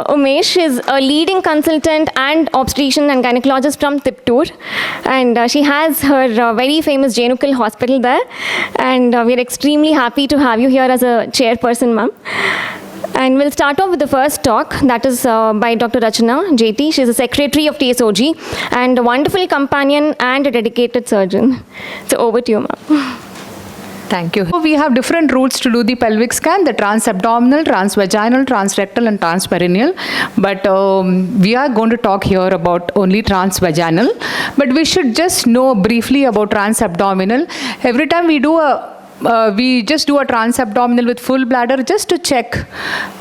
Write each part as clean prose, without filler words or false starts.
Umesh is a leading consultant and obstetrician and gynecologist from Tumkur, and she has her very famous Janukal hospital there, and we are extremely happy to have you here as a chairperson, ma'am. And we'll start off with the first talk, that is by Dr. Rachana JT. She's the secretary of TSOG and a wonderful companion and a dedicated surgeon. So over to you, ma'am. Thank you. We have different routes to do the pelvic scan, the transabdominal, transvaginal, transrectal and transperineal. But we are going to talk here about only transvaginal. But we should just know briefly about transabdominal. Every time we do we just do a transabdominal with full bladder just to check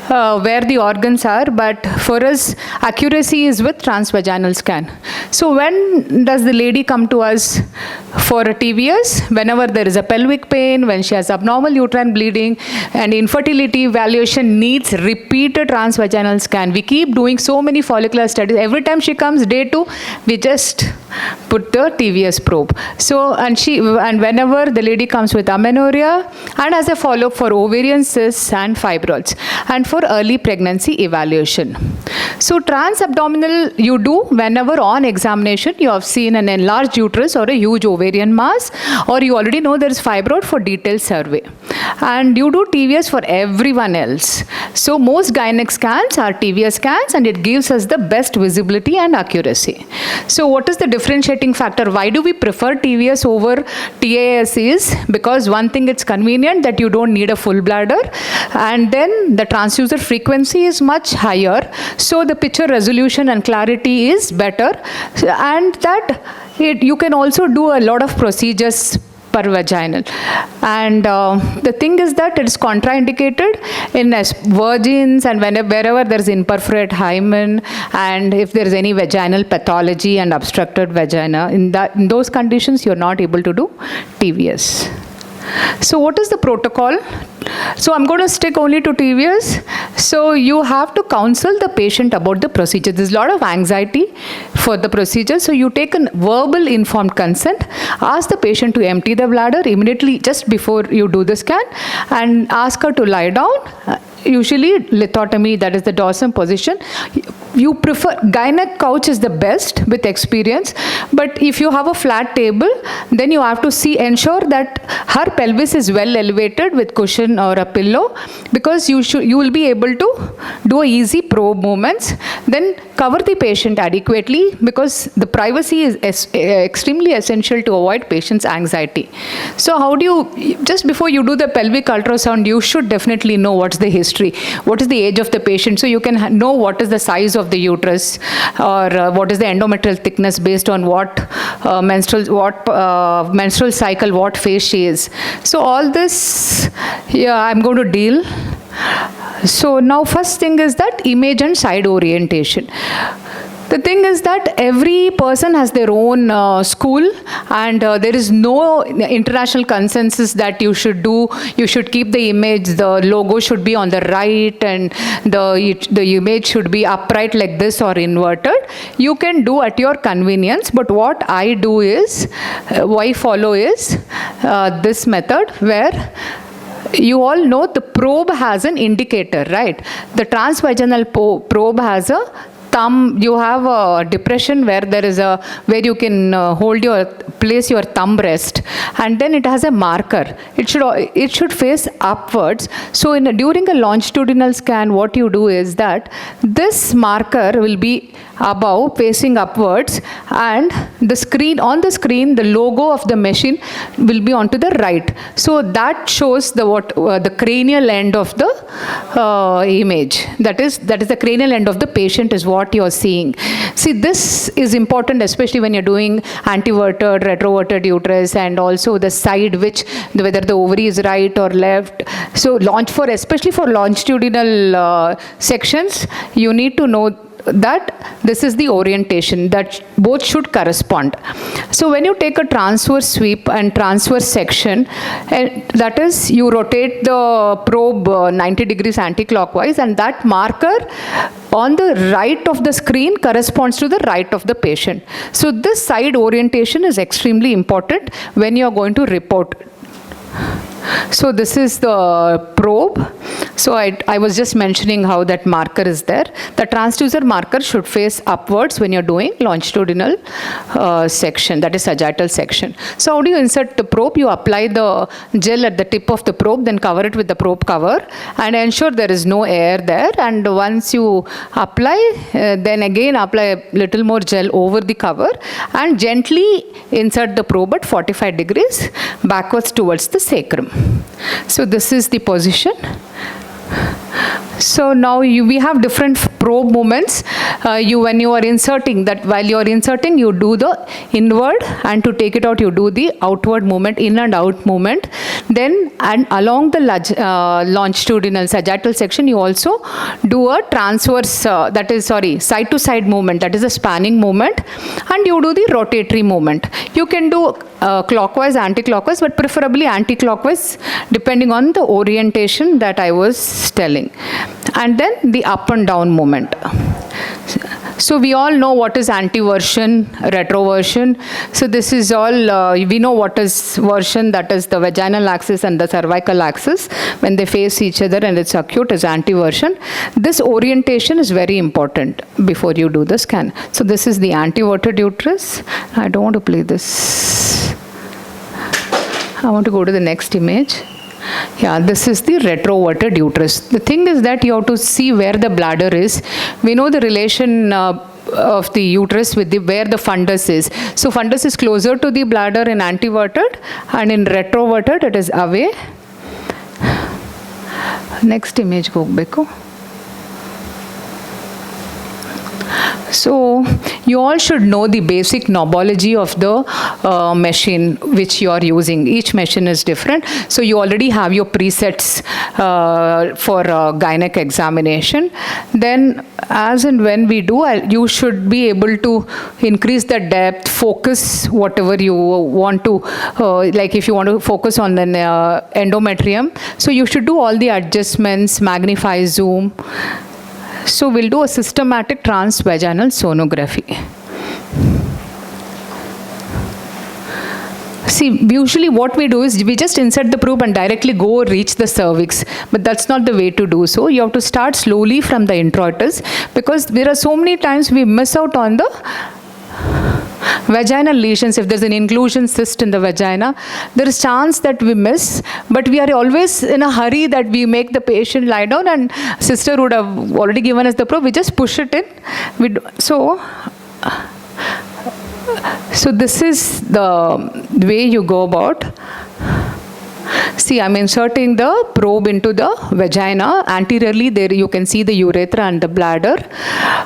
where the organs are, but for us accuracy is with transvaginal scan. So when does the lady come to us for a TVS? Whenever there is a pelvic pain, when she has abnormal uterine bleeding and infertility evaluation needs repeated transvaginal scan. We keep doing so many follicular studies. Every time she comes day 2, we just put the TVS probe. So and whenever the lady comes with amenorrhea and as a follow-up for ovarian cysts and fibroids and for early pregnancy evaluation. So transabdominal you do whenever on examination you have seen an enlarged uterus or a huge ovarian mass, or you already know there is fibroid for detailed survey. And you do TVS for everyone else. So most gynec scans are TVS scans and it gives us the best visibility and accuracy. So what is the differentiating factor? Why do we prefer TVS over TAS is because one thing, it's convenient that you don't need a full bladder, and then the transducer frequency is much higher, so the picture resolution and clarity is better, and that you can also do a lot of procedures per vaginal. And the thing is that it is contraindicated in virgins and wherever there is imperforate hymen, and if there is any vaginal pathology and obstructed vagina, in those conditions you are not able to do TVS. So what is the protocol? So I'm going to stick only to TVS. So you have to counsel the patient about the procedure. There's a lot of anxiety for the procedure. So you take a verbal informed consent, ask the patient to empty the bladder immediately just before you do the scan, and ask her to lie down. Usually lithotomy, that is the dorsum position. You prefer, gynec couch is the best with experience, but if you have a flat table, then you have to ensure that her pelvis is well elevated with cushion or a pillow, because you will be able to do easy probe movements. Then cover the patient adequately, because the privacy is extremely essential to avoid patient's anxiety. So how do you, just before you do the pelvic ultrasound, you should definitely know what's the history, what is the age of the patient, so you can know what is the size of the uterus, or what is the endometrial thickness based on what menstrual cycle, what phase she is. So all this, I'm going to deal. So now first thing is that image and side orientation. The thing is that every person has their own school, and there is no international consensus that you should keep the image, the logo should be on the right, and the image should be upright like this or inverted. You can do at your convenience, but what I do is, follow is this method where you all know the probe has an indicator, right? The transvaginal probe has a thumb. You have a depression where there is where you can place your thumb rest, and then it has a marker. It should face upwards. So during a longitudinal scan, what you do is that this marker will be above, facing upwards, and on the screen the logo of the machine will be onto the right. So that shows the cranial end of the image. That is the cranial end of the patient is what you are seeing. See, this is important, especially when you're doing anteverted, retroverted uterus, and also the side, whether the ovary is right or left. So especially for longitudinal sections, you need to know that this is the orientation, that both should correspond. So when you take a transverse sweep and transverse section, that is, you rotate the probe 90 degrees anti-clockwise, and that marker on the right of the screen corresponds to the right of the patient. So this side orientation is extremely important when you are going to report. So this is the probe. So I was just mentioning how that marker is there. The transducer marker should face upwards when you're doing longitudinal section, that is sagittal section. So how do you insert the probe? You apply the gel at the tip of the probe, then cover it with the probe cover and ensure there is no air there. And once you apply, then again apply a little more gel over the cover and gently insert the probe at 45 degrees backwards towards the sacrum. So this is the position. So now we have different probe movements. When you are inserting, that while you are inserting, you do the inward, and to take it out, you do the outward movement, in and out movement. Then, and along the longitudinal sagittal section, you also do a transverse, side to side movement, that is a spanning movement, and you do the rotatory movement. You can do clockwise, anti-clockwise, but preferably anti-clockwise, depending on the orientation that I was telling. And then the up and down movement. So we all know what is antiversion, retroversion. So this is all, we know what is version, that is the vaginal axis and the cervical axis. When they face each other and it's acute, is antiversion. This orientation is very important before you do the scan. So this is the antiverted uterus. I don't want to play this. I want to go to the next image. Yeah, this is the retroverted uterus. The thing is that you have to see where the bladder is. We know the relation of the uterus with where the fundus is. So fundus is closer to the bladder in antiverted, and in retroverted it is away. Next image, go Beko. So you all should know the basic knobology of the machine which you are using. Each machine is different. So you already have your presets for gynec examination. Then as and when we do, you should be able to increase the depth, focus whatever you want to, like if you want to focus on an endometrium. So you should do all the adjustments, magnify, zoom. So we'll do a systematic transvaginal sonography. See, usually what we do is we just insert the probe and directly go reach the cervix. But that's not the way to do so. You have to start slowly from the introitus, because there are so many times we miss out on the vaginal lesions. If there's an inclusion cyst in the vagina, there is chance that we miss, but we are always in a hurry that we make the patient lie down, and sister would have already given us the probe. We just push it in. So this is the way you go about. See, I'm inserting the probe into the vagina. Anteriorly, there you can see the urethra and the bladder.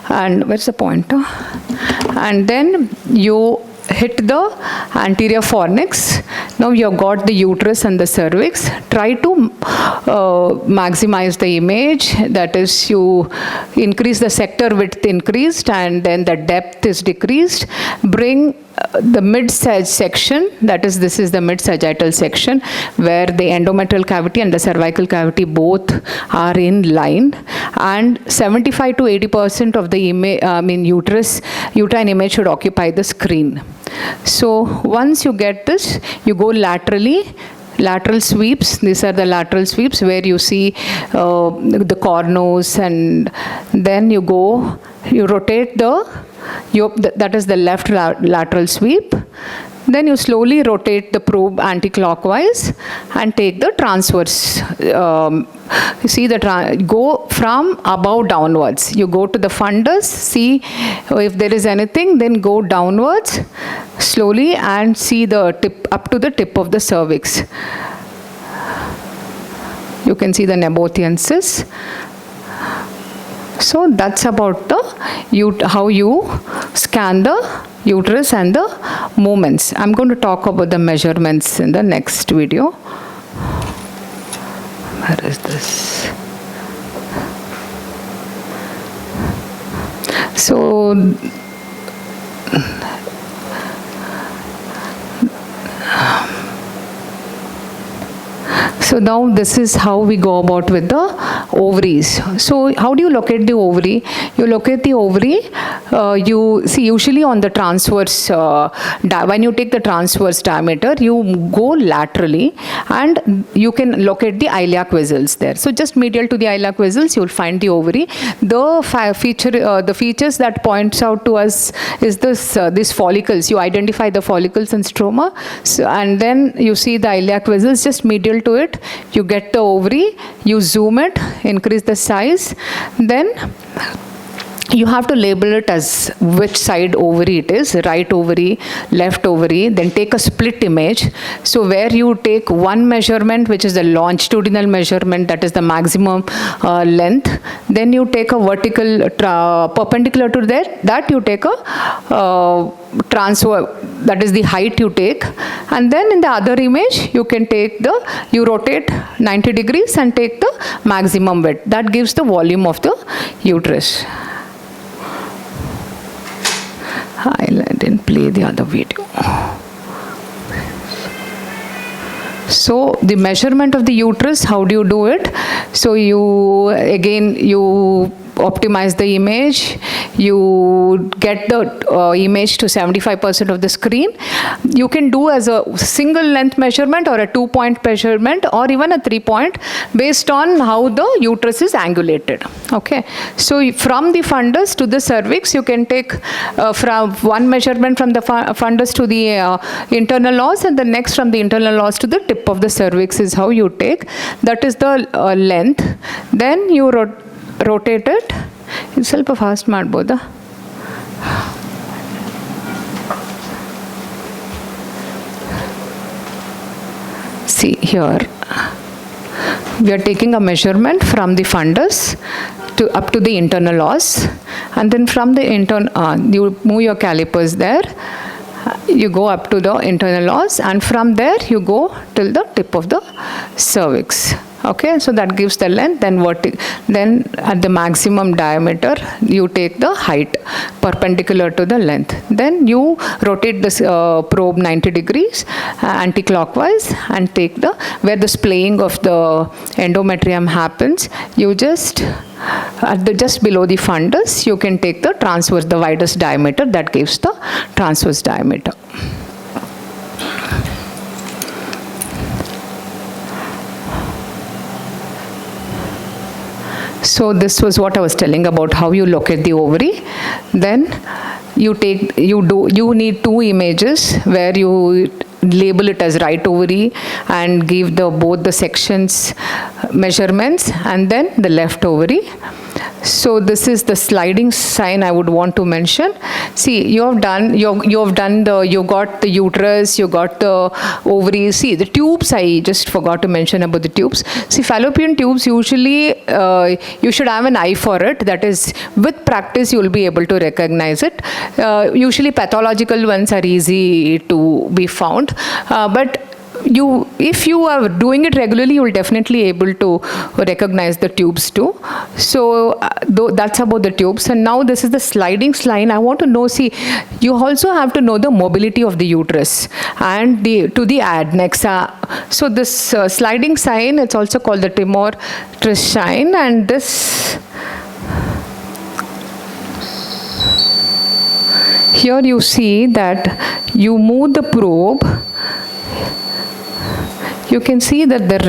And where's the pointer? And then you hit the anterior fornix. Now you have got the uterus and the cervix. Try to maximize the image. That is, you increase the sector width increased, and then the depth is decreased. Bring the mid-sag section, that is, this is the mid-sagittal section where the endometrial cavity and the cervical cavity both are in line, and 75 to 80% of the uterine image should occupy the screen. So once you get this, you go laterally. Lateral sweeps, these are the lateral sweeps where you see the cornus, and then you rotate that is the left lateral sweep. Then you slowly rotate the probe anti-clockwise and take the transverse. You see go from above downwards. You go to the fundus, see if there is anything, then go downwards slowly and see the tip up to the tip of the cervix. You can see the Nabothiensis. So that's about how you scan the uterus and the movements. I'm going to talk about the measurements in the next video. Where is this? So now this is how we go about with the ovaries. So how do you locate the ovary? You locate the ovary, you see usually on the transverse, when you take the transverse diameter, you go laterally and you can locate the iliac vessels there. So just medial to the iliac vessels, you will find the ovary. The features that points out to us is these follicles. You identify the follicles and stroma, so, and then you see the iliac vessels just medial to it. You get the ovary, you zoom it, increase the size, then you have to label it as which side ovary it is, right ovary, left ovary, then take a split image. So where you take one measurement, which is the longitudinal measurement, that is the maximum length, then you take a vertical, perpendicular to that you take a transfer, that is the height you take, and then in the other image you can take you rotate 90 degrees and take the maximum width. That gives the volume of the uterus. I didn't play the other video. So the measurement of the uterus, how do you do it? So you optimize the image, you get the image to 75% of the screen. You can do as a single length measurement or a 2-point measurement or even a 3-point based on how the uterus is angulated. Okay, so from the fundus to the cervix, you can take from one measurement from the fundus to the internal os, and the next from the internal os to the tip of the cervix is how you take. That is the length. Then you rotate it. It's ಸ್ವಲ್ಪ fast ಮಾಡ್ಬೋದಾ? See here, we are taking a measurement from the fundus up to the internal os, and then from the you move your calipers there, you go up to the internal os, and from there you go till the tip of the cervix. Okay, so that gives the length. Then at the maximum diameter, you take the height perpendicular to the length. Then you rotate this probe 90 degrees anti-clockwise and take where the splaying of the endometrium happens. You just below the fundus, you can take the transverse, the widest diameter, that gives the transverse diameter. So this was what I was telling about how you locate the ovary. Then you need 2 images where you label it as right ovary and give both the sections measurements, and then the left ovary. So this is the sliding sign I would want to mention. See, you got the uterus, you got the ovaries. See, the tubes, I just forgot to mention about the tubes. See, fallopian tubes, usually you should have an eye for it. That is, with practice, you will be able to recognize it. Usually pathological ones are easy to be found. But if you are doing it regularly, you will definitely able to recognize the tubes too. So that's about the tubes. And now this is the sliding sign. I want to know, see, you also have to know the mobility of the uterus and to the adnexa. So this sliding sign, it's also called the Timor-Tris sign, and this here you see that you move the probe. You can see that the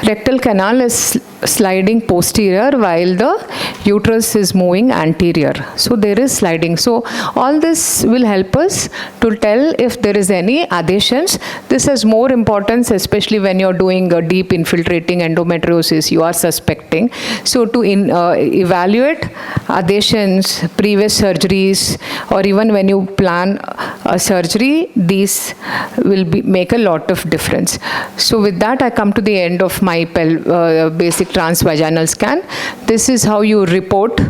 rectal canal is sliding posterior while the uterus is moving anterior. So there is sliding. So all this will help us to tell if there is any adhesions. This has more importance, especially when you're doing a deep infiltrating endometriosis, you are suspecting. So to evaluate adhesions, previous surgeries, or even when you plan a surgery, these will make a lot of difference. So with that, I come to the end of my basic transvaginal scan. This is how you report.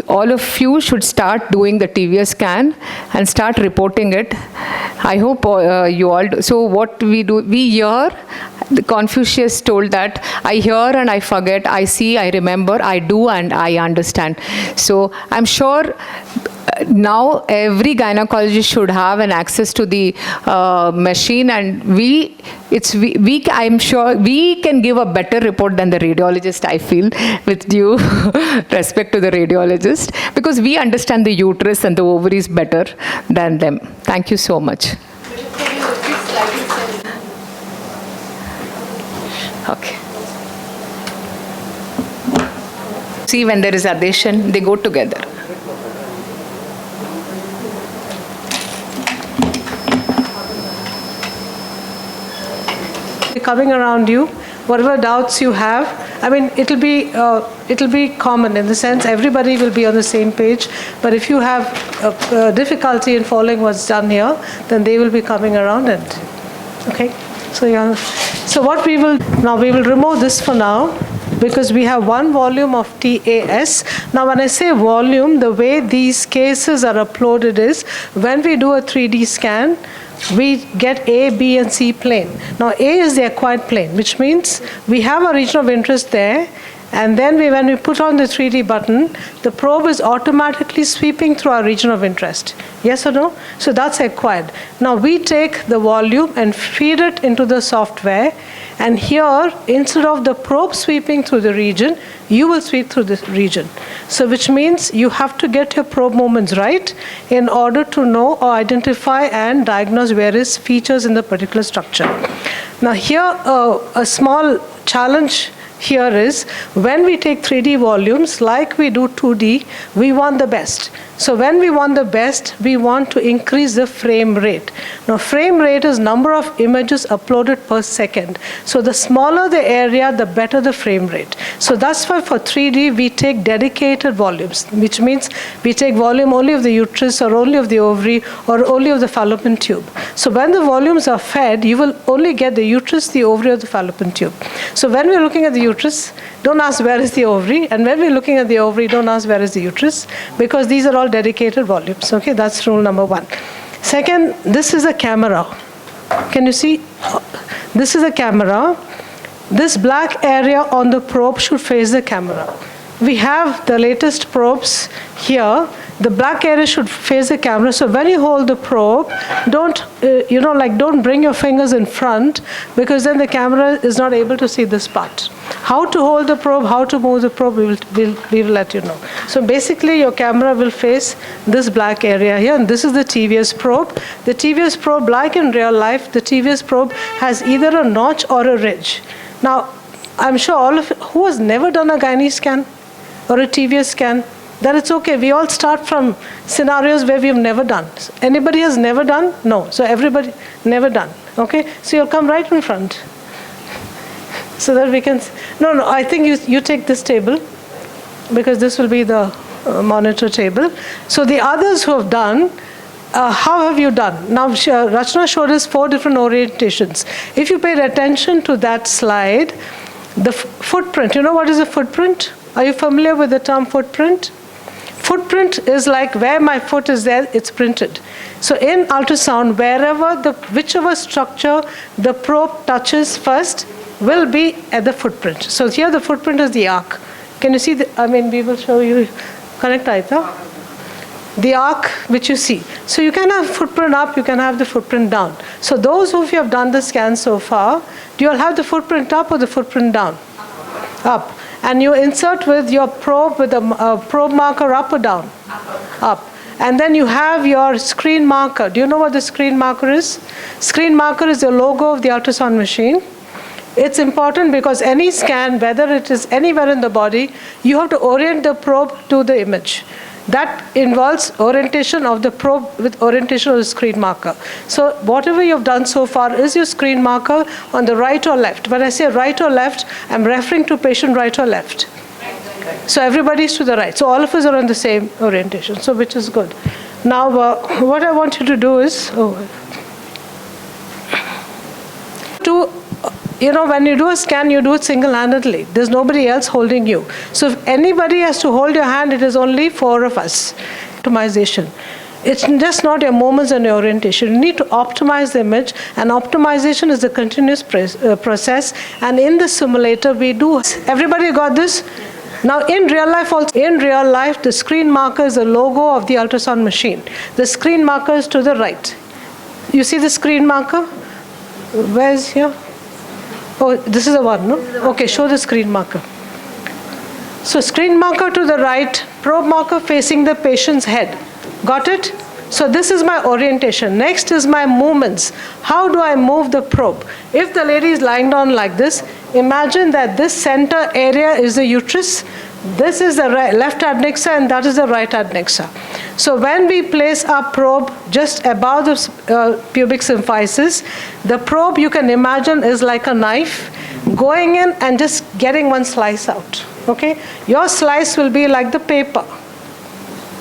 All of you should start doing the TVS scan and start reporting it. I hope you all do. So what we do, we hear, Confucius told that I hear and I forget, I see, I remember, I do and I understand. So I'm sure now every gynecologist should have an access to the machine, and I'm sure we can give a better report than the radiologist, I feel, with due respect to the radiologist, because we understand the uterus and the ovaries better than them. Thank you so much. Okay. See, when there is adhesion, they go together. Coming around you, whatever doubts you have, I mean, it'll be common in the sense everybody will be on the same page. But if you have difficulty in following what's done here, then they will be coming around and okay. So yeah. So what we will remove this for now, because we have one volume of TAS. Now when I say volume, the way these cases are uploaded is when we do a 3D scan, we get A, B, and C plane. Now A is the acquired plane, which means we have a region of interest there, and then when we put on the 3D button, the probe is automatically sweeping through our region of interest. Yes or no? So that's acquired. Now we take the volume and feed it into the software, and here, instead of the probe sweeping through the region, you will sweep through this region. So which means you have to get your probe movements right in order to know or identify and diagnose various features in the particular structure. Now here, a small challenge here is when we take 3D volumes, like we do 2D, we want the best. So when we want the best, we want to increase the frame rate. Now frame rate is number of images uploaded per second. So the smaller the area, the better the frame rate. So that's why for 3D, we take dedicated volumes, which means we take volume only of the uterus or only of the ovary or only of the fallopian tube. So when the volumes are fed, you will only get the uterus, the ovary, or the fallopian tube. So when we're looking at the uterus, don't ask where is the ovary, and when we're looking at the ovary, don't ask where is the uterus, because these are all dedicated volumes. Okay, that's rule number one. Second, this is a camera. Can you see? This is a camera. This black area on the probe should face the camera. We have the latest probes here. The black area should face the camera. So when you hold the probe, don't bring your fingers in front, because then the camera is not able to see this part. How to hold the probe, how to move the probe, we will let you know. So basically your camera will face this black area here, and this is the TVS probe. The TVS probe, like in real life, the TVS probe has either a notch or a ridge. Now, I'm sure all of you, who has never done a gynae scan or a TVS scan, then it's okay. We all start from scenarios where we've never done. Anybody has never done? No. So everybody never done. Okay? So you'll come right in front. So that we can, no, I think you take this table, because this will be the monitor table. So the others who have done, how have you done? Now, Rachna showed us 4 different orientations. If you paid attention to that slide, the footprint, you know what is a footprint? Are you familiar with the term footprint? Footprint is like where my foot is there, it's printed. So in ultrasound, whichever structure the probe touches first will be at the footprint. So here the footprint is the arc. Can you see? We will show you. Correct, Aita? The arc which you see. So you can have footprint up, you can have the footprint down. So those of you have done the scan so far, do you all have the footprint up or the footprint down? Up. And you insert with your probe with a probe marker up or down? Up. And then you have your screen marker. Do you know what the screen marker is? Screen marker is the logo of the ultrasound machine. It's important because any scan, whether it is anywhere in the body, you have to orient the probe to the image. That involves orientation of the probe with orientation of the screen marker. So whatever you've done so far is your screen marker on the right or left. When I say right or left, I'm referring to patient right or left. So everybody's to the right. So all of us are on the same orientation, so which is good. Now, what I want you to do is, when you do a scan, you do it single-handedly. There's nobody else holding you. So if anybody has to hold your hand, it is only 4 of us. Optimization. It's just not your movements and your orientation. You need to optimize the image, and optimization is a continuous process. And in the simulator, we do. Everybody got this? Now in real life also, the screen marker is the logo of the ultrasound machine. The screen marker is to the right. You see the screen marker? Where's here? Oh, this is the one, no? Okay, show the screen marker. So screen marker to the right, probe marker facing the patient's head. Got it? So this is my orientation. Next is my movements. How do I move the probe? If the lady is lying down like this, imagine that this center area is the uterus. This is the left adnexa and that is the right adnexa. So when we place our probe just above the pubic symphysis, the probe you can imagine is like a knife going in and just getting one slice out. Okay? Your slice will be like the paper.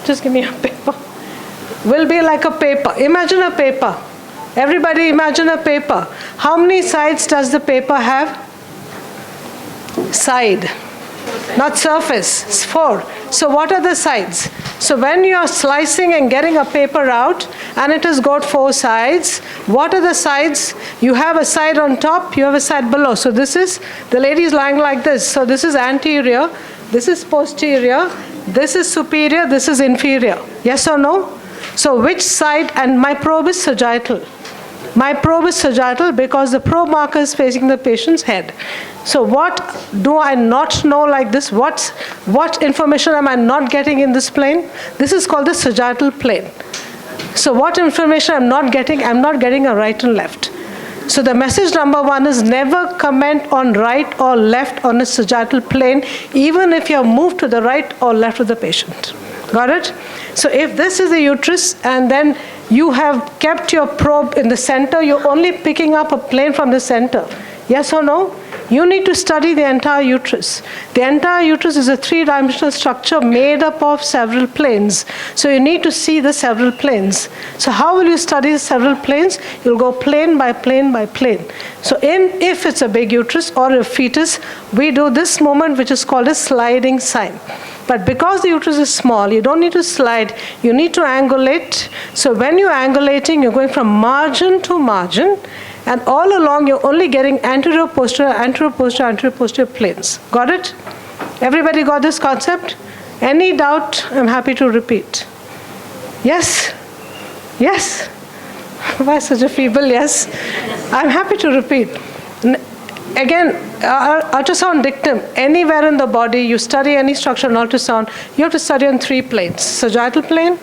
Just give me a paper. Will be like a paper. Imagine a paper. Everybody imagine a paper. How many sides does the paper have? Side. Not surface. It's 4. So what are the sides? So when you are slicing and getting a paper out and it has got 4 sides, what are the sides? You have a side on top, you have a side below. So this is, the lady is lying like this. So this is anterior, this is posterior, this is superior, this is inferior. Yes or no? So which side? And my probe is sagittal. My probe is sagittal because the probe marker is facing the patient's head. So what do I not know like this? What information am I not getting in this plane? This is called the sagittal plane. So what information I'm not getting? I'm not getting a right and left. So the message number 1 is never comment on right or left on a sagittal plane, even if you have moved to the right or left of the patient. Got it? So if this is the uterus and then you have kept your probe in the center, you're only picking up a plane from the center. Yes or no? You need to study the entire uterus. The entire uterus is a 3-dimensional structure made up of several planes. So you need to see the several planes. So how will you study the several planes? You'll go plane by plane by plane. So if it's a big uterus or a fetus, we do this movement which is called a sliding sign. But because the uterus is small, you don't need to slide, you need to angulate. So when you're angulating, you're going from margin to margin, and all along you're only getting anterior, posterior, anterior, posterior, anterior, posterior planes. Got it? Everybody got this concept? Any doubt? I'm happy to repeat. Yes? Yes? Why such a feeble yes? I'm happy to repeat. Again, ultrasound dictum, anywhere in the body, you study any structure in ultrasound, you have to study on 3 planes. Sagittal plane,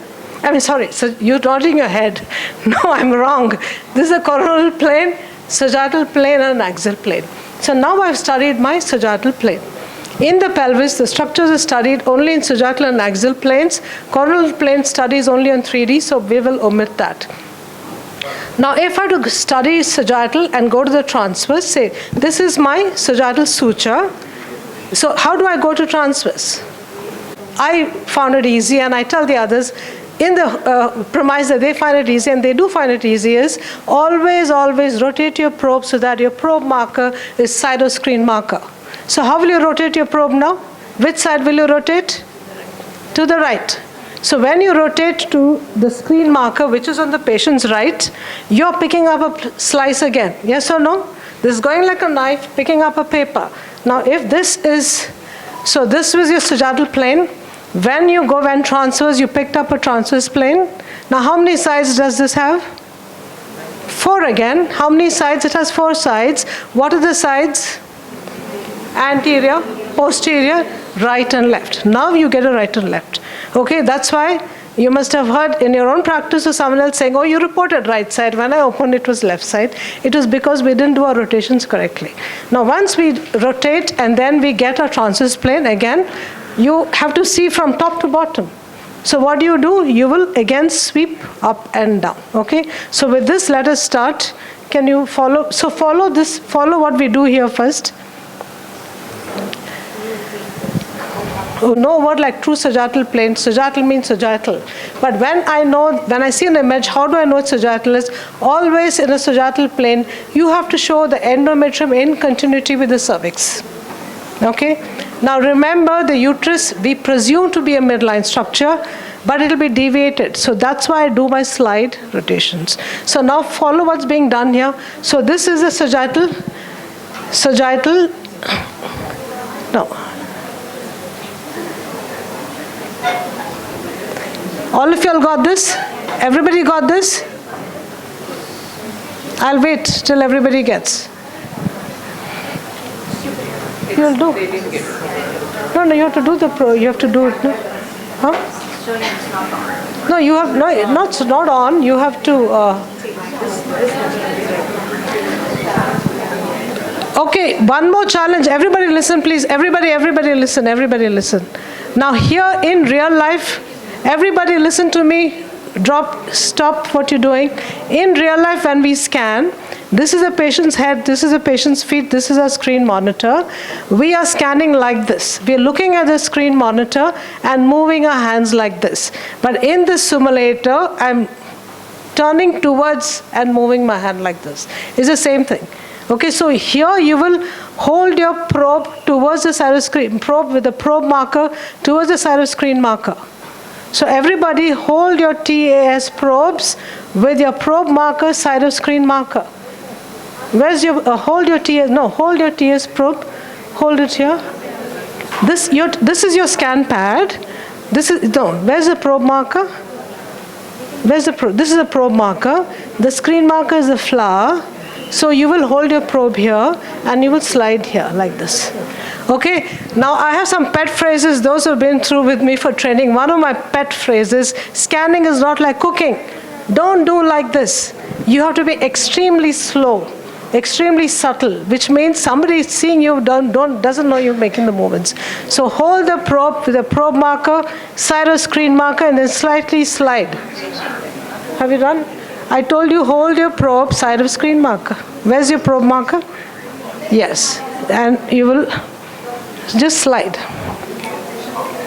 so you're nodding your head. No, I'm wrong. This is a coronal plane, sagittal plane, and an axial plane. So now I've studied my sagittal plane. In the pelvis, the structures are studied only in sagittal and axial planes. Coronal plane studies only on 3D, so we will omit that. Now, if I were to study sagittal and go to the transverse, say, this is my sagittal suture. So how do I go to transverse? I found it easy, and I tell the others, in the premise that they find it easy, and they do find it easy, is always rotate your probe so that your probe marker is cytoscreen marker. So how will you rotate your probe now? Which side will you rotate? To the right. So when you rotate to the screen marker, which is on the patient's right, you're picking up a slice again. Yes or no? This is going like a knife, picking up a paper. Now if this is, so this was your sagittal plane. When you go and transverse, you picked up a transverse plane. Now how many sides does this have? 4 again. How many sides? It has 4 sides. What are the sides? Anterior, posterior, right and left. Now you get a right and left. Okay, that's why you must have heard in your own practice or someone else saying, oh, you reported right side. When I opened, it was left side. It was because we didn't do our rotations correctly. Now, once we rotate and then we get our transverse plane, again, you have to see from top to bottom. So what do? You will again sweep up and down. Okay, so with this, let us start. Can you follow? So follow what we do here first. No word like true sagittal plane. Sagittal means sagittal. But when I see an image, how do I know it's sagittal? Is always in a sagittal plane, you have to show the endometrium in continuity with the cervix. Okay? Now remember, the uterus, we presume to be a midline structure, but it will be deviated. So that's why I do my slide rotations. So now follow what's being done here. So this is a sagittal, no. All of y'all got this? Everybody got this? I'll wait till everybody gets. You'll do. No, you have to do the pro. You have to do it. No? Huh? No, you have no. It's not on. You have to. Okay, one more challenge. Everybody listen, please. Everybody listen. Everybody listen. Now here in real life, everybody listen to me. Stop what you're doing. In real life, when we scan, this is a patient's head, this is a patient's feet, this is a screen monitor. We are scanning like this. We are looking at the screen monitor and moving our hands like this. But in the simulator, I'm turning towards and moving my hand like this. It's the same thing. Okay, so here you will hold your probe towards the side of screen, probe with the probe marker towards the side of screen marker. So everybody hold your TAS probes with your probe marker side of screen marker. Where's your, hold your TAS probe, hold it here. This is your scan pad. Where's the probe marker? This is the probe marker. The screen marker is the flower. So you will hold your probe here and you will slide here like this. Okay, now I have some pet phrases, those who have been through with me for training. One of my pet phrases, scanning is not like cooking. Don't do like this. You have to be extremely slow, extremely subtle, which means somebody is seeing you, doesn't know you're making the movements. So hold the probe with a probe marker, side of screen marker, and then slightly slide. Have you done? I told you hold your probe, side of screen marker. Where's your probe marker? Yes, and you will just slide.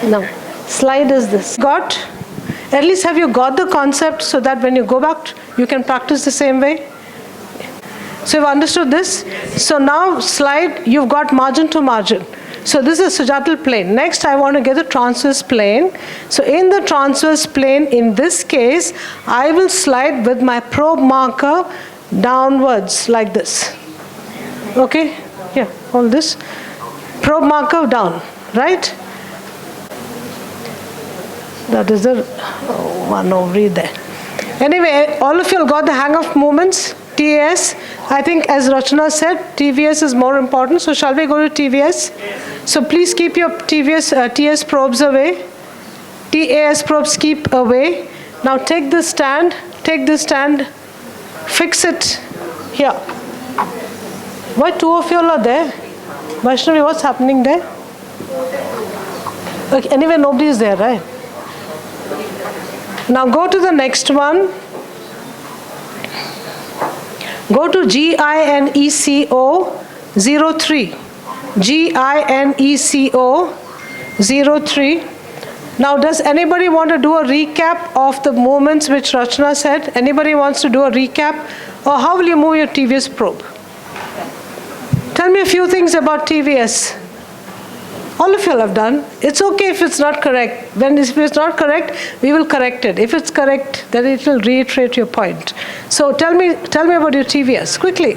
Now, slide is this. At least have you got the concept so that when you go back, you can practice the same way? So you've understood this? So now slide, you've got margin to margin. So this is sagittal plane. Next, I want to get the transverse plane. So in the transverse plane, in this case, I will slide with my probe marker downwards like this. Okay? Yeah, hold this. Probe marker down, right? That is the one over there. Anyway, all of you have got the hang of movements. TAS, I think as Rachna said, TVS is more important. So shall we go to TVS? So please keep your TS probes away. TAS probes keep away. Now take this stand, fix it here. Why two of you all are there? Vaishnavi, what's happening there? Okay, anyway, nobody is there, right? Now go to the next one. Go to GINECO 03. GINECO 03. Now does anybody want to do a recap of the movements which Rachna said? Anybody wants to do a recap? Or how will you move your TVS probe? Tell me a few things about TVS. All of you have done. It's okay if it's not correct. If it's not correct, we will correct it. If it's correct, then it will reiterate your point. So tell me about your TVS, quickly.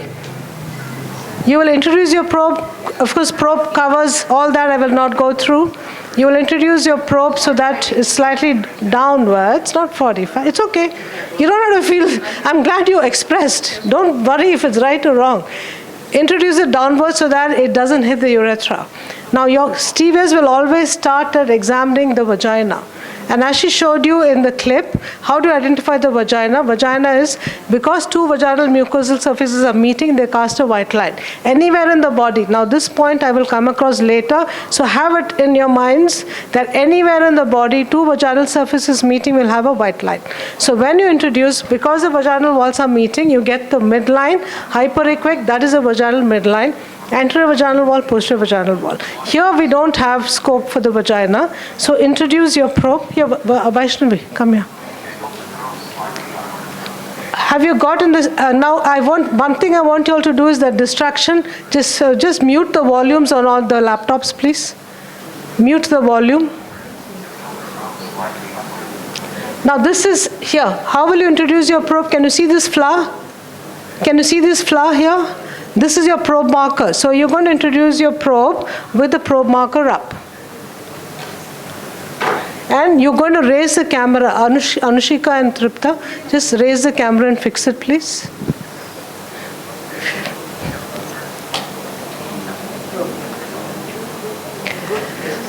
You will introduce your probe. Of course, probe covers all that. I will not go through. You will introduce your probe so that it's slightly downwards, not 45. It's okay. You don't have to feel, I'm glad you expressed. Don't worry if it's right or wrong. Introduce it downwards so that it doesn't hit the urethra. Now your TVS will always start at examining the vagina. And as she showed you in the clip, how do you identify the vagina? Vagina is, because two vaginal mucosal surfaces are meeting, they cast a white line. Anywhere in the body. Now this point I will come across later, so have it in your minds that anywhere in the body, two vaginal surfaces meeting will have a white line. So when you introduce, because the vaginal walls are meeting, you get the midline, hyperechoic, that is a vaginal midline. Anterior vaginal wall, posterior vaginal wall. Here we don't have scope for the vagina. So introduce your probe. Here, Vaishnavi, come here. Have you gotten this? Now, one thing I want you all to do is that distraction. Just mute the volumes on all the laptops, please. Mute the volume. Now this is here. How will you introduce your probe? Can you see this flower? Can you see this flower here? This is your probe marker. So you're going to introduce your probe with the probe marker up. And you're going to raise the camera. Anushika and Tripta, just raise the camera and fix it, please.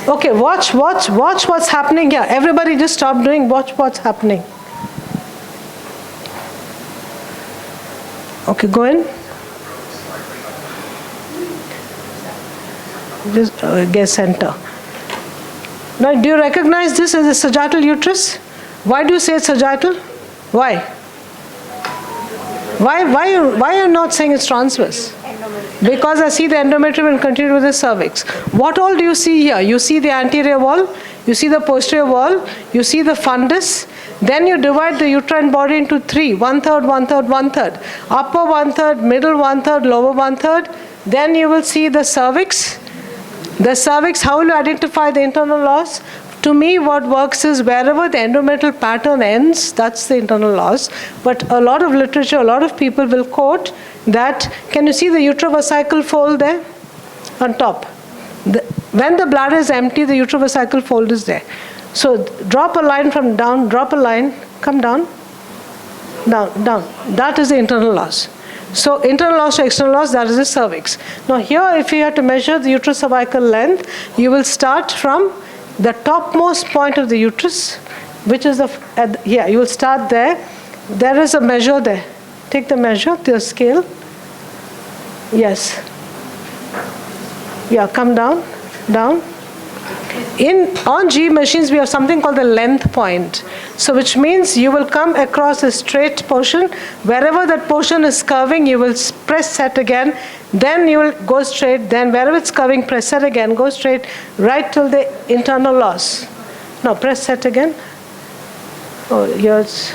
Okay, watch what's happening here. Everybody just stop doing, watch what's happening. Okay, go in. Just get center. Now, do you recognize this as a sagittal uterus? Why do you say it's sagittal? Why? Why are you not saying it's transverse? Because I see the endometrium and continue with the cervix. What all do you see here? You see the anterior wall, you see the posterior wall, you see the fundus. Then you divide the uterine body into three: 1/3, 1/3, 1/3. Upper 1/3, middle 1/3, lower 1/3. Then you will see the cervix. The cervix, how will you identify the internal loss? To me, what works is wherever the endometrial pattern ends, that's the internal loss. But a lot of literature, a lot of people will quote that, can you see the utrovesical fold there on top? When the bladder is empty, the utrovesical fold is there. So drop a line from down, drop a line, come down, down, down. That is the internal loss. So internal loss to external loss, that is the cervix. Now here, if you have to measure the uterocervical length, you will start from the topmost point of the uterus, which is you will start there. There is a measure there. Take the measure, the scale. Yes. Yeah, come down, down. On G machines, we have something called the length point. So which means you will come across a straight portion. Wherever that portion is curving, you will press set again. Then you will go straight. Then wherever it's curving, press set again. Go straight right till the internal loss. Now press set again. Oh, here's.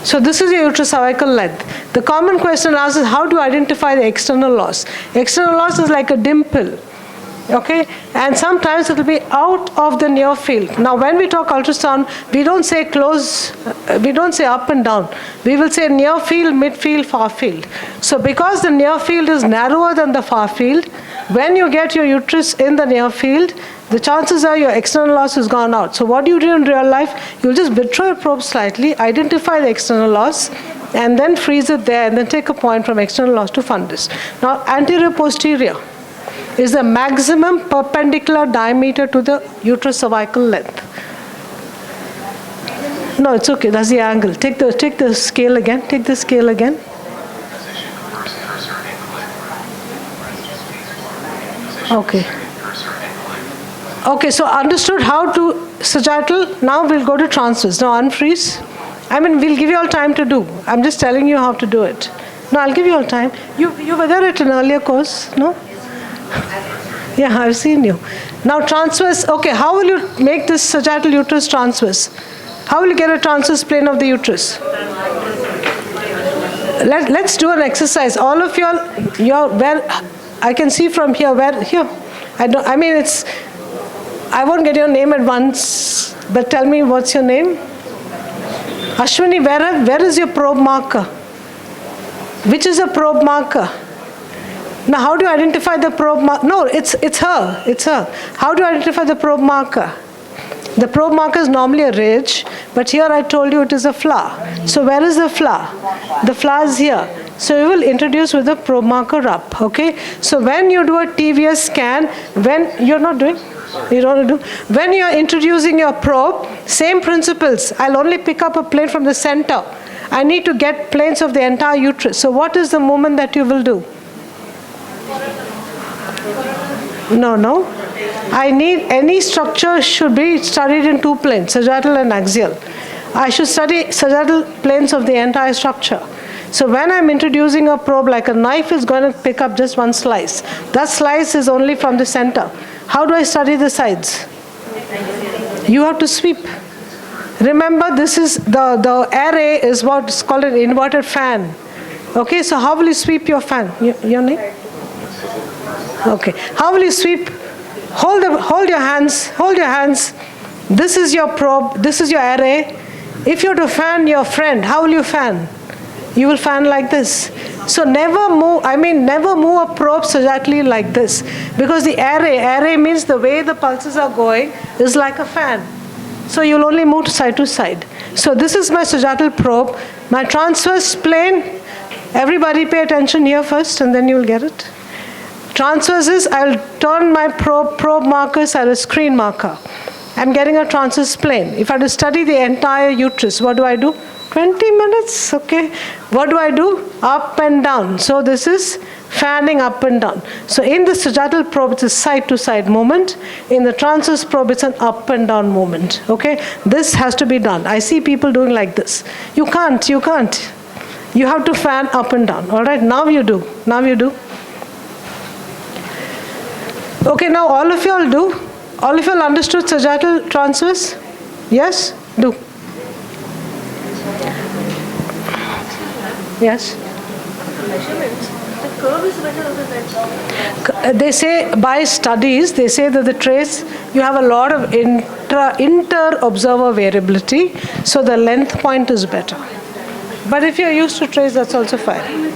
So this is your uterocervical length. The common question asked is, how do you identify the external loss? External loss is like a dimple. Okay, and sometimes it will be out of the near field. Now, when we talk ultrasound, we don't say close, we don't say up and down. We will say near field, midfield, far field. So, because the near field is narrower than the far field, when you get your uterus in the near field, the chances are your external loss has gone out. So, what do you do in real life? You'll just withdraw your probe slightly, identify the external loss, and then freeze it there, and then take a point from external loss to fundus. Now, anterior posterior is the maximum perpendicular diameter to the uterocervical length. No, it's okay. That's the angle. Take the scale again. Take the scale again. Okay. Okay, so understood how to sagittal. Now we'll go to transverse. Now unfreeze. I mean, we'll give you all time to do. I'm just telling you how to do it. No, I'll give you all time. You were there at an earlier course, no? Yeah, I've seen you. Now transverse, okay, how will you make this sagittal uterus transverse? How will you get a transverse plane of the uterus? Let's do an exercise. All of you, where I can see from here, here. I won't get your name at once, but tell me what's your name? Ashwini, where is your probe marker? Which is a probe marker? Now, how do you identify the probe marker? No, it's her. How do you identify the probe marker? The probe marker is normally a ridge, but here I told you it is a flower. So where is the flower? The flower is here. So you will introduce with the probe marker up, okay? So when you do a TVS scan, when you're not doing, you don't want to do, when you're introducing your probe, same principles. I'll only pick up a plane from the center. I need to get planes of the entire uterus. So what is the movement that you will do? No. I need any structure should be studied in two planes, sagittal and axial. I should study sagittal planes of the entire structure. So when I'm introducing a probe, like a knife is going to pick up just one slice. That slice is only from the center. How do I study the sides? You have to sweep. Remember, this is the array is what's called an inverted fan. Okay, so how will you sweep your fan? Your name? Okay. How will you sweep? Hold your hands. Hold your hands. This is your probe. This is your array. If you're to fan your friend, how will you fan? You will fan like this. So never move a probe sagittally like this. Because the array means the way the pulses are going is like a fan. So you'll only move to side. So this is my sagittal probe. My transverse plane, everybody pay attention here first and then you'll get it. Transverse is, I'll turn my probe markers at a screen marker. I'm getting a transverse plane. If I had to study the entire uterus, what do? 20 minutes, okay. What do? Up and down. So this is fanning up and down. So in the sagittal probe, it's a side-to-side movement. In the transverse probe, it's an up and down movement, okay. This has to be done. I see people doing like this. You can't. You have to fan up and down, all right. Now you do. Okay, now all of you all do. All of you all understood sagittal transverse? Yes? Do. Yes? Measurements. The curve is better than that. They say, by studies, they say that the trace, you have a lot of inter-observer variability, so the length point is better. But if you're used to trace, that's also fine.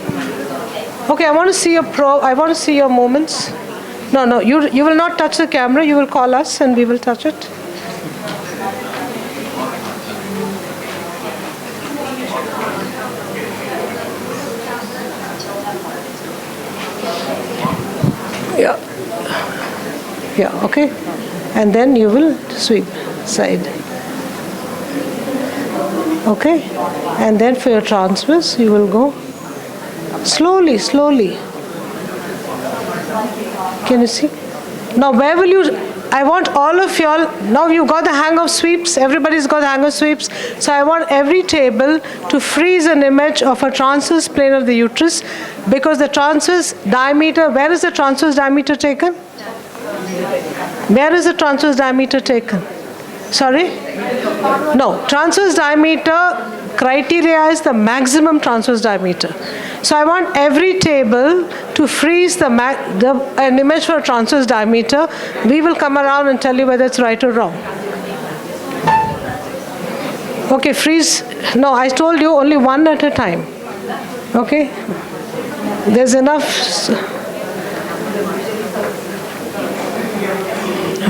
Okay, I want to see your I want to see your movements. No, you will not touch the camera, you will call us and we will touch it. Yeah, okay. And then you will sweep side. Okay. And then for your transverse, you will go slowly. Can you see? Now where will you, I want all of y'all, now you've got the hang of sweeps, everybody's got the hang of sweeps, so I want every table to freeze an image of a transverse plane of the uterus, because the transverse diameter, where is the transverse diameter taken? Where is the transverse diameter taken? Sorry? No, transverse diameter criteria is the maximum transverse diameter. So I want every table to freeze an image for a transverse diameter. We will come around and tell you whether it's right or wrong. Okay, freeze. No, I told you only one at a time. Okay? There's enough.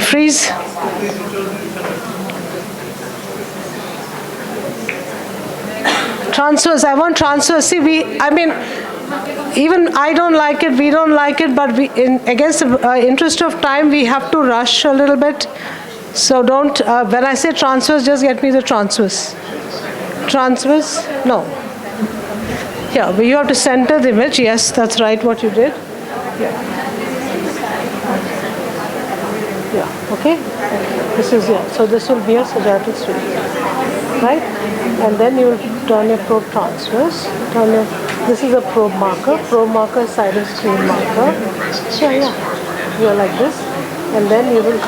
Freeze. Transfers, I want transfers. See, even I don't like it, we don't like it, but against the interest of time, we have to rush a little bit. So don't, when I say transfers, just get me the transfers. Transfers? No. Yeah, but you have to center the image. Yes, that's right what you did. Yeah, okay. This is, so this will be a sagittal sweep. Right? And then you will turn your probe transverse. This is a probe marker. Probe marker is side of screen marker. So yeah, you are like this. And then you will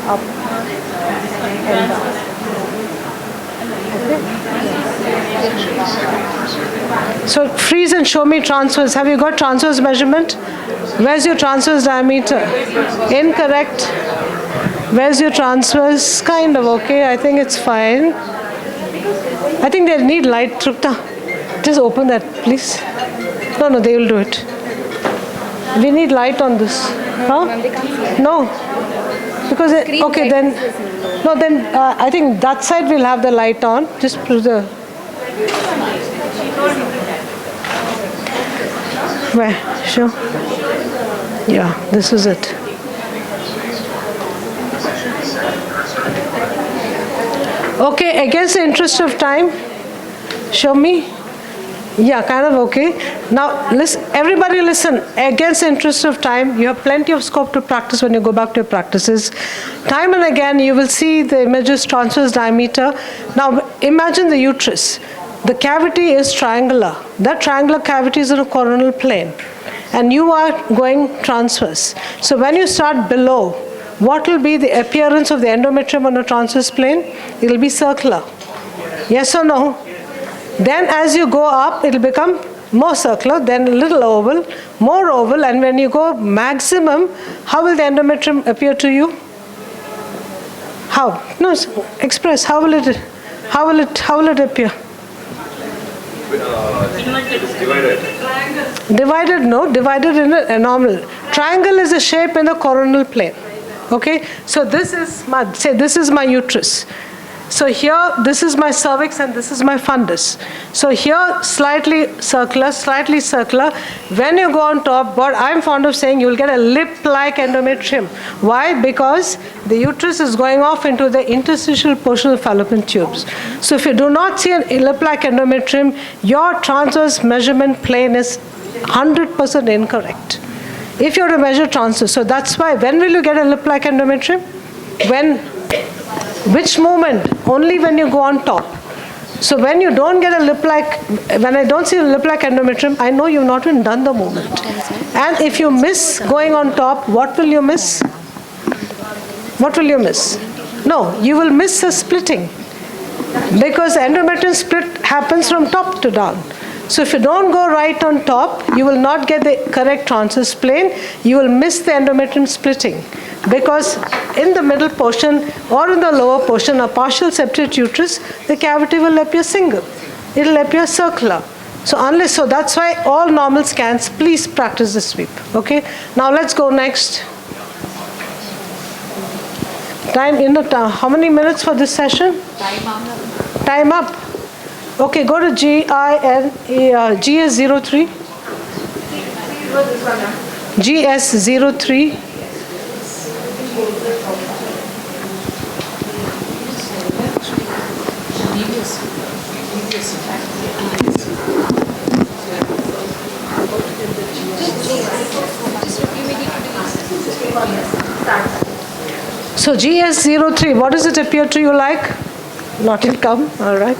up and down. Okay? So freeze and show me transverse. Have you got transverse measurement? Where's your transverse diameter? Incorrect. Where's your transverse? Kind of okay. I think it's fine. I think they need light. Trupta, just open that, please. No, they will do it. We need light on this. Huh? No. Because, okay, then, no, then I think that side will have the light on. Just put the. Where? Sure. Yeah, this is it. Okay, against the interest of time, show me. Yeah, kind of okay. Now, listen, everybody listen. Against the interest of time, you have plenty of scope to practice when you go back to your practices. Time and again, you will see the images transverse diameter. Now, imagine the uterus. The cavity is triangular. That triangular cavity is in a coronal plane. And you are going transverse. So when you start below, what will be the appearance of the endometrium on a transverse plane? It will be circular. Yes or no? Then as you go up, it will become more circular, then a little oval, more oval, and when you go maximum, how will the endometrium appear to you? How? No, express. How will it appear? Divided. Divided, no. Divided in an anomal. Triangle is a shape in the coronal plane. Okay, so this is my uterus. So here, this is my cervix and this is my fundus. So here, slightly circular. When you go on top, what I'm fond of saying, you'll get a lip-like endometrium. Why? Because the uterus is going off into the interstitial portion of fallopian tubes. So if you do not see a lip-like endometrium, your transverse measurement plane is 100% incorrect. If you have to measure transverse, so that's why, when will you get a lip-like endometrium? Which moment? Only when you go on top. So when you don't get a lip-like, when I don't see a lip-like endometrium, I know you've not even done the movement. And if you miss going on top, what will you miss? What will you miss? No, you will miss a splitting. Because endometrium split happens from top to down. So if you don't go right on top, you will not get the correct transverse plane. You will miss the endometrium splitting. Because in the middle portion or in the lower portion, a partial septate uterus, the cavity will appear single. It will appear circular. So that's why all normal scans, please practice the sweep. Okay. Now let's go next. How many minutes for this session? Time up. Okay, go to GS03. GS03. So GS03, what does it appear to you like? Not income, all right.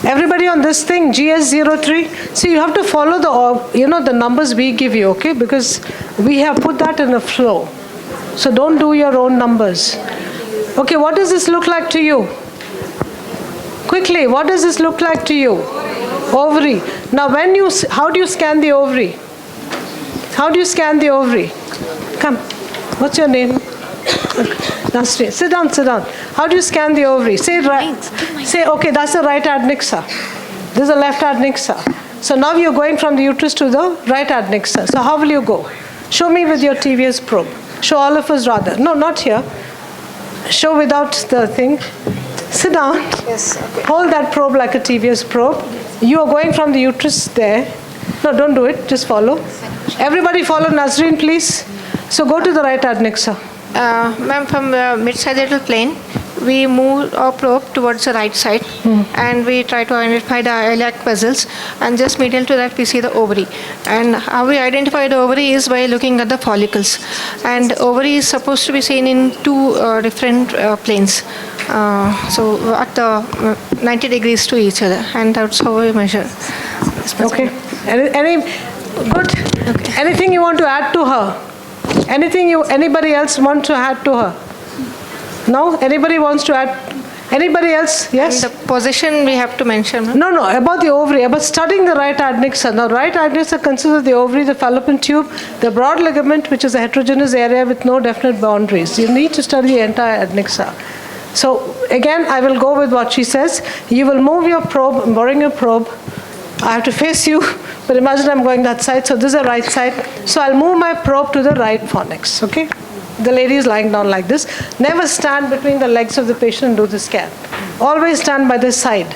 Everybody on this thing, GS03, see, you have to follow the numbers we give you, okay? Because we have put that in a flow. So don't do your own numbers. Okay, what does this look like to you? Quickly, what does this look like to you? Ovary. Now, how do you scan the ovary? How do you scan the ovary? Come, what's your name? Sit down. How do you scan the ovary? Say right. Say, okay, that's the right adnexa. This is the left adnexa. So now you're going from the uterus to the right adnexa. So how will you go? Show me with your TVS probe. Show all of us rather. No, not here. Show without the thing. Sit down. Yes. Okay. Hold that probe like a TVS probe. You are going from the uterus there. No, don't do it. Just follow. Everybody follow Nazreen, please. So go to the right adnexa. Ma'am, from mid-sagittal plane, we move our probe towards the right side and we try to identify the iliac vessels, and just medial to that we see the ovary. And how we identify the ovary is by looking at the follicles. And ovary is supposed to be seen in two different planes. So at the 90 degrees to each other, and that's how we measure. Okay. Good. Okay. Anything you want to add to her? Anybody else want to add to her? No? Anybody wants to add? Anybody else? Yes? And the position we have to mention. No, about the ovary, about studying the right adnexa. Now, right adnexa consists of the ovary, the fallopian tube, the broad ligament, which is a heterogeneous area with no definite boundaries. You need to study the entire adnexa. So, again, I will go with what she says. You will move your probe, I'm borrowing your probe. I have to face you, but imagine I'm going that side, so this is the right side. So I'll move my probe to the right fornix, okay? The lady is lying down like this. Never stand between the legs of the patient and do the scan. Always stand by the side.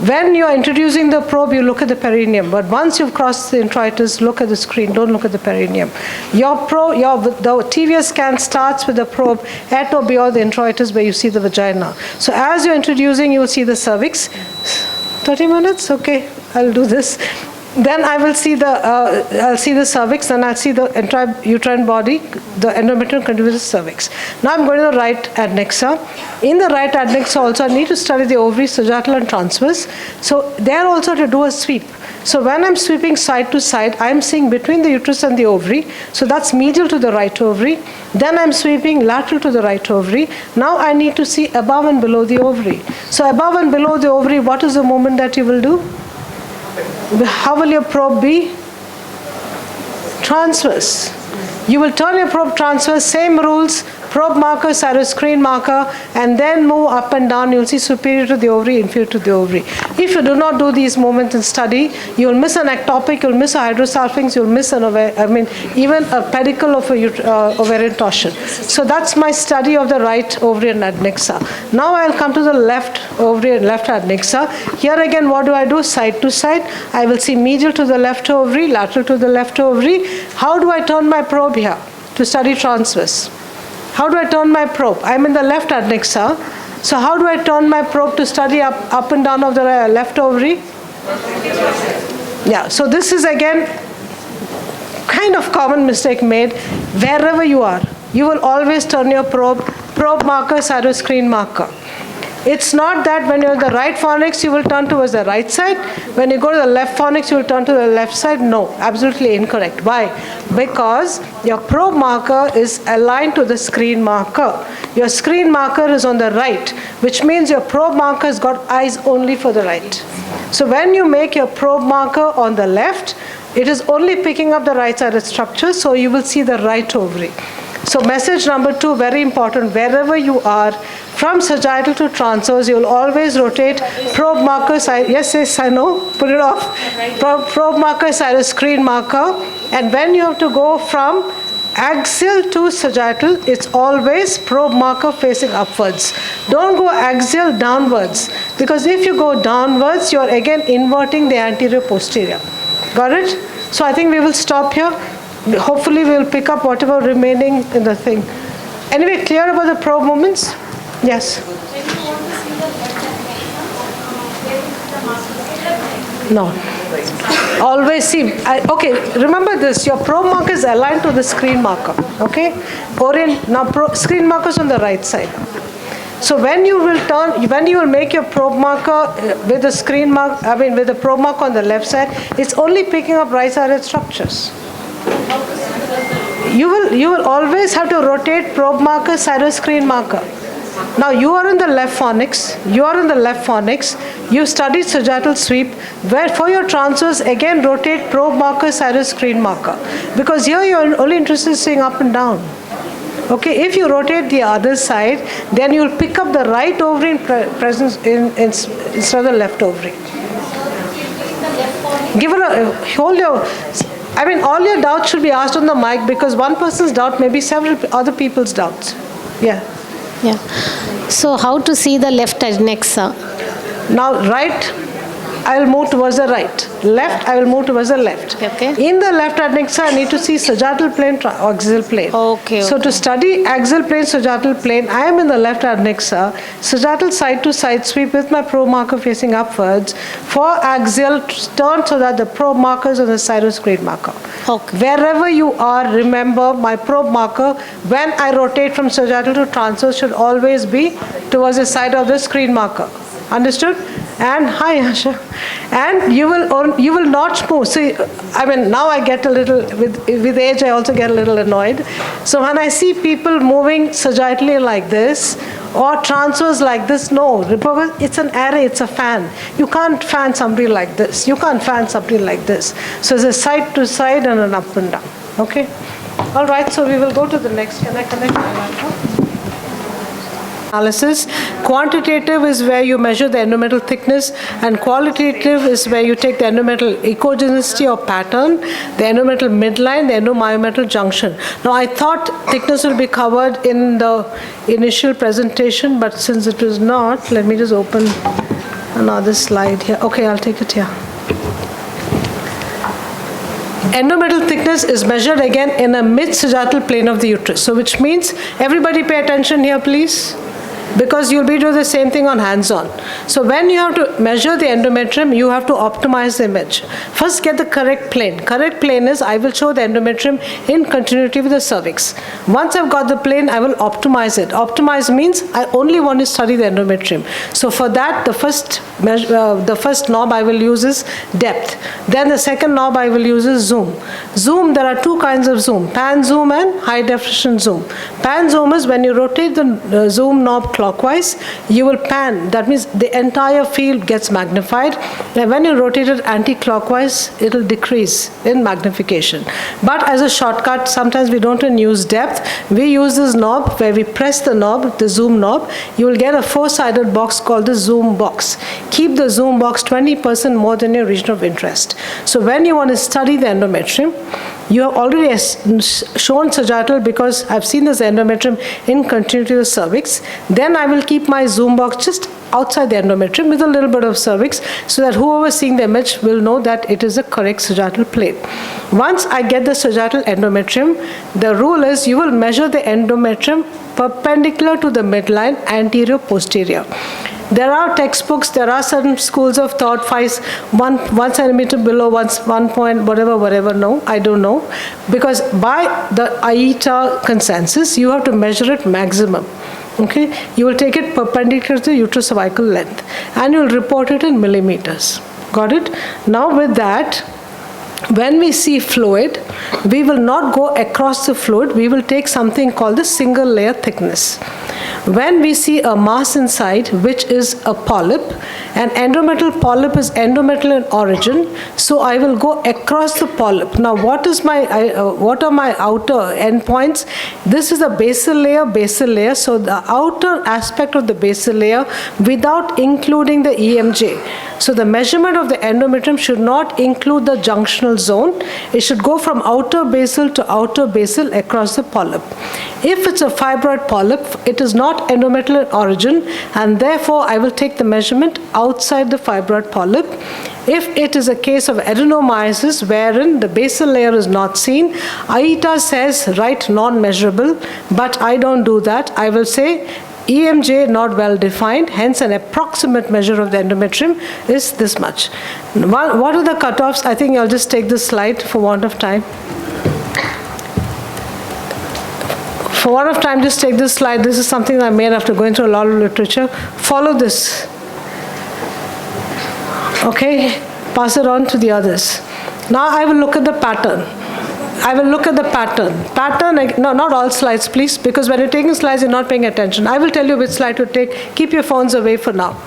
When you're introducing the probe, you look at the perineum, but once you've crossed the introitus, look at the screen, don't look at the perineum. The TVS scan starts with the probe at or beyond the introitus where you see the vagina. So as you're introducing, you'll see the cervix. 30 minutes? Okay, I'll do this. Then I will see I'll see the cervix, and I'll see the intrauterine body, the endometrium continues the cervix. Now I'm going to the right adnexa. In the right adnexa also, I need to study the ovary, sagittal and transverse. So there also to do a sweep. So when I'm sweeping side to side, I'm seeing between the uterus and the ovary. So that's medial to the right ovary. Then I'm sweeping lateral to the right ovary. Now I need to see above and below the ovary. So above and below the ovary, what is the movement that you will do? How will your probe be? Transverse. You will turn your probe transverse, same rules, probe marker, cytoscreen marker, and then move up and down. You'll see superior to the ovary, inferior to the ovary. If you do not do these movements in study, you'll miss an ectopic, you'll miss a hydrosalpinx, you'll miss even a pedicle of a ovarian torsion. So that's my study of the right ovarian adnexa. Now I'll come to the left ovarian, left adnexa. Here again, what do I do? Side to side. I will see medial to the left ovary, lateral to the left ovary. How do I turn my probe here to study transverse? How do I turn my probe? I'm in the left adnexa. So how do I turn my probe to study up and down of the left ovary? Yeah, so this is again kind of common mistake made. Wherever you are, you will always turn your probe marker, cytoscreen marker. It's not that when you're in the right fornix, you will turn towards the right side. When you go to the left fornix, you will turn to the left side. No, absolutely incorrect. Why? Because your probe marker is aligned to the screen marker. Your screen marker is on the right, which means your probe marker has got eyes only for the right. So when you make your probe marker on the left, it is only picking up the right-sided structure, so you will see the right ovary. So message number 2, very important, wherever you are, from sagittal to transverse, you will always rotate probe marker, yes, I know, put it off, probe marker, cytoscreen marker, and when you have to go from axial to sagittal, it's always probe marker facing upwards. Don't go axial downwards, because if you go downwards, you are again inverting the anterior posterior. Got it? So I think we will stop here. Hopefully we will pick up whatever remaining in the thing. Anyway, clear about the probe movements? Yes. No. Always see. Okay, remember this. Your probe marker is aligned to the screen marker. Okay? Now screen marker is on the right side. So when you will make your probe marker with the screen mark, with the probe marker on the left side, it's only picking up right-sided structures. You will always have to rotate probe marker, cytoscreen marker. Now you are in the left fornix. You studied sagittal sweep, where for your transverse again rotate probe marker, cytoscreen marker, because here you are only interested in seeing up and down. Okay, if you rotate the other side, then you will pick up the right ovary presence instead of the left ovary. Give her all your doubts should be asked on the mic, because one person's doubt may be several other people's doubts. Yeah. Yeah. So how to see the left adnexa? Now right, I will move towards the right. Left, I will move towards the left. Okay. In the left adnexa, I need to see sagittal plane, axial plane. Okay. So to study axial plane, sagittal plane, I am in the left adnexa, sagittal side to side sweep with my probe marker facing upwards. For axial, turn so that the probe marker is on the cytoscreen marker. Okay. Wherever you are, remember my probe marker, when I rotate from sagittal to transverse, should always be towards the side of the screen marker. Understood? And hi Asha. And you will not move. See, now I get a little, with age I also get a little annoyed. So when I see people moving sagittally like this, or transverse like this, no, it's an array, it's a fan. You can't fan somebody like this. You can't fan somebody like this. So it's a side to side and an up and down. Okay? All right, so we will go to the next. Can I connect my laptop? Analysis. Quantitative is where you measure the endometrial thickness, and qualitative is where you take the endometrial echogenicity or pattern, the endometrial midline, the endomyometrial junction. Now I thought thickness will be covered in the initial presentation, but since it was not, let me just open another slide here. Okay, I'll take it here. Endometrial thickness is measured again in a mid-sagittal plane of the uterus. So which means, everybody pay attention here please, because you'll be doing the same thing on hands-on. So when you have to measure the endometrium, you have to optimize the image. First get the correct plane. Correct plane is, I will show the endometrium in continuity with the cervix. Once I've got the plane, I will optimize it. Optimize means I only want to study the endometrium. So for that, the first the first knob I will use is depth. Then the second knob I will use is zoom. Zoom, there are two kinds of zoom, pan zoom and high definition zoom. Pan zoom is when you rotate the zoom knob clockwise, you will pan. That means the entire field gets magnified. And when you rotate it anti-clockwise, it will decrease in magnification. But as a shortcut, sometimes we don't even use depth. We use this knob where we press the knob, the zoom knob. You will get a four-sided box called the zoom box. Keep the zoom box 20% more than your region of interest. So when you want to study the endometrium, you have already shown sagittal because I've seen this endometrium in continuity of the cervix. Then I will keep my zoom box just outside the endometrium with a little bit of cervix so that whoever is seeing the image will know that it is a correct sagittal plane. Once I get the sagittal endometrium, the rule is you will measure the endometrium perpendicular to the midline, anterior, posterior. There are textbooks, there are certain schools of thought, 1 centimeter below, 1 point, whatever, no, I don't know. Because by the AITA consensus, you have to measure it maximum. Okay, you will take it perpendicular to the uterocervical length and you will report it in millimeters. Got it? Now with that, when we see fluid, we will not go across the fluid, we will take something called the single layer thickness. When we see a mass inside, which is a polyp, an endometrial polyp is endometrial in origin, so I will go across the polyp. Now, what are my outer endpoints? This is a basal layer, so the outer aspect of the basal layer without including the EMJ. So the measurement of the endometrium should not include the junctional zone. It should go from outer basal to outer basal across the polyp. If it's a fibroid polyp, it is not endometrial in origin, and therefore I will take the measurement outside the fibroid polyp. If it is a case of adenomyosis wherein the basal layer is not seen, AITA says write non-measurable, but I don't do that. I will say EMJ not well defined, hence an approximate measure of the endometrium is this much. What are the cutoffs? I think I'll just take this slide for want of time. For want of time, just take this slide. This is something I made after going through a lot of literature. Follow this. Okay, pass it on to the others. Now I will look at the pattern. No, not all slides, please, because when you're taking slides, you're not paying attention. I will tell you which slide to take. Keep your phones away for now.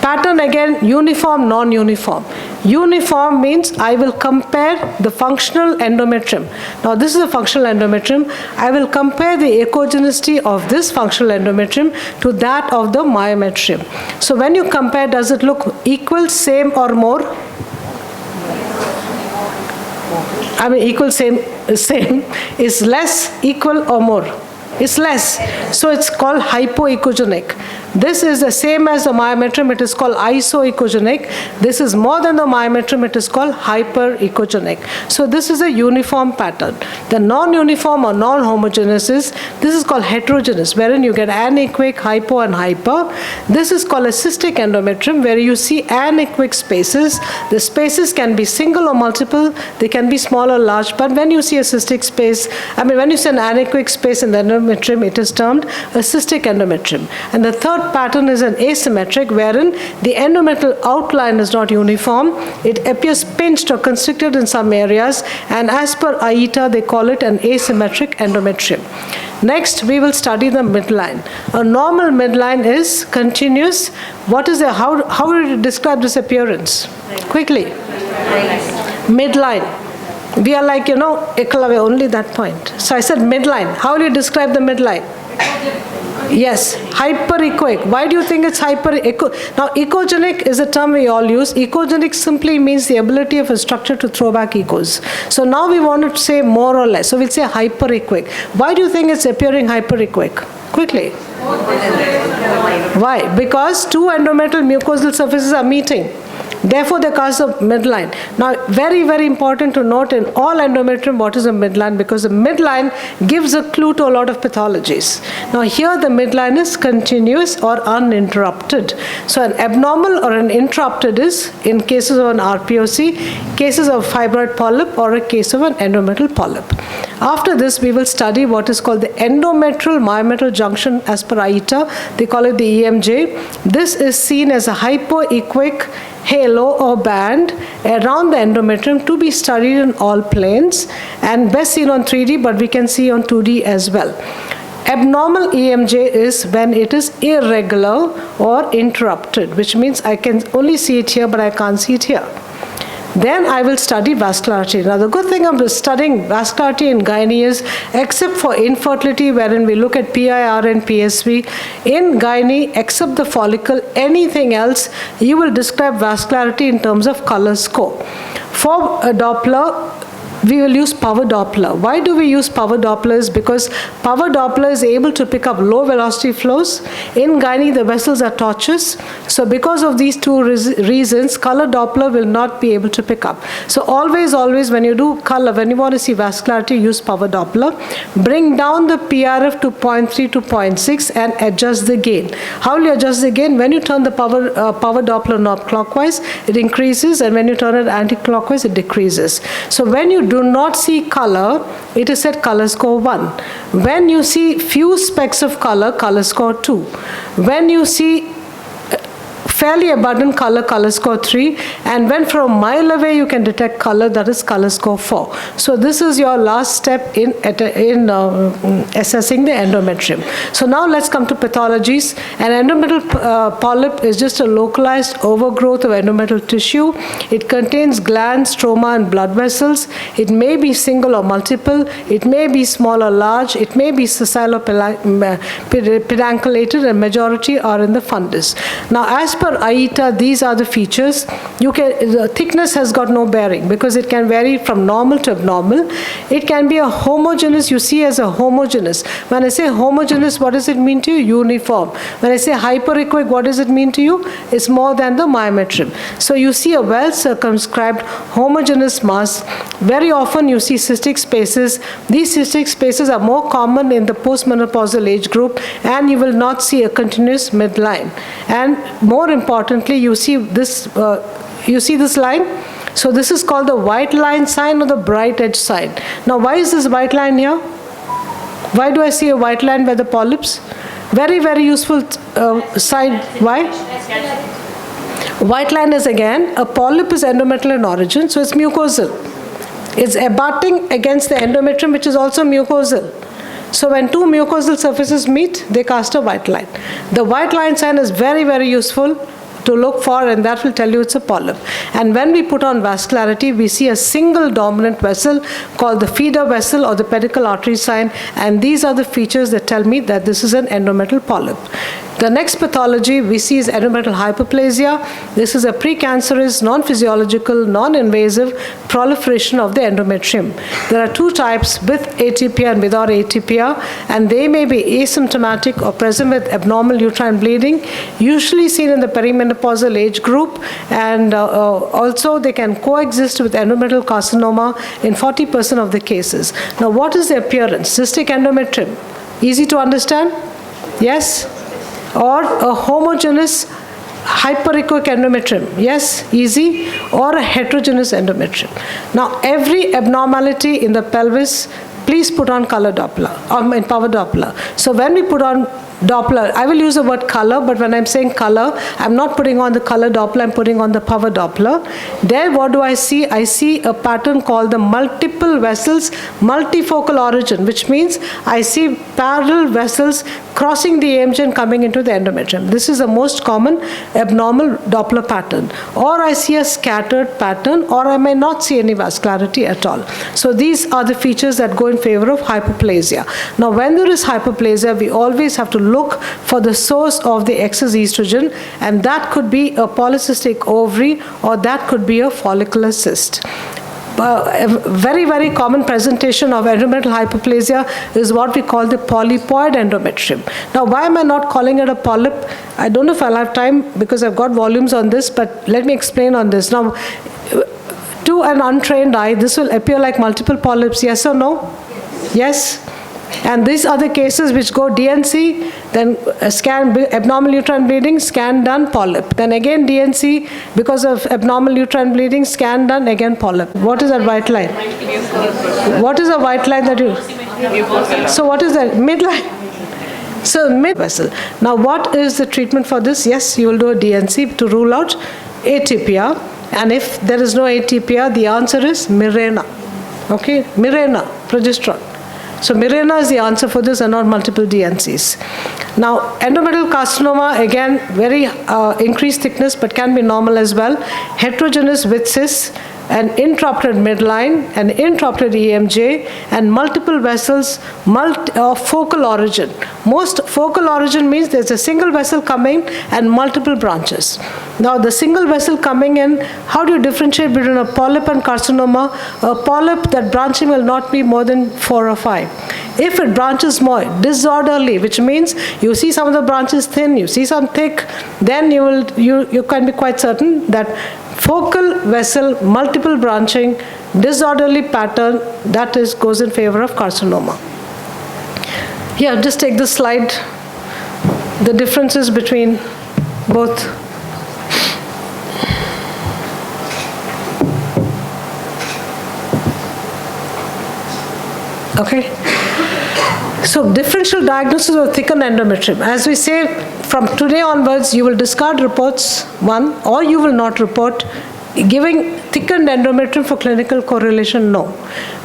Pattern again, uniform, non-uniform. Uniform means I will compare the functional endometrium. Now this is a functional endometrium. I will compare the echogenicity of this functional endometrium to that of the myometrium. So when you compare, does it look equal, same or more? I mean equal, same is less, equal or more? It's less. So it's called hypoechogenic. This is the same as the myometrium. It is called isoechogenic. This is more than the myometrium. It is called hyperechogenic. So this is a uniform pattern. The non-uniform or non-homogeneous is, this is called heterogeneous, wherein you get anechoic, hypo and hyper. This is called a cystic endometrium, where you see anechoic spaces. The spaces can be single or multiple. They can be small or large. But when you see a cystic space, when you see an anechoic space in the endometrium, it is termed a cystic endometrium. And the third pattern is an asymmetric, wherein the endometrial outline is not uniform. It appears pinched or constricted in some areas, and as per AITA, they call it an asymmetric endometrium. Next, we will study the midline. A normal midline is continuous. What is how would you describe this appearance? Quickly. Midline. We are like, Ekalawe, only that point. So I said midline. How will you describe the midline? Yes, hyperechoic. Why do you think it's hyperechoic? Now, echogenic is a term we all use. Echogenic simply means the ability of a structure to throw back echoes. So now we want to say more or less. So we'll say hyperechoic. Why do you think it's appearing hyperechoic? Quickly. Why? Because two endometrial mucosal surfaces are meeting. Therefore, they cause a midline. Now, very, very important to note in all endometrium what is a midline, because the midline gives a clue to a lot of pathologies. Now, here the midline is continuous or uninterrupted. So, an abnormal or an interrupted is in cases of an RPOC, cases of fibroid polyp, or a case of an endometrial polyp. After this, we will study what is called the endometrial myometrial junction as per AITA. They call it the EMJ. This is seen as a hypoechoic halo or band around the endometrium to be studied in all planes and best seen on 3D, but we can see on 2D as well. Abnormal EMJ is when it is irregular or interrupted, which means I can only see it here, but I can't see it here. Then I will study vascularity. Now, the good thing of studying vascularity in gynae is, except for infertility, wherein we look at PIR and PSV, in gynae, except the follicle, anything else, you will describe vascularity in terms of color score. For a Doppler, we will use power Doppler. Why do we use power Dopplers? Because power Doppler is able to pick up low velocity flows. In gynae, the vessels are tortuous. So because of these two reasons, color Doppler will not be able to pick up. So always, when you do color, when you want to see vascularity, use power Doppler. Bring down the PRF to 0.3 to 0.6 and adjust the gain. How will you adjust the gain? When you turn the power Doppler knob clockwise, it increases, and when you turn it anti-clockwise, it decreases. So when you do not see color, it is at color score 1. When you see few specks of color, color score 2. When you see fairly abundant color, color score 3, and when from a mile away you can detect color, that is color score 4. So this is your last step in assessing the endometrium. So now let's come to pathologies. An endometrial polyp is just a localized overgrowth of endometrial tissue. It contains glands, stroma, and blood vessels. It may be single or multiple. It may be small or large. It may be sessile or pedunculated, and majority are in the fundus. Now, as per AITA, these are the features. The thickness has got no bearing because it can vary from normal to abnormal. It can be a homogeneous, you see as a homogeneous. When I say homogeneous, what does it mean to you? Uniform. When I say hyperechoic, what does it mean to you? It's more than the myometrium. So you see a well-circumscribed homogeneous mass. Very often you see cystic spaces. These cystic spaces are more common in the postmenopausal age group, and you will not see a continuous midline. And more importantly, you see this line. So this is called the white line sign or the bright edge sign. Now, why is this white line here? Why do I see a white line by the polyps? Very, very useful sign. Why? White line is, again, a polyp is endometrial in origin, so it's mucosal. It's abutting against the endometrium, which is also mucosal. So when two mucosal surfaces meet, they cast a white line. The white line sign is very, very useful to look for, and that will tell you it's a polyp. And when we put on vascularity, we see a single dominant vessel called the feeder vessel or the pedicle artery sign, and these are the features that tell me that this is an endometrial polyp. The next pathology we see is endometrial hyperplasia. This is a precancerous, non-physiological, non-invasive proliferation of the endometrium. There are two types, with atypia and without atypia, and they may be asymptomatic or present with abnormal uterine bleeding, usually seen in the perimenopausal age group, and also they can coexist with endometrial carcinoma in 40% of the cases. Now, what is the appearance? Cystic endometrium. Easy to understand? Yes? Or a homogeneous hyperechoic endometrium. Yes, easy. Or a heterogeneous endometrium. Now, every abnormality in the pelvis, please put on color Doppler, or power Doppler. So when we put on Doppler, I will use the word color, but when I'm saying color, I'm not putting on the color Doppler, I'm putting on the power Doppler. There, what do I see? I see a pattern called the multiple vessels, multifocal origin, which means I see parallel vessels crossing the EMJ and coming into the endometrium. This is the most common abnormal Doppler pattern. Or I see a scattered pattern, or I may not see any vascularity at all. So these are the features that go in favor of hyperplasia. Now, when there is hyperplasia, we always have to look for the source of the excess estrogen, and that could be a polycystic ovary, or that could be a follicular cyst. a very, very common presentation of endometrial hyperplasia is what we call the polypoid endometrium. Now, why am I not calling it a polyp? I don't know if I'll have time because I've got volumes on this, but let me explain on this. Now, to an untrained eye, this will appear like multiple polyps, yes or no? Yes. And these are the cases which go DNC, then scan, abnormal uterine bleeding, scan done, polyp. Then again DNC, because of abnormal uterine bleeding, scan done, again polyp. What is that white line? What is a white line that you... So what is that? Midline. So mid vessel. Now what is the treatment for this? Yes, you will do a DNC to rule out atypia. And if there is no atypia, the answer is Mirena. Okay, Mirena, progesterone. So Mirena is the answer for this and not multiple DNCs. Now, endometrial carcinoma, again, very increased thickness, but can be normal as well. Heterogeneous with cysts, an intraoperative midline, an intraoperative EMJ, and multiple vessels of focal origin. Most focal origin means there's a single vessel coming and multiple branches. Now, the single vessel coming in, how do you differentiate between a polyp and carcinoma? A polyp, that branching will not be more than 4 or 5. If it branches more disorderly, which means you see some of the branches thin, you see some thick, then you can be quite certain that focal vessel, multiple branching, disorderly pattern, that goes in favor of carcinoma. Here, just take this slide, the differences between both. Okay. So differential diagnosis of thickened endometrium. As we say, from today onwards, you will discard reports, one, or you will not report giving thickened endometrium for clinical correlation, no.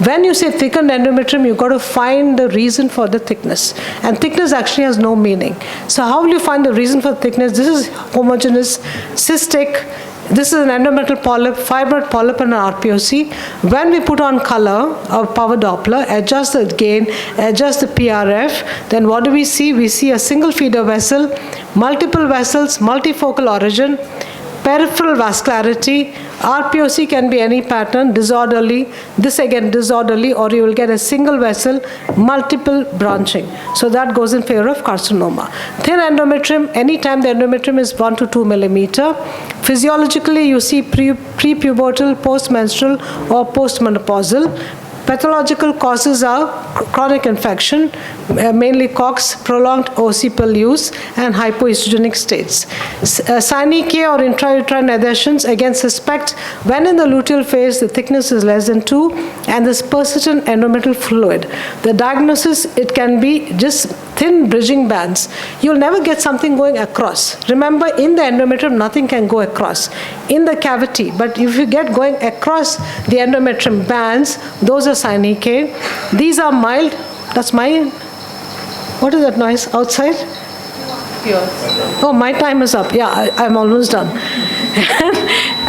When you say thickened endometrium, you've got to find the reason for the thickness. And thickness actually has no meaning. So how will you find the reason for thickness? This is homogeneous, cystic. This is an endometrial polyp, fibroid polyp, and an RPOC. When we put on color or power Doppler, adjust the gain, adjust the PRF, then what do we see? We see a single feeder vessel, multiple vessels, multifocal origin, peripheral vascularity. RPOC can be any pattern, disorderly. This again disorderly, or you will get a single vessel, multiple branching. So that goes in favor of carcinoma. Thin endometrium, anytime the endometrium is 1 to 2 millimeter. Physiologically, you see prepubertal, postmenstrual, or postmenopausal. Pathological causes are chronic infection, mainly COX, prolonged occipal use, and hypoestrogenic states. Synechia or intrauterine adhesions, again suspect when in the luteal phase the thickness is less than 2 and there's persistent endometrial fluid. The diagnosis, it can be just thin bridging bands. You'll never get something going across. Remember, in the endometrium, nothing can go across in the cavity. But if you get going across the endometrium bands, those are synechia. These are mild. That's my... What is that noise outside? Yours. Oh, my time is up. Yeah, I'm almost done.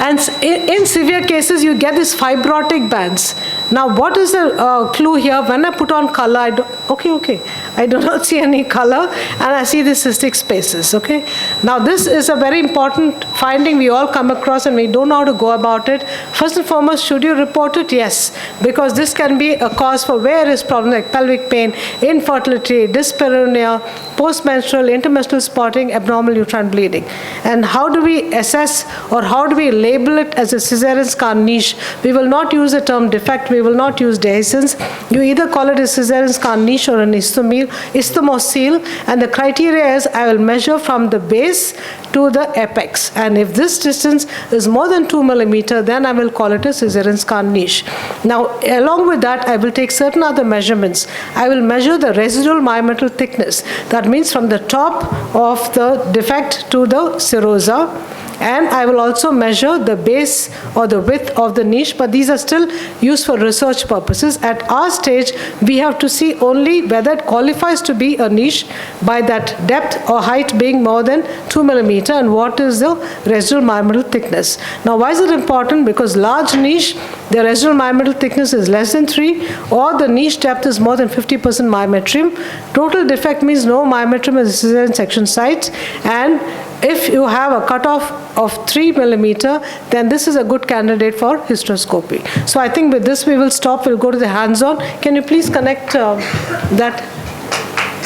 And in severe cases, you get these fibrotic bands. Now, what is the clue here? When I put on color, I do not see any color, and I see the cystic spaces, okay? Now, this is a very important finding we all come across, and we don't know how to go about it. First and foremost, should you report it? Yes, because this can be a cause for various problems like pelvic pain, infertility, dyspareunia, postmenstrual, intermenstrual spotting, abnormal uterine bleeding. And how do we assess, or how do we label it as a cesarean scar niche? We will not use the term defect, we will not use dehiscence. You either call it a cesarean scar niche or an isthmocele, and the criteria is I will measure from the base to the apex. And if this distance is more than 2 millimeter, then I will call it a cesarean scar niche. Now, along with that, I will take certain other measurements. I will measure the residual myometrial thickness. That means from the top of the defect to the serosa. And I will also measure the base or the width of the niche, but these are still used for research purposes. At our stage, we have to see only whether it qualifies to be a niche by that depth or height being more than 2 millimeter, and what is the residual myometrial thickness. Now, why is it important? Because large niche, the residual myometrial thickness is less than 3, or the niche depth is more than 50% myometrium. Total defect means no myometrium is a cesarean section site, and if you have a cutoff of 3 millimeter, then this is a good candidate for hysteroscopy. So I think with this we will stop. We'll go to the hands-on. Can you please connect that?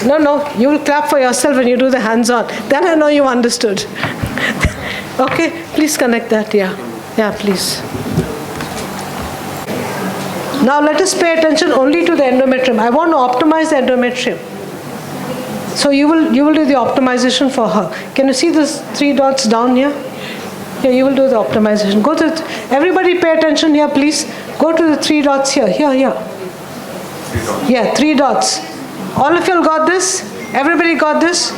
No, you will clap for yourself when you do the hands-on. Then I know you understood. Okay, please connect that, yeah, please. Now let us pay attention only to the endometrium. I want to optimize the endometrium. So you will do the optimization for her. Can you see these 3 dots down here? Yeah, you will do the optimization. Go to everybody pay attention here, please. Go to the 3 dots here. Yeah, 3 dots. All of you got this? Everybody got this?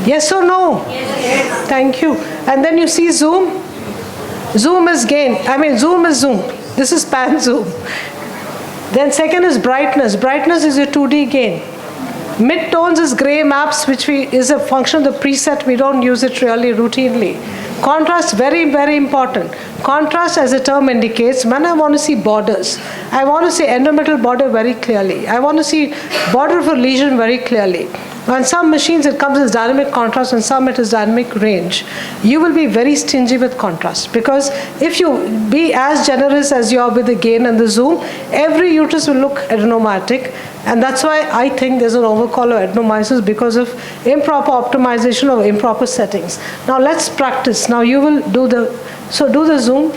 Yes or no? Yes. Thank you. And then you see zoom. Zoom is gain. Zoom is zoom. This is pan zoom. Then second is brightness. Brightness is your 2D gain. Mid-tones is gray maps, which is a function of the preset. We don't use it really routinely. Contrast, very, very important. Contrast, as the term indicates, when I want to see borders, I want to see endometrial border very clearly. I want to see border of a lesion very clearly. On some machines it comes as dynamic contrast, and some it is dynamic range. You will be very stingy with contrast, because if you be as generous as you are with the gain and the zoom, every uterus will look adenomatic, and that's why I think there's an overcall of adenomyosis, because of improper optimization of improper settings. Now let's practice. Now you will do the zoom.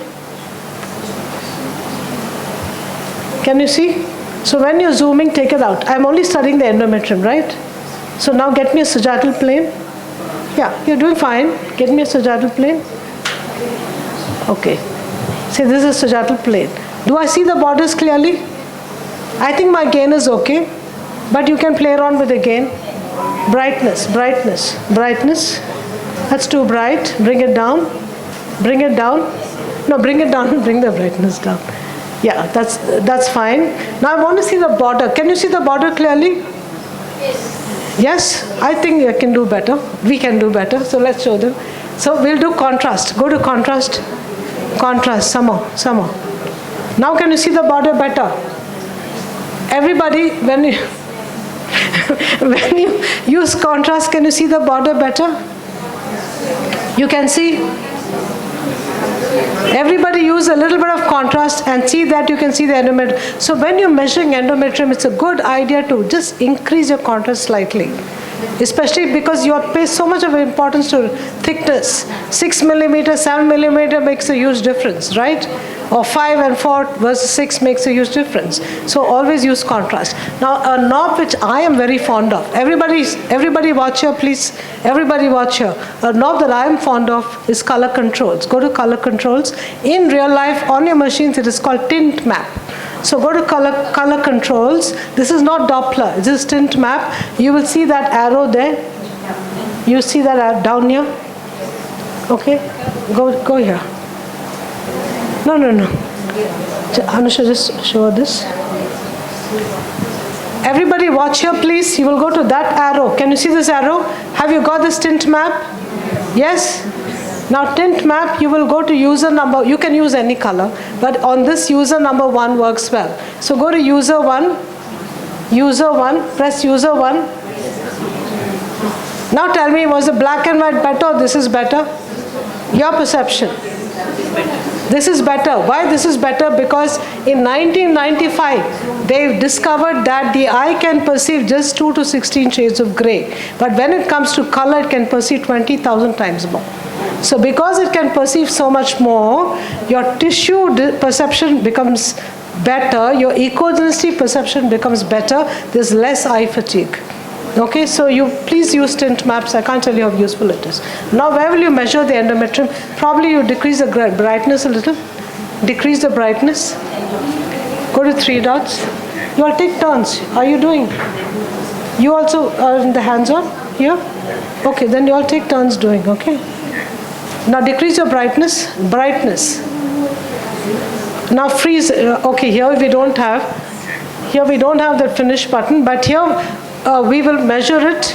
Can you see? So when you're zooming, take it out. I'm only studying the endometrium, right? So now get me a sagittal plane. Yeah, you're doing fine. Get me a sagittal plane. Okay. See, this is sagittal plane. Do I see the borders clearly? I think my gain is okay, but you can play around with the gain. Brightness. That's too bright. Bring it down. No, bring it down and bring the brightness down. Yeah, that's fine. Now I want to see the border. Can you see the border clearly? Yes, I think you can do better. We can do better. So let's show them. So we'll do contrast. Go to contrast. Contrast. Some more. Now can you see the border better? Everybody, when you use contrast, can you see the border better? You can see? Everybody use a little bit of contrast and see that you can see the endometrium. So when you're measuring endometrium, it's a good idea to just increase your contrast slightly. Especially because you pay so much of importance to thickness. 6 millimeter, 7 millimeter makes a huge difference, right? Or 5 and 4 versus 6 makes a huge difference. So always use contrast. Now a knob which I am very fond of. Everybody watch here, please. Everybody watch here. A knob that I am fond of is color controls. Go to color controls. In real life, on your machines, it is called tint map. So go to color controls. This is not Doppler. This is tint map. You will see that arrow there. You see that arrow down here. Okay. Go here. No. Anusha, just show this. Everybody watch here, please. You will go to that arrow. Can you see this arrow? Have you got this tint map? Yes? Now tint map, you will go to user number. You can use any color, but on this user number 1 works well. So go to user 1. Press user 1. Now tell me, was the black and white better or this is better? Your perception. This is better. Why this is better? Because in 1995, they discovered that the eye can perceive just 2 to 16 shades of gray. But when it comes to color, it can perceive 20,000 times more. So because it can perceive so much more, your tissue perception becomes better, your echogenicity perception becomes better, there's less eye fatigue. Okay, so you please use tint maps. I can't tell you how useful it is. Now where will you measure the endometrium? Probably you decrease the brightness a little. Decrease the brightness. Go to 3 dots. You all take turns. How are you doing? You also are in the hands-on here? Okay, then you all take turns doing, okay? Now decrease your brightness. Now freeze. Okay, here we don't have that finish button, but here we will measure it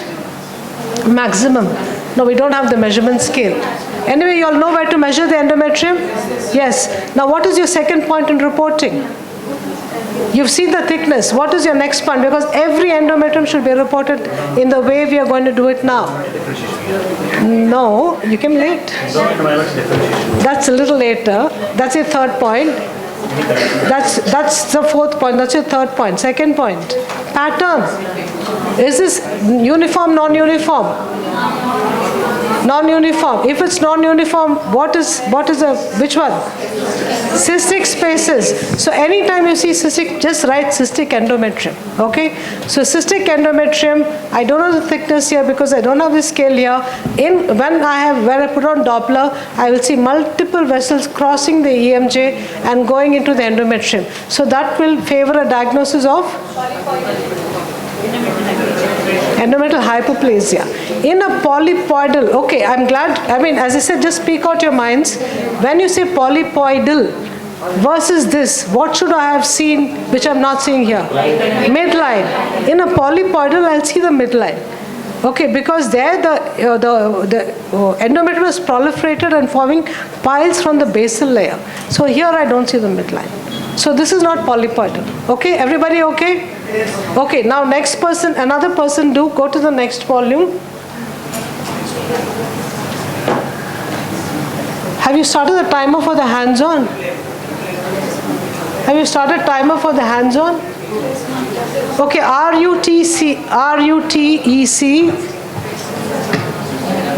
maximum. No, we don't have the measurement scale. Anyway, you all know where to measure the endometrium? Yes. Now what is your second point in reporting? You've seen the thickness. What is your next point? Because every endometrium should be reported in the way we are going to do it now. No, you came late. That's a little later. That's your third point. That's the fourth point. That's your third point. Second point. Pattern. Is this uniform, non-uniform? Non-uniform. If it's non-uniform, which one? Cystic spaces. So anytime you see cystic, just write cystic endometrium. Okay? So cystic endometrium, I don't know the thickness here because I don't have the scale here. When I put on Doppler, I will see multiple vessels crossing the EMJ and going into the endometrium. So that will favor a diagnosis of endometrial hyperplasia. In a polypoidal, okay, I'm glad, as I said, just speak out your minds. When you say polypoidal versus this, what should I have seen which I'm not seeing here? Midline. In a polypoidal, I'll see the midline. Okay, because there the endometrium is proliferated and forming piles from the basal layer. So here I don't see the midline. So this is not polypoidal. Okay, everybody okay? Yes. Okay, now next person, another person go to the next volume. Have you started the timer for the hands-on? Have you started timer for the hands-on? Okay, RUTEC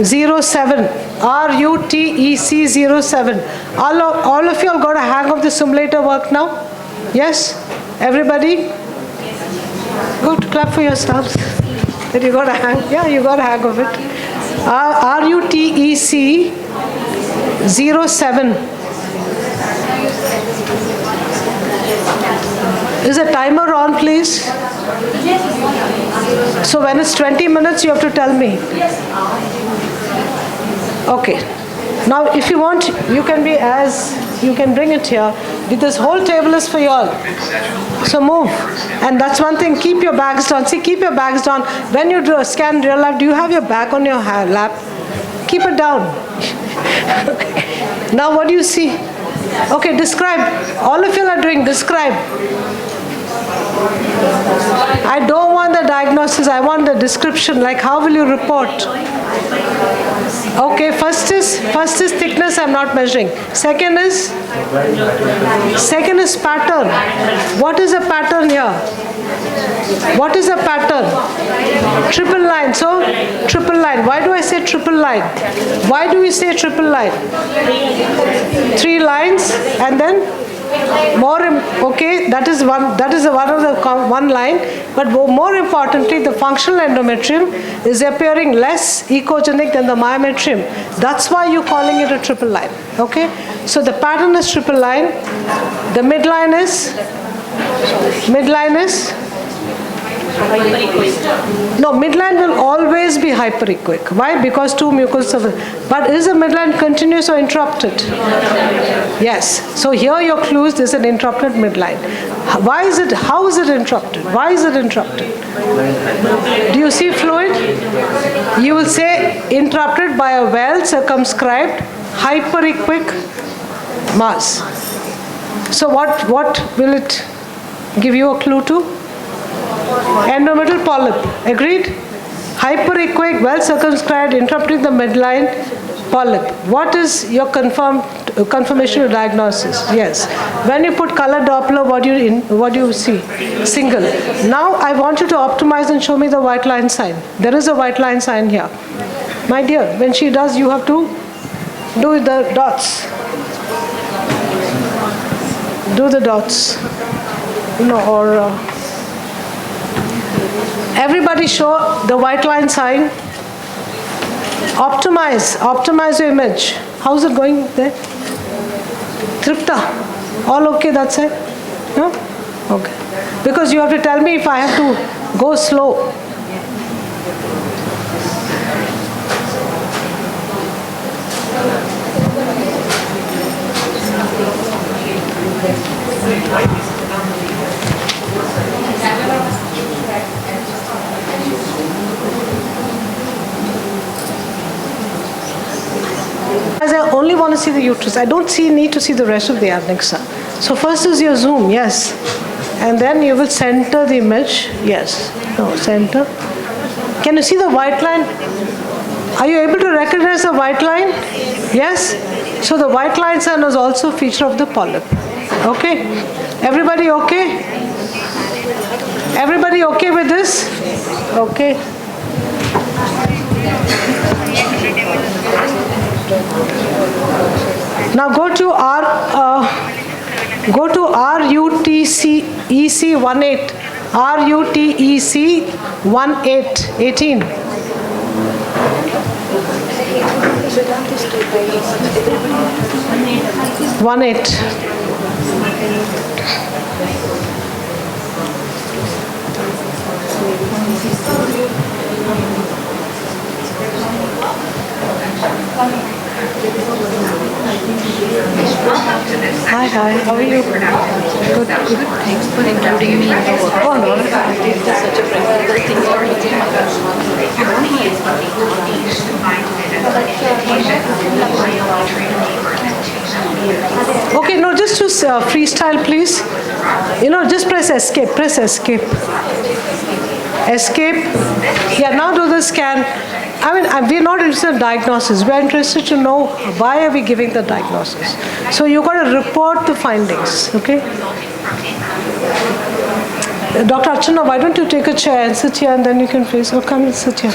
07. RUTEC 07. All of you have got a hang of the simulator work now? Yes? Everybody? Good, clap for yourselves. That you got a hang? Yeah, you got a hang of it. RUTEC 07. Is the timer on, please? So when it's 20 minutes, you have to tell me. Okay. Now, if you want, you can bring it here. This whole table is for you all. So move. And that's one thing, keep your bags down. See, keep your bags down. When you scan real life, do you have your bag on your lap? Keep it down. Okay. Now, what do you see? Okay, describe. All of you are doing, describe. I don't want the diagnosis, I want the description, like how will you report? Okay, first is thickness, I'm not measuring. Second is pattern. What is a pattern here? What is a pattern? Triple line. So, triple line. Why do I say triple line? Why do we say triple line? 3 lines and then okay, that is one of the one line, but more importantly, the functional endometrium is appearing less echogenic than the myometrium. That's why you're calling it a triple line. Okay, so the pattern is triple line. The midline is no, midline will always be hyperechoic. Why? Because 2 mucosal surfaces. But is the midline continuous or interrupted? Yes. So here your clue is there's an interrupted midline. Why is it? How is it interrupted? Why is it interrupted? Do you see fluid? You will say interrupted by a well circumscribed hyperechoic mass. So what will it give you a clue to? Endometrial polyp. Agreed? Hyperechoic, well circumscribed, interrupting the midline polyp. What is your confirmation of diagnosis? Yes. When you put color Doppler, what do you see? Single. Now I want you to optimize and show me the white line sign. There is a white line sign here. My dear, when she does, you have to do the dots. Do the dots. Everybody show the white line sign. Optimize your image. How's it going there? Tripta? All okay, that's it? No? Okay. Because you have to tell me if I have to go slow. As I only want to see the uterus, I don't need to see the rest of the adnexa. So first is your zoom, yes. And then you will center the image. Yes. No, center. Can you see the white line? Are you able to recognize the white line? Yes? So the white line sign is also a feature of the polyp. Okay? Everybody okay? Everybody okay with this? Okay. Now go to RUTEC 18. RUTEC 18. Hi, how are you? Good. Thanks for including me in the work. Oh, no. It is such a practical thing for me. Okay, no, just to freestyle, please. Just press escape. Press escape. Escape. Yeah, now do the scan. We're not interested in diagnosis. We're interested to know why are we giving the diagnosis. So you've got to report the findings, okay? Dr. Archana, why don't you take a chair and sit here and then you can face, come and sit here.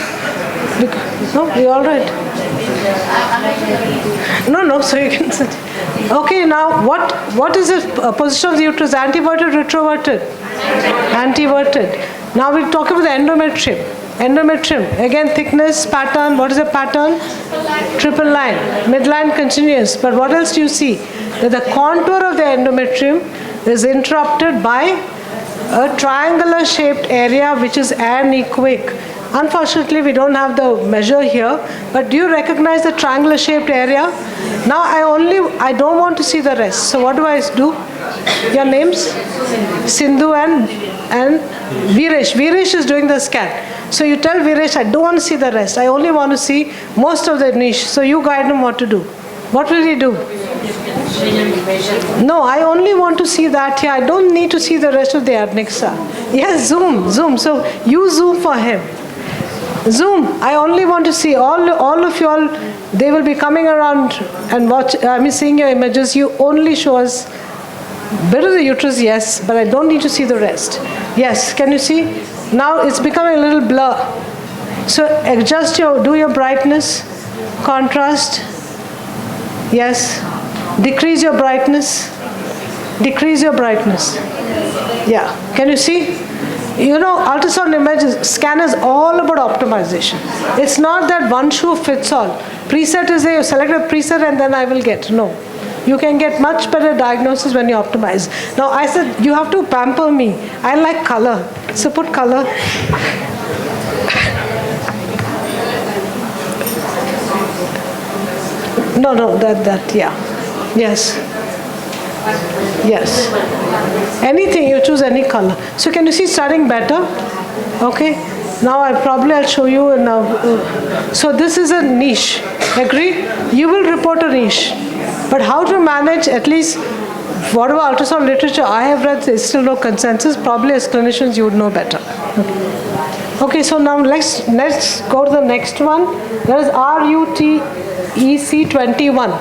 No, you're all right. No, so you can sit. Okay, now what is the position of the uterus? Anteverted, retroverted? Anteverted. Now we'll talk about the endometrium. Endometrium, again thickness, pattern, what is the pattern? Triple line, midline continuous. But what else do you see? That the contour of the endometrium is interrupted by a triangular shaped area which is anechoic. Unfortunately, we don't have the measure here, but do you recognize the triangular shaped area? Now I don't want to see the rest. So what do I do? Your names? Sindhu and Viresh. Viresh is doing the scan. So you tell Viresh, I don't want to see the rest. I only want to see most of the niche. So you guide him what to do. What will he do? No, I only want to see that here. I don't need to see the rest of the adnexa. Yes, zoom. So you zoom for him. Zoom. I only want to see all of you all. They will be coming around and seeing your images. You only show us bit of the uterus, yes, but I don't need to see the rest. Yes, can you see? Now it's becoming a little blur. So do your brightness, contrast. Yes. Decrease your brightness. Decrease your brightness. Yeah. Can you see? Ultrasound images, scan is all about optimization. It's not that one shoe fits all. Preset is you select a preset and then I will get. No. You can get much better diagnosis when you optimize. Now I said you have to pamper me. I like color. So put color. No, that, yeah. Yes. Yes. Anything, you choose any color. So can you see starting better? Okay. Now I'll show you now. So this is a niche. Agree? You will report a niche. But how to manage, at least whatever ultrasound literature I have read, there's still no consensus. Probably as clinicians you would know better. Okay, so now let's go to the next one. That is RUTEC 21.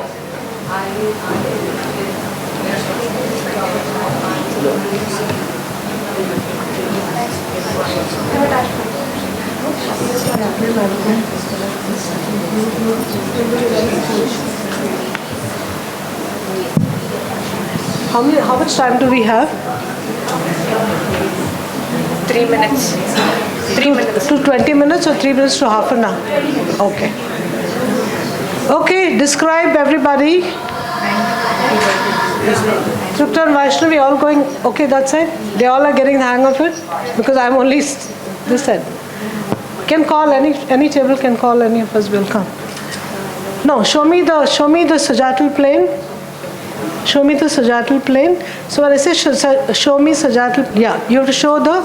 How much time do we have? 3 minutes. 3 minutes. To 20 minutes or 3 minutes to half an hour? Okay. Okay, describe everybody. Tripta and Vaishnavi all going, okay, that side? They all are getting the hang of it? Because I'm only this side. Can call any table can call, any of us will come. No, show me the sagittal plane. Show me the sagittal plane. So when I say show me sagittal, yeah, you have to show the.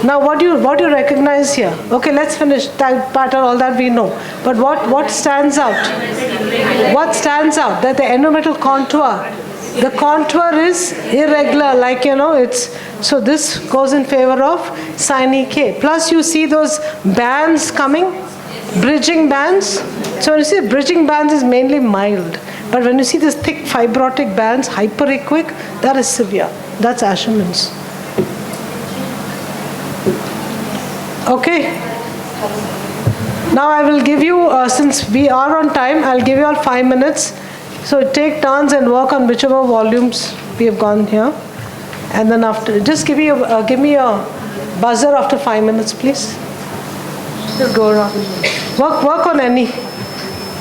Now what do you recognize here? Okay, let's finish that pattern. All that we know. But what stands out? What stands out? That the endometrial contour the contour is irregular, like, it's, so this goes in favor of sine K. Plus you see those bands coming, bridging bands. So when you see bridging bands is mainly mild. But when you see this thick fibrotic bands, hyperequic, that is severe. That's Asherman's. Okay. Now I will give you, since we are on time, I'll give you all 5 minutes. So take turns and work on whichever volumes we have gone here. And then after, just give me a buzzer after 5 minutes, please. Just go around. Work on any.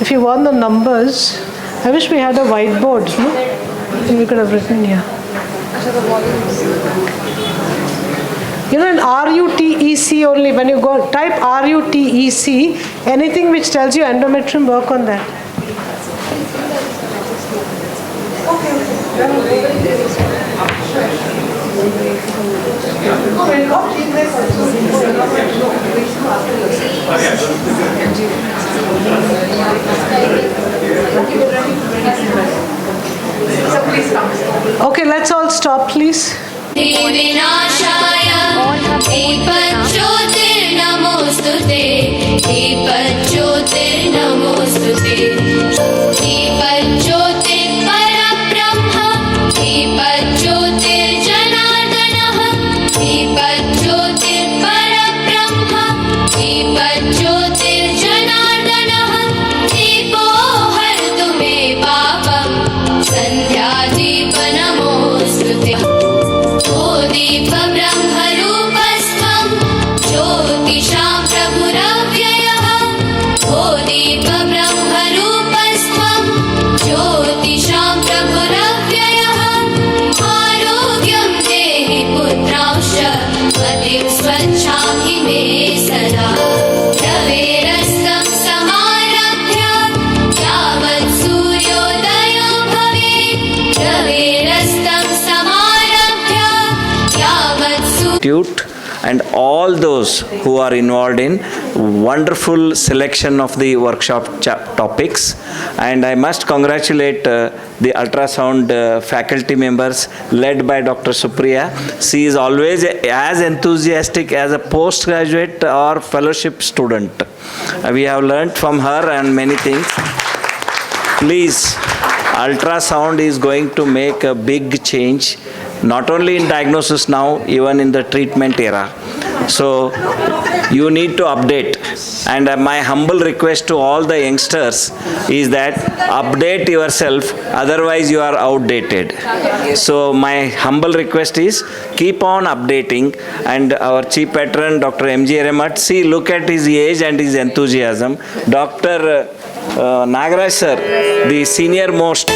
If you want the numbers, I wish we had a whiteboard, no? I think we could have written here. In RUTEC only, when you go type RUTEC, anything which tells you endometrium, work on that. Okay, let's all stop, please. विनाशाय दीपज्योतिर्नमोऽस्तुते दीपज्योतिर्नमोऽस्तुते दीपज्योतिर्परब्रह्म दीपज्योतिर्जनार्दनः दीपज्योतिर्परब्रह्म दीपज्योतिर्जनार्दनः दीपो हरतु मे पापं सन्ध्यादीप नमोऽस्तुते दीपब्रह्मरूपस्त्वं ज्योतिषां प्रभुरव्ययः ओ दीपब्रह्मरूपस्त्वं ज्योतिषां प्रभुरव्ययः आरोग्यं देहि पुत्रांश्च मतिं स्वच्छामि मे सदा रवेरस्तं समारभ्य यावत् सूर्योदयो भवेत् रवेरस्तं समारभ्य and all those who are involved in wonderful selection of the workshop topics. And I must congratulate the ultrasound faculty members led by Dr. Supriya. She is always as enthusiastic as a postgraduate or fellowship student. We have learnt from her and many things. Please, ultrasound is going to make a big change, not only in diagnosis now, even in the treatment era. So you need to update. And my humble request to all the youngsters is that update yourself, otherwise you are outdated. So my humble request is keep on updating. And our chief patron, Dr. M.G. Remat, see, look at his age and his enthusiasm. Dr. Nagaraj sir, the senior most.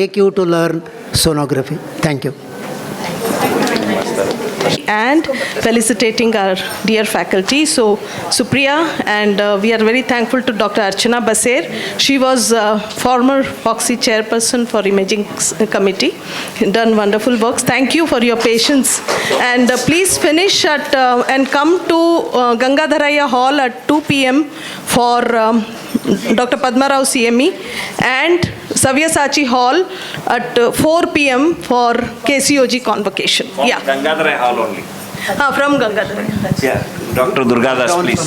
make you to learn sonography. Thank you. And felicitating our dear faculty. So, Supriya, and we are very thankful to Dr. Archana Baser. She was former FOXY chairperson for Imaging Committee, done wonderful works. Thank you for your patience. And please finish at and come to Gangadharaya Hall at 2 p.m. for Dr. Padma Rao CME, and Savyasachi Hall at 4 p.m. for KCOG convocation. From Gangadharaya Hall only. From Gangadharaya. Yeah. Dr. Durgadas, please.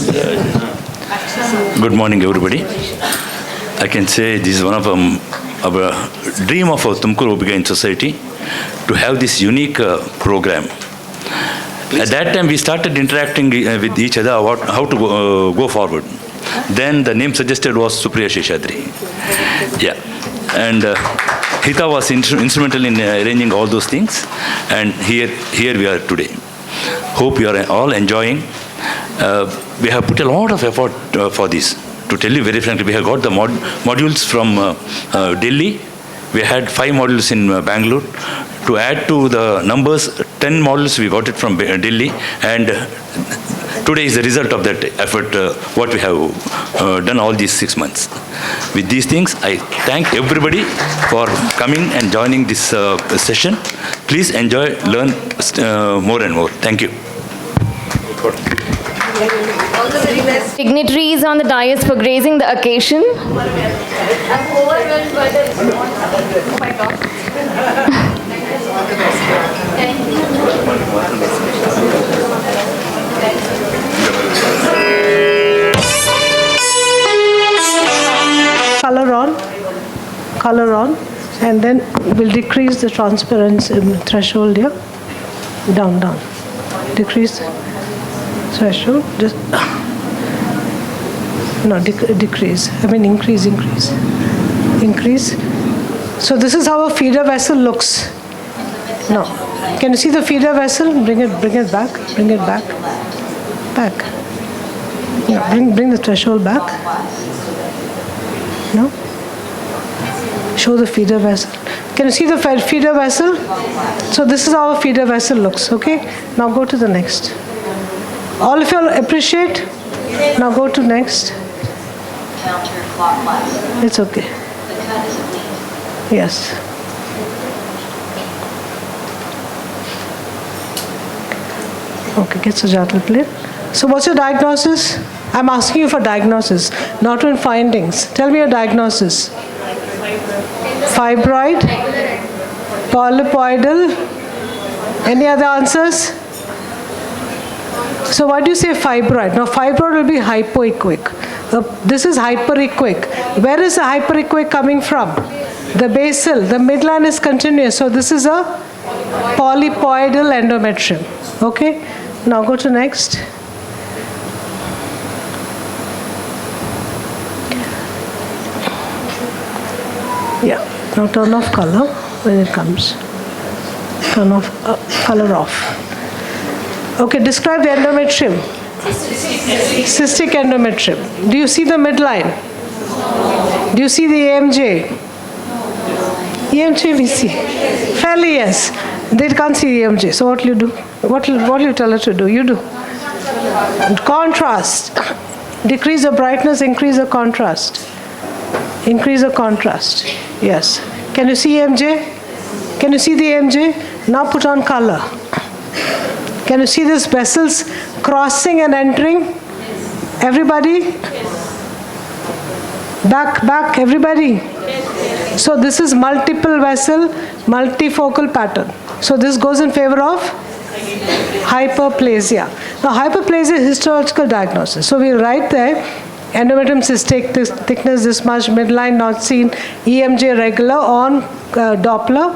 Good morning, everybody. I can say this is one of our dream of our Tumkur Obigain Society to have this unique program. At that time, we started interacting with each other about how to go forward. Then the name suggested was Supriya Sheshadri. Yeah. And Hita was instrumental in arranging all those things. And here we are today. Hope you are all enjoying. We have put a lot of effort for this. To tell you very frankly, we have got the modules from Delhi. We had 5 modules in Bangalore. To add to the numbers, 10 modules we got it from Delhi. And today is the result of that effort, what we have done all these 6 months. With these things, I thank everybody for coming and joining this session. Please enjoy, learn more and more. Thank you. Dignitaries on the dais for gracing the occasion. I'm overwhelmed by my talk. Color on, and then we'll decrease the transparency threshold here. Down. Decrease threshold. Just no, decrease. I mean increase. So this is how a feeder vessel looks. Now, can you see the feeder vessel? Bring it back. Back. Yeah, bring the threshold back. No. Show the feeder vessel. Can you see the feeder vessel? So this is how a feeder vessel looks, okay? Now go to the next. All of you appreciate? Now go to next. It's okay. Yes. Okay, get Sujatal plate. So what's your diagnosis? I'm asking you for diagnosis, not in findings. Tell me your diagnosis. Fibroid, polypoidal. Any other answers? So why do you say fibroid? Now fibroid will be hypoechoic. This is hyperechoic. Where is the hyperechoic coming from? The basal. The midline is continuous. So this is a polypoidal endometrium. Okay. Now go to next. Yeah. Now turn off color when it comes. Turn off color off. Okay, describe the endometrium. Cystic endometrium. Do you see the midline? Do you see the EMJ? EMJ we see. Fairly yes. They can't see EMJ. So what will you do? What will you tell her to do? You do. Contrast. Decrease the brightness, increase the contrast. Increase the contrast. Yes. Can you see EMJ? Can you see the EMJ? Now put on color. Can you see these vessels crossing and entering? Everybody? Back, everybody. So this is multiple vessel, multifocal pattern. So this goes in favor of hyperplasia. Now hyperplasia is histological diagnosis. So we write there, endometrium cystic thickness this much, midline not seen, EMJ regular on Doppler,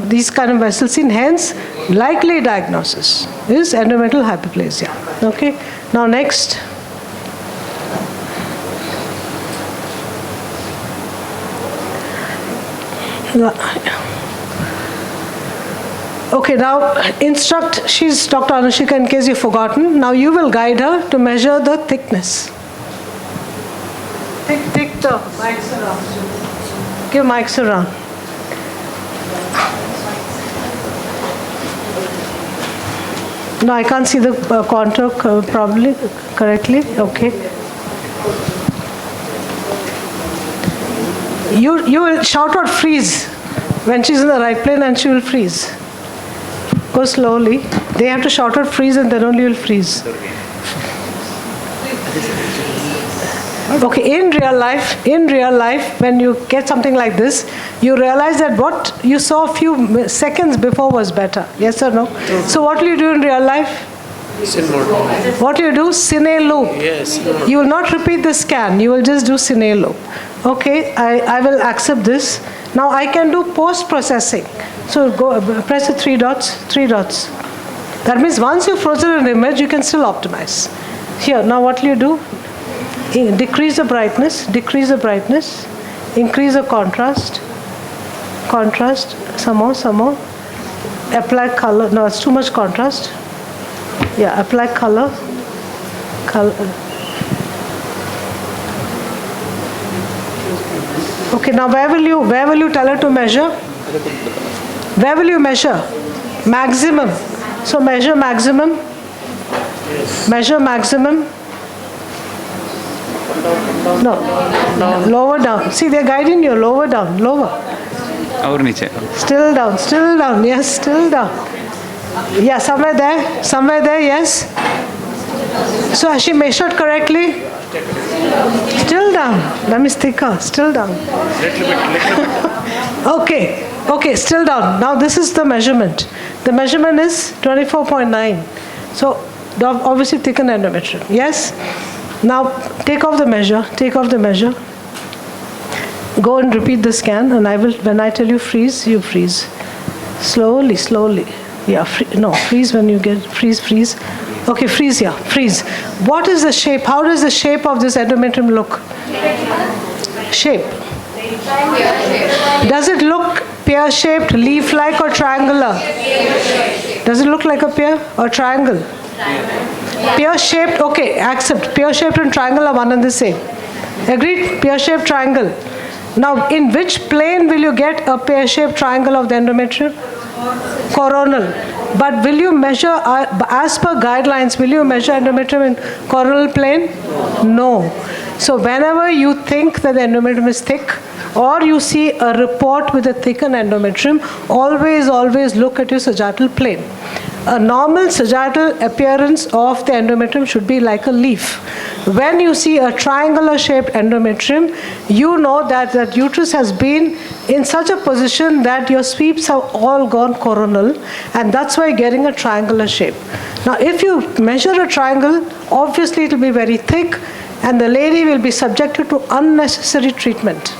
these kind of vessels seen, hence likely diagnosis is endometrial hyperplasia. Okay, now next. Okay, now instruct, she's Dr. Anushika in case you've forgotten. Now you will guide her to measure the thickness. Take the mics around. Give mics around. No, I can't see the contour probably correctly. Okay. You will shout out freeze when she's in the right plane, and she will freeze. Go slowly. They have to shout out freeze, and then only you'll freeze. Okay, in real life, when you get something like this, you realize that what you saw a few seconds before was better. Yes or no? So what will you do in real life? What do you do? Cine loop. Yes. You will not repeat the scan. You will just do cine loop. Okay, I will accept this. Now I can do post-processing. So go press the three dots. That means once you've frozen an image, you can still optimize. Here, now what will you do? Decrease the brightness, increase the contrast, some more. Apply color. No, it's too much contrast. Yeah, apply color. Okay, now where will you tell her to measure? Where will you measure? Maximum. So measure maximum. No, lower down. See, they're guiding you. Lower down. Still down. Yes, still down. Yeah, somewhere there. Yes. So has she measured correctly? Still down. That means thicker. Still down. Okay, still down. Now this is the measurement. The measurement is 24.9. So obviously thicken endometrium. Yes. Now take off the measure. Go and repeat the scan, and when I tell you freeze, you freeze. Slowly. Yeah, freeze when you get freeze. Okay, freeze here. Freeze. What is the shape? How does the shape of this endometrium look? Shape. Does it look pear-shaped, leaf-like, or triangular? Does it look like a pear or triangle? Pear-shaped, okay, accept. Pear-shaped and triangle are one and the same. Agreed? Pear-shaped triangle. Now, in which plane will you get a pear-shaped triangle of the endometrium? Coronal. But will you measure, as per guidelines, will you measure endometrium in coronal plane? No. So whenever you think that the endometrium is thick, or you see a report with a thickened endometrium, always look at your sagittal plane. A normal sagittal appearance of the endometrium should be like a leaf. When you see a triangular shaped endometrium, you know that that uterus has been in such a position that your sweeps have all gone coronal, and that's why you're getting a triangular shape. Now if you measure a triangle, obviously it will be very thick, and the lady will be subjected to unnecessary treatment.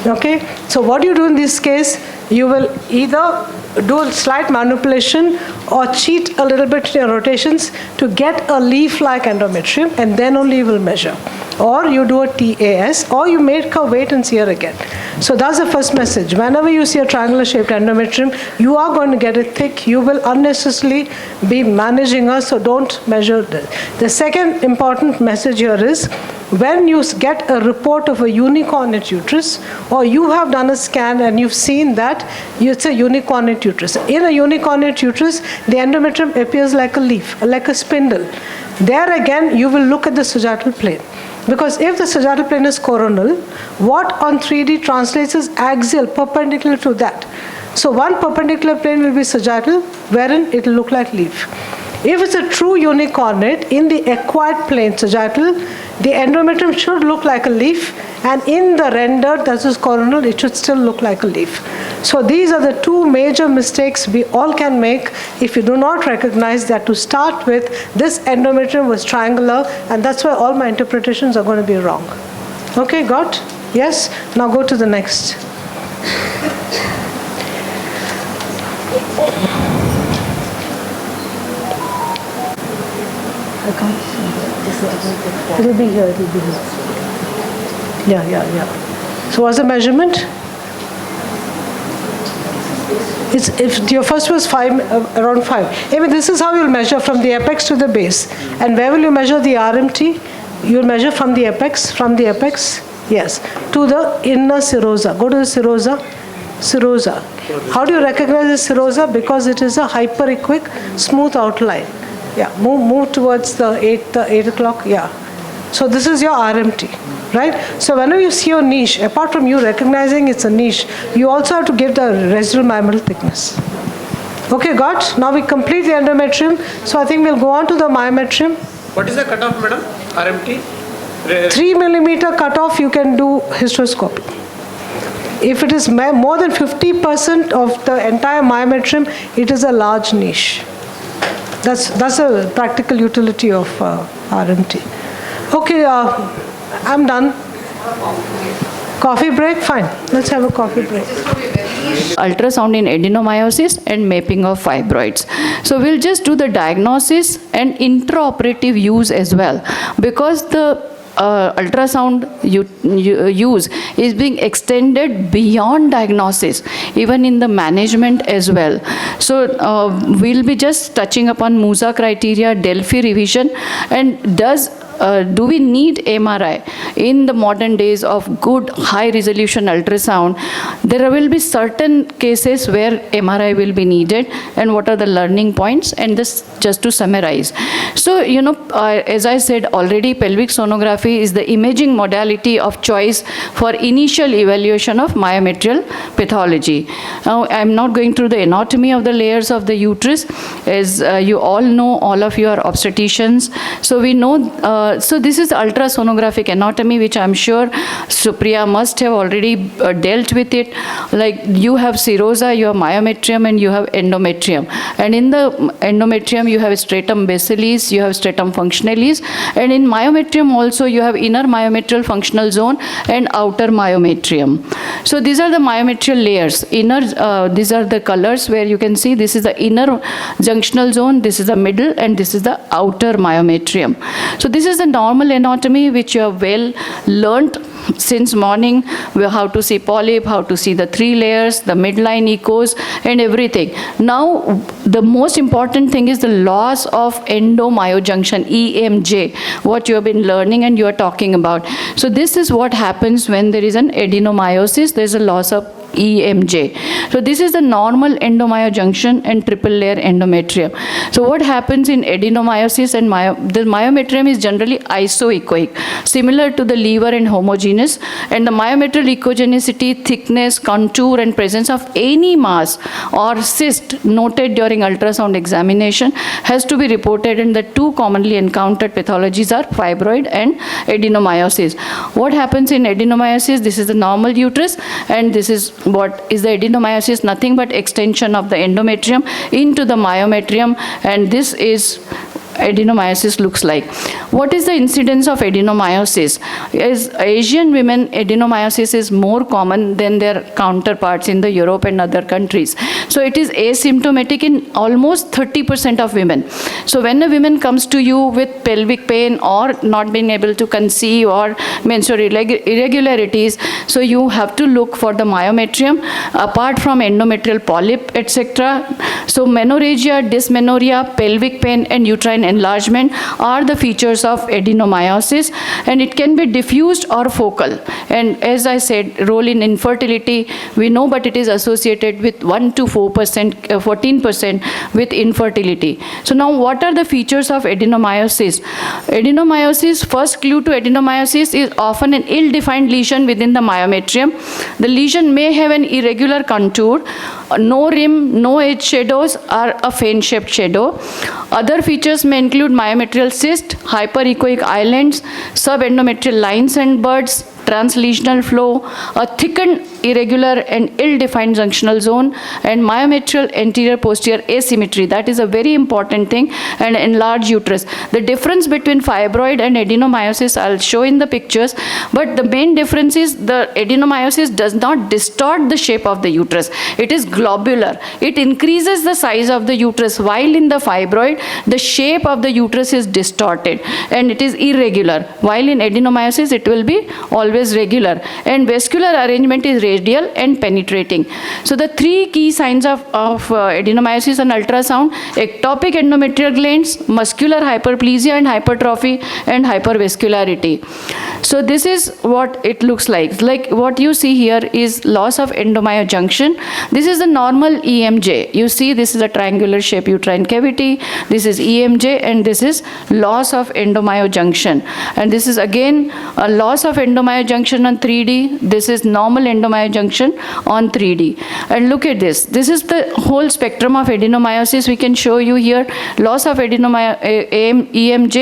Okay, so what do you do in this case? You will either do a slight manipulation or cheat a little bit in your rotations to get a leaf-like endometrium, and then only you will measure. Or you do a TAS, or you make her wait and see her again. So that's the first message. Whenever you see a triangular shaped endometrium, you are going to get it thick. You will unnecessarily be managing her, so don't measure this. The second important message here is, when you get a report of a unicornate uterus, or you have done a scan and you've seen that it's a unicornate uterus. In a unicornate uterus, the endometrium appears like a leaf, like a spindle. There again, you will look at the sagittal plane. Because if the sagittal plane is coronal, what on 3D translates as axial, perpendicular to that. So one perpendicular plane will be sagittal, wherein it will look like leaf. If it's a true unicornate, in the acquired plane sagittal, the endometrium should look like a leaf, and in the rendered, that is coronal, it should still look like a leaf. So these are the two major mistakes we all can make if you do not recognize that to start with, this endometrium was triangular, and that's why all my interpretations are going to be wrong. Okay, got? Yes? Now go to the next. I can't see. It'll be here, Yeah. So what's the measurement? If your first was 5, around 5. Even this is how you'll measure from the apex to the base. And where will you measure the RMT? You'll measure from the apex, yes, to the inner serosa. Go to the serosa. serosa. How do you recognize the serosa? Because it is a hyperechoic, smooth outline. Yeah, move towards the 8 o'clock. Yeah. So this is your RMT, right? So whenever you see your niche, apart from you recognizing it's a niche, you also have to give the residual myomedal thickness. Okay, got? Now we complete the endometrium. So I think we'll go on to the myometrium. What is the cutoff, madam? RMT? 3 millimeter cutoff, you can do hysteroscopy. If it is more than 50% of the entire myometrium, it is a large niche. That's a practical utility of RMT. Okay, I'm done. Coffee break? Fine. Let's have a coffee break. Ultrasound in adenomyosis and mapping of fibroids. So we'll just do the diagnosis and intraoperative use as well, because the ultrasound use is being extended beyond diagnosis, even in the management as well. So we'll be just touching upon Musa criteria, Delphi revision, and do we need MRI? In the modern days of good high resolution ultrasound, there will be certain cases where MRI will be needed, and what are the learning points, and this just to summarize. So, as I said already, pelvic sonography is the imaging modality of choice for initial evaluation of myometrial pathology. Now, I'm not going through the anatomy of the layers of the uterus, as you all know, all of you are obstetricians. So we know, so this is ultrasonographic anatomy, which I'm sure Supriya must have already dealt with it. Like you have serosa, you have myometrium, and you have endometrium. And in the endometrium, you have stratum basilis, you have stratum functionalis. And in myometrium also, you have inner myometrial functional zone and outer myometrium. So these are the myometrial layers. Inner, these are the colors where you can see this is the inner junctional zone, this is the middle, and this is the outer myometrium. So this is the normal anatomy which you have well learnt since morning, how to see polyp, how to see the 3 layers, the midline echos, and everything. Now, the most important thing is the loss of endomyojunction, EMJ, what you have been learning and you are talking about. So this is what happens when there is an adenomyosis, there is a loss of EMJ. So this is the normal endomyojunction and triple layer endometrium. So what happens in adenomyosis and the myometrium is generally isoechoic, similar to the liver and homogeneous, and the myometrial echogenicity, thickness, contour, and presence of any mass or cyst noted during ultrasound examination has to be reported, and the 2 commonly encountered pathologies are fibroid and adenomyosis. What happens in adenomyosis? This is the normal uterus, and this is what is the adenomyosis? Nothing but extension of the endometrium into the myometrium, and this is adenomyosis looks like. What is the incidence of adenomyosis? As Asian women, adenomyosis is more common than their counterparts in the Europe and other countries. So it is asymptomatic in almost 30% of women. So when a woman comes to you with pelvic pain or not being able to conceive or menstrual irregularities, so you have to look for the myometrium apart from endometrial polyp, etc. So menorrhagia, dysmenorrhea, pelvic pain, and uterine enlargement are the features of adenomyosis, and it can be diffused or focal. And as I said, role in infertility we know, but it is associated with 1 to 4%, 14% with infertility. So now what are the features of adenomyosis? Adenomyosis, first clue to adenomyosis is often an ill-defined lesion within the myometrium. The lesion may have an irregular contour, no rim, no edge shadows, or a fan-shaped shadow. Other features may include myometrial cyst, hyperechoic islands, subendometrial lines and buds, translesional flow, a thickened, irregular and ill-defined junctional zone, and myometrial anterior-posterior asymmetry. That is a very important thing, and enlarged uterus. The difference between fibroid and adenomyosis I'll show in the pictures, but the main difference is the adenomyosis does not distort the shape of the uterus. It is globular. It increases the size of the uterus, while in the fibroid, the shape of the uterus is distorted and it is irregular, while in adenomyosis, it will be always always regular, and vascular arrangement is radial and penetrating. So the three key signs of adenomyosis on ultrasound: ectopic endometrial glands, muscular hyperplasia and hypertrophy, and hypervascularity. So this is what it looks like. Like what you see here is loss of endomyojunction. This is the normal EMJ. You see this is a triangular shape uterine cavity. This is EMJ, and this is loss of endomyojunction. And this is again a loss of endomyojunction on 3D. This is normal endomyojunction on 3D. And look at this. This is the whole spectrum of adenomyosis. We can show you here loss of EMJ,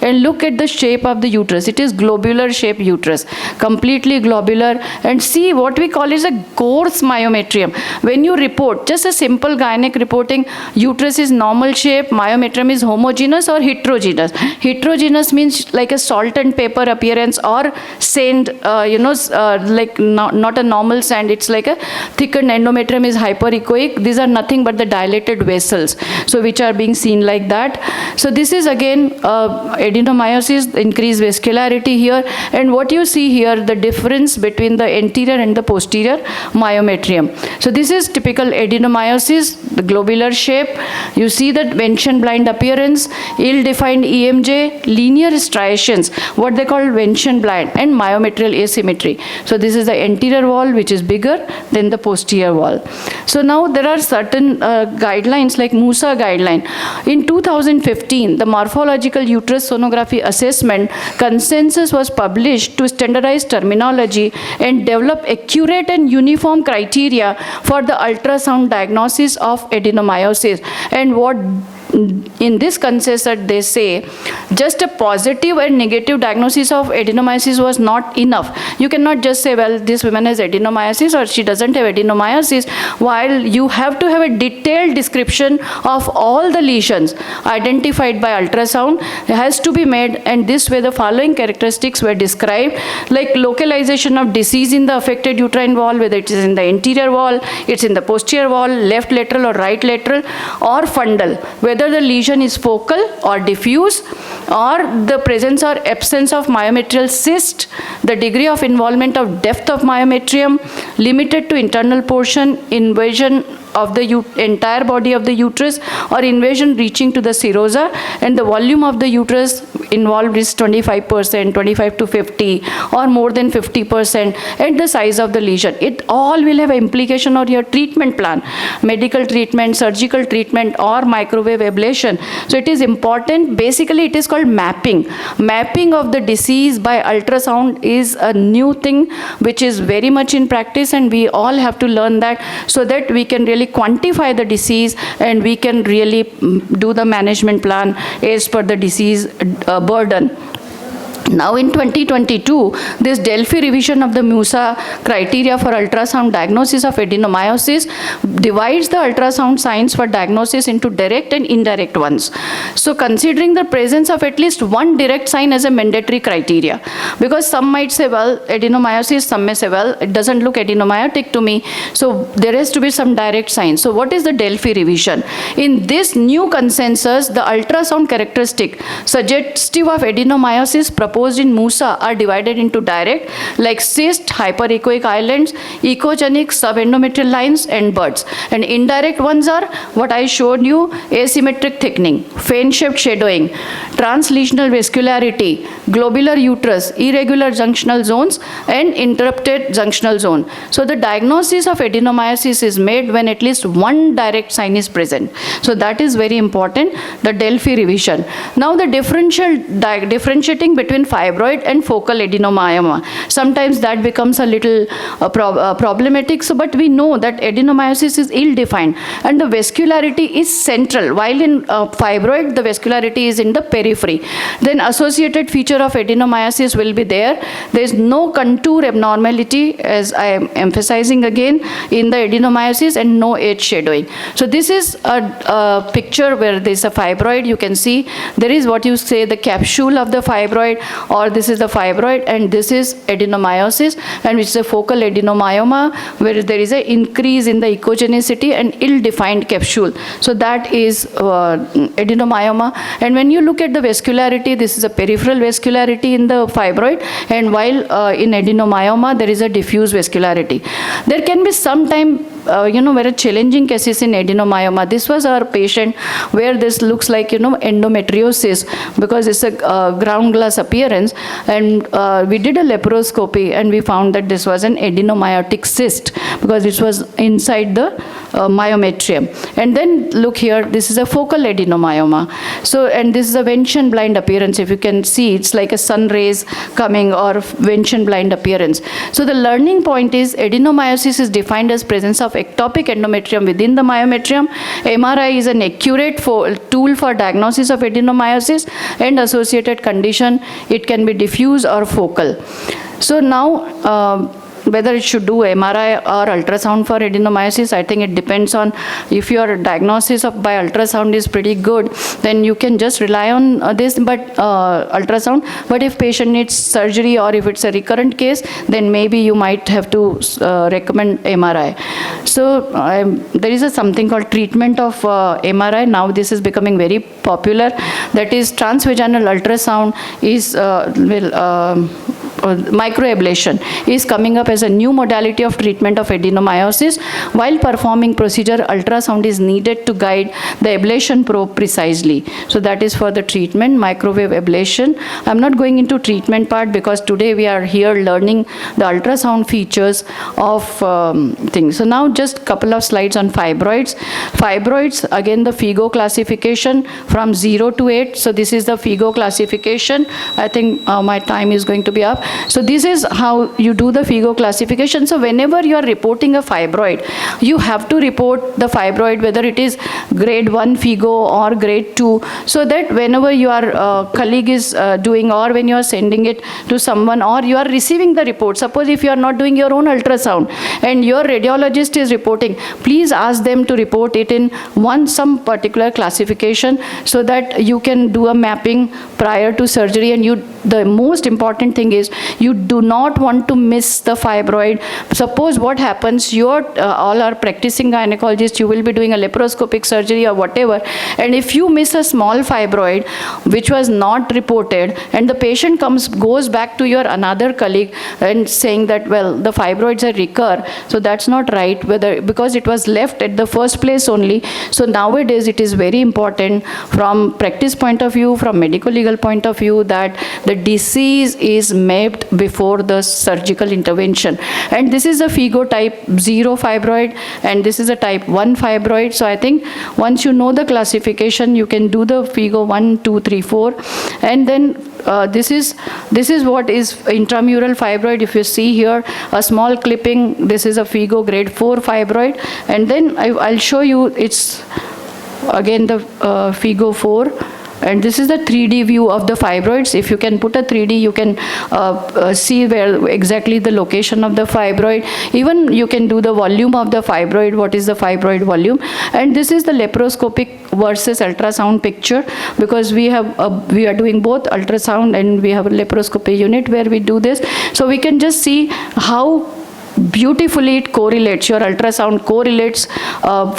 and look at the shape of the uterus. It is globular shaped uterus, completely globular. And see what we call is a coarse myometrium. When you report, just a simple gynec reporting, uterus is normal shape, myometrium is homogeneous or heterogeneous. Heterogeneous means like a salt and pepper appearance, or sand, like not a normal sand. It's like a thickened endometrium is hyperechoic. These are nothing but the dilated vessels, so which are being seen like that. So this is again adenomyosis, increased vascularity here. And what you see here, the difference between the anterior and the posterior myometrium. So this is typical adenomyosis, the globular shape. You see that Venetian blind appearance, ill-defined EMJ, linear striations, what they call Venetian blind, and myometrial asymmetry. So this is the anterior wall, which is bigger than the posterior wall. So now there are certain guidelines like Musa guideline. In 2015, the morphological uterus sonography assessment consensus was published to standardize terminology and develop accurate and uniform criteria for the ultrasound diagnosis of adenomyosis. And what in this consensus they say, just a positive and negative diagnosis of adenomyosis was not enough. You cannot just say, well, this woman has adenomyosis or she doesn't have adenomyosis, while you have to have a detailed description of all the lesions identified by ultrasound. It has to be made, and this way the following characteristics were described, like localization of disease in the affected uterine wall, whether it is in the anterior wall, it's in the posterior wall, left lateral or right lateral, or fundal, whether the lesion is focal or diffuse, or the presence or absence of myometrial cyst, the degree of involvement of depth of myometrium, limited to internal portion, invasion of the entire body of the uterus, or invasion reaching to the serosa, and the volume of the uterus involved is 25%, 25 to 50, or more than 50%, and the size of the lesion. It all will have implication on your treatment plan, medical treatment, surgical treatment, or microwave ablation. So it is important. Basically, it is called mapping. Mapping of the disease by ultrasound is a new thing which is very much in practice, and we all have to learn that, so that we can really quantify the disease and we can really do the management plan as per the disease burden. Now in 2022, this Delphi revision of the Musa criteria for ultrasound diagnosis of adenomyosis divides the ultrasound signs for diagnosis into direct and indirect ones. So considering the presence of at least one direct sign as a mandatory criteria, because some might say, well, adenomyosis, some may say, well, it doesn't look adenomyotic to me, so there has to be some direct signs. So what is the Delphi revision? In this new consensus, the ultrasound characteristic suggestive of adenomyosis proposed in Musa are divided into direct, like cyst, hyperechoic islands, echogenic subendometrial lines, and buds. And indirect ones are what I showed you: asymmetric thickening, fan-shaped shadowing, translesional vascularity, globular uterus, irregular junctional zones, and interrupted junctional zone. So the diagnosis of adenomyosis is made when at least one direct sign is present. So that is very important, the Delphi revision. Now the differentiating between fibroid and focal adenomyoma. Sometimes that becomes a little problematic. So, but we know that adenomyosis is ill-defined and the vascularity is central, while in fibroid the vascularity is in the periphery. Then associated feature of adenomyosis will be there. There is no contour abnormality, as I am emphasizing again, in the adenomyosis, and no edge shadowing. So this is a picture where there is a fibroid. You can see there is what you say the capsule of the fibroid, or this is the fibroid, and this is adenomyosis, and which is a focal adenomyoma, where there is an increase in the echogenicity and ill-defined capsule. So that is adenomyoma. And when you look at the vascularity, this is a peripheral vascularity in the fibroid, and while in adenomyoma, there is a diffuse vascularity. There can be some time, very challenging cases in adenomyoma. This was our patient where this looks like, endometriosis, because it's a ground glass appearance, and we did a laparoscopy and we found that this was an adenomyotic cyst because it was inside the myometrium. And then look here, this is a focal adenomyoma. So, and this is a Venetian blind appearance. If you can see, it's like a sun rays coming, or Venetian blind appearance. So the learning point is adenomyosis is defined as presence of ectopic endometrium within the myometrium. MRI is an accurate tool for diagnosis of adenomyosis and associated condition. It can be diffuse or focal. So now, whether it should do MRI or ultrasound for adenomyosis, I think it depends on, if your diagnosis by ultrasound is pretty good, then you can just rely on this, but ultrasound. But if patient needs surgery, or if it's a recurrent case, then maybe you might have to recommend MRI. So there is something called treatment of MRI. Now this is becoming very popular. That is, transvaginal ultrasound is microablation is coming up as a new modality of treatment of adenomyosis. While performing procedure, ultrasound is needed to guide the ablation probe precisely. So that is for the treatment, microwave ablation. I'm not going into treatment part because today we are here learning the ultrasound features of things. So now just a couple of slides on fibroids. Fibroids, again the FIGO classification from 0 to 8. So this is the FIGO classification. I think my time is going to be up. So this is how you do the FIGO classification. So whenever you are reporting a fibroid, you have to report the fibroid, whether it is grade 1 FIGO or grade 2, so that whenever your colleague is doing, or when you are sending it to someone, or you are receiving the report, suppose if you are not doing your own ultrasound and your radiologist is reporting, please ask them to report it in some particular classification, so that you can do a mapping prior to surgery. And the most important thing is, you do not want to miss the fibroid. Suppose what happens, you all are practicing gynecologists, you will be doing a laparoscopic surgery or whatever, and if you miss a small fibroid which was not reported, and the patient goes back to your another colleague and saying that, well, the fibroids are recur, so that's not right, because it was left at the first place only. So nowadays it is very important from practice point of view, from medical legal point of view, that the disease is mapped before the surgical intervention. And this is a FIGO type 0 fibroid, and this is a type 1 fibroid. So I think once you know the classification, you can do the FIGO 1, 2, 3, 4. And then this is what is intramural fibroid. If you see here a small clipping, this is a FIGO grade 4 fibroid. And then I'll show you, it's again the FIGO 4. And this is the 3D view of the fibroids. If you can put a 3D, you can see where exactly the location of the fibroid. Even you can do the volume of the fibroid, what is the fibroid volume. And this is the laparoscopic versus ultrasound picture, because we are doing both ultrasound and we have a laparoscopy unit where we do this. So we can just see how beautifully it correlates, your ultrasound correlates,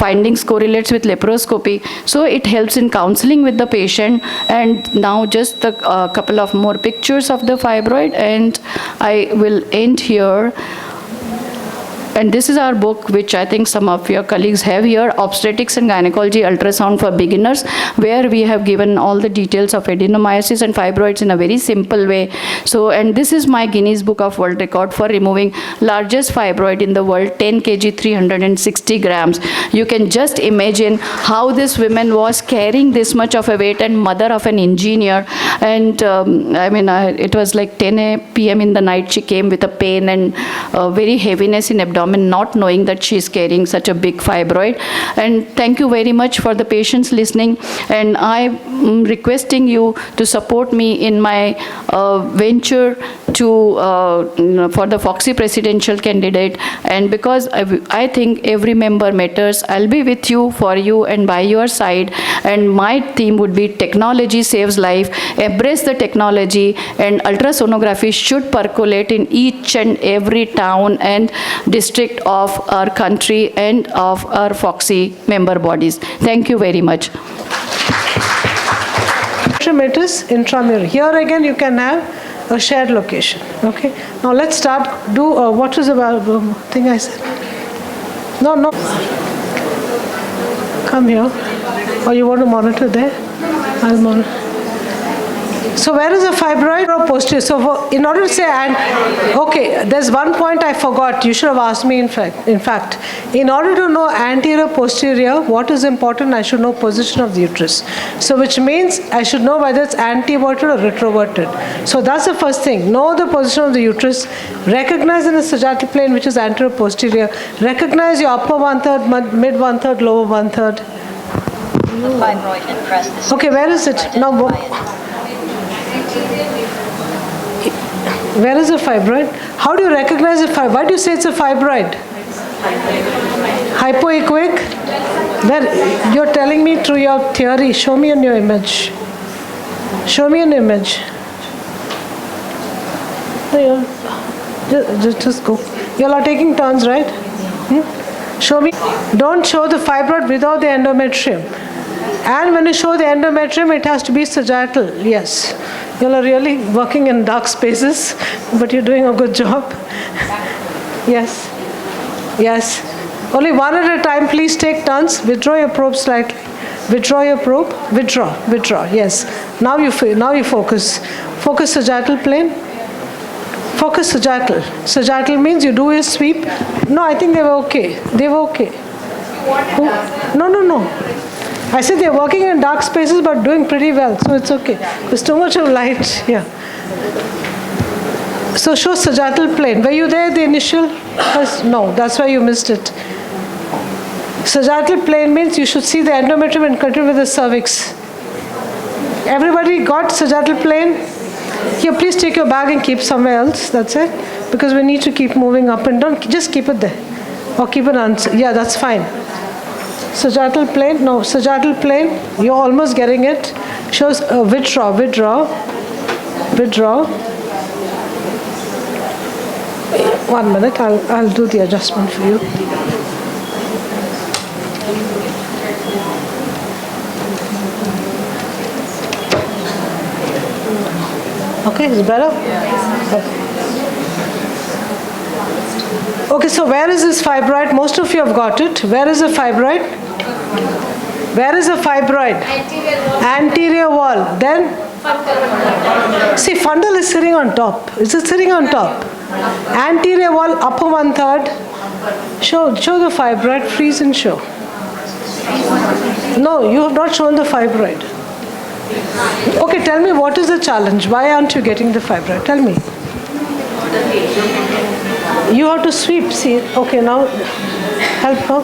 findings correlates with laparoscopy. So it helps in counseling with the patient. And now just a couple of more pictures of the fibroid, and I will end here. And this is our book, which I think some of your colleagues have here, Obstetrics and Gynecology Ultrasound for Beginners, where we have given all the details of adenomyosis and fibroids in a very simple way. So, and this is my Guinness Book of World Record for removing largest fibroid in the world, 10 kg, 360 grams. You can just imagine how this woman was carrying this much of a weight, and mother of an engineer. And it was like 10 p.m. in the night, she came with a pain and very heaviness in abdomen. abdomen, not knowing that she is carrying such a big fibroid. And thank you very much for the patients listening. And I'm requesting you to support me in my venture to for the Foxy presidential candidate. And because I think every member matters, I'll be with you, for you, and by your side. And my theme would be technology saves life. Embrace the technology, and ultrasonography should percolate in each and every town and district of our country and of our Foxy member bodies. Thank you very much. Metres intramural. Here again you can have a shared location. Okay. Now let's start. Do what was the thing I said? No. Come here. Or you want to monitor there? I'll monitor. So where is the fibroid or posterior? So in order to say, okay, there's one point I forgot. You should have asked me in fact. In order to know anterior, posterior, what is important? I should know position of the uterus. So which means I should know whether it's anteverted or retroverted. So that's the first thing. Know the position of the uterus. Recognize in the sagittal plane which is anterior, posterior. Recognize your upper 1/3, mid 1/3, lower 1/3. Okay, where is it? Now, where is the fibroid? How do you recognize a fibroid? Why do you say it's a fibroid? Hypoechoic? Then you're telling me through your theory. Show me in your image. Show me an image. Just go. You all are taking turns, right? Show me. Don't show the fibroid without the endometrium. And when you show the endometrium, it has to be sagittal. Yes. You all are really working in dark spaces, but you're doing a good job. Yes. Yes. Only one at a time. Please take turns. Withdraw your probe slightly. Withdraw your probe. Withdraw. Yes. Now you focus. Focus sagittal plane. Focus sagittal. Sagittal means you do a sweep. No, I think they were okay. No. I said they're working in dark spaces but doing pretty well, so it's okay. There's too much of light here. So show sagittal plane. Were you there, the initial? No, that's why you missed it. Sagittal plane means you should see the endometrium and continue with the cervix. Everybody got sagittal plane? Here, please take your bag and keep somewhere else. That's it. Because we need to keep moving up and down. Just keep it there. Or keep it on. Yeah, that's fine. Sagittal plane, no, sagittal plane, you're almost getting it. Shows withdraw. 1 minute, I'll do the adjustment for you. Okay, is it better? Okay, so where is this fibroid? Most of you have got it. Where is the fibroid? Where is the fibroid? Anterior wall. Then? See, fundal is sitting on top. Is it sitting on top? Anterior wall, upper 1/3. Show the fibroid. Freeze and show. No, you have not shown the fibroid. Okay, tell me what is the challenge? Why aren't you getting the fibroid? Tell me. You have to sweep. See, okay, now help her.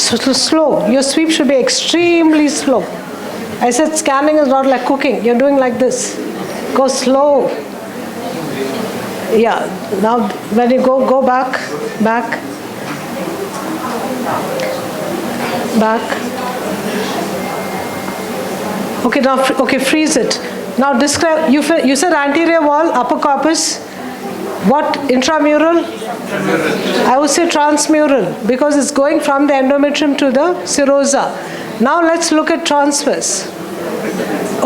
So slow. Your sweep should be extremely slow. I said scanning is not like cooking. You're doing like this. Go slow. Yeah. Now when you go back. Okay, now freeze it. Now describe. You said anterior wall, upper corpus. What, intramural? I would say transmural because it's going from the endometrium to the serosa. Now let's look at transverse.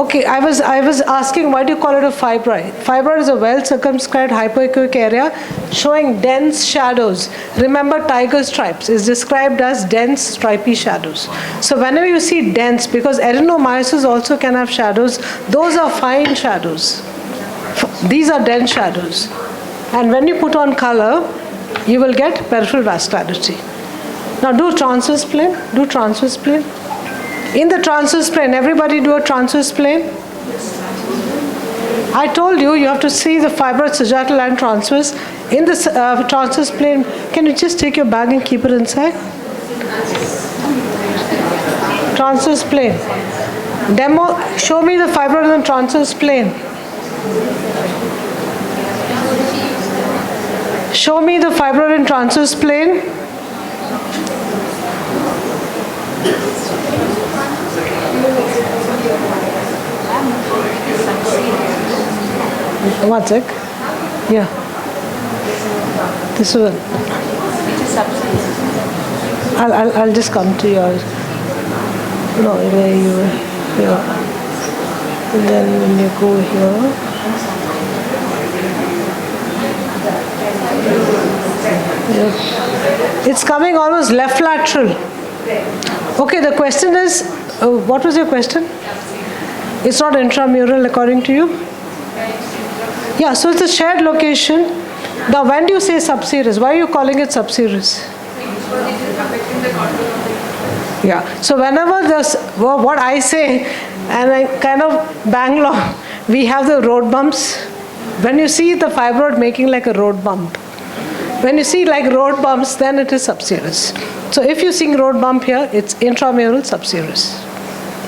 Okay, I was asking why do you call it a fibroid? Fibroid is a well circumscribed hypoechoic area showing dense shadows. Remember, tiger stripes is described as dense stripy shadows. So whenever you see dense, because adenomyosis also can have shadows, those are fine shadows. These are dense shadows. And when you put on color, you will get peripheral vascularity. Now do transverse plane. In the transverse plane, everybody do a transverse plane. I told you, you have to see the fibroid sagittal and transverse. In the transverse plane, can you just take your bag and keep it inside? Transverse plane. Demo, show me the fibroid in the transverse plane. Show me the fibroid in transverse plane. One sec. Yeah. This one. I'll just come to yours. No, where you were here. And then when you go here. Yeah. It's coming almost left lateral. Okay, the question is, what was your question? It's not intramural according to you? Yeah, so it's a shared location. Now, when do you say subserous? Why are you calling it subserous? Yeah, so whenever there's what I say, and I kind of Bangalore, we have the road bumps. When you see the fibroid making like a road bump, when you see like road bumps, then it is subserous. So if you see road bump here, it's intramural subserous.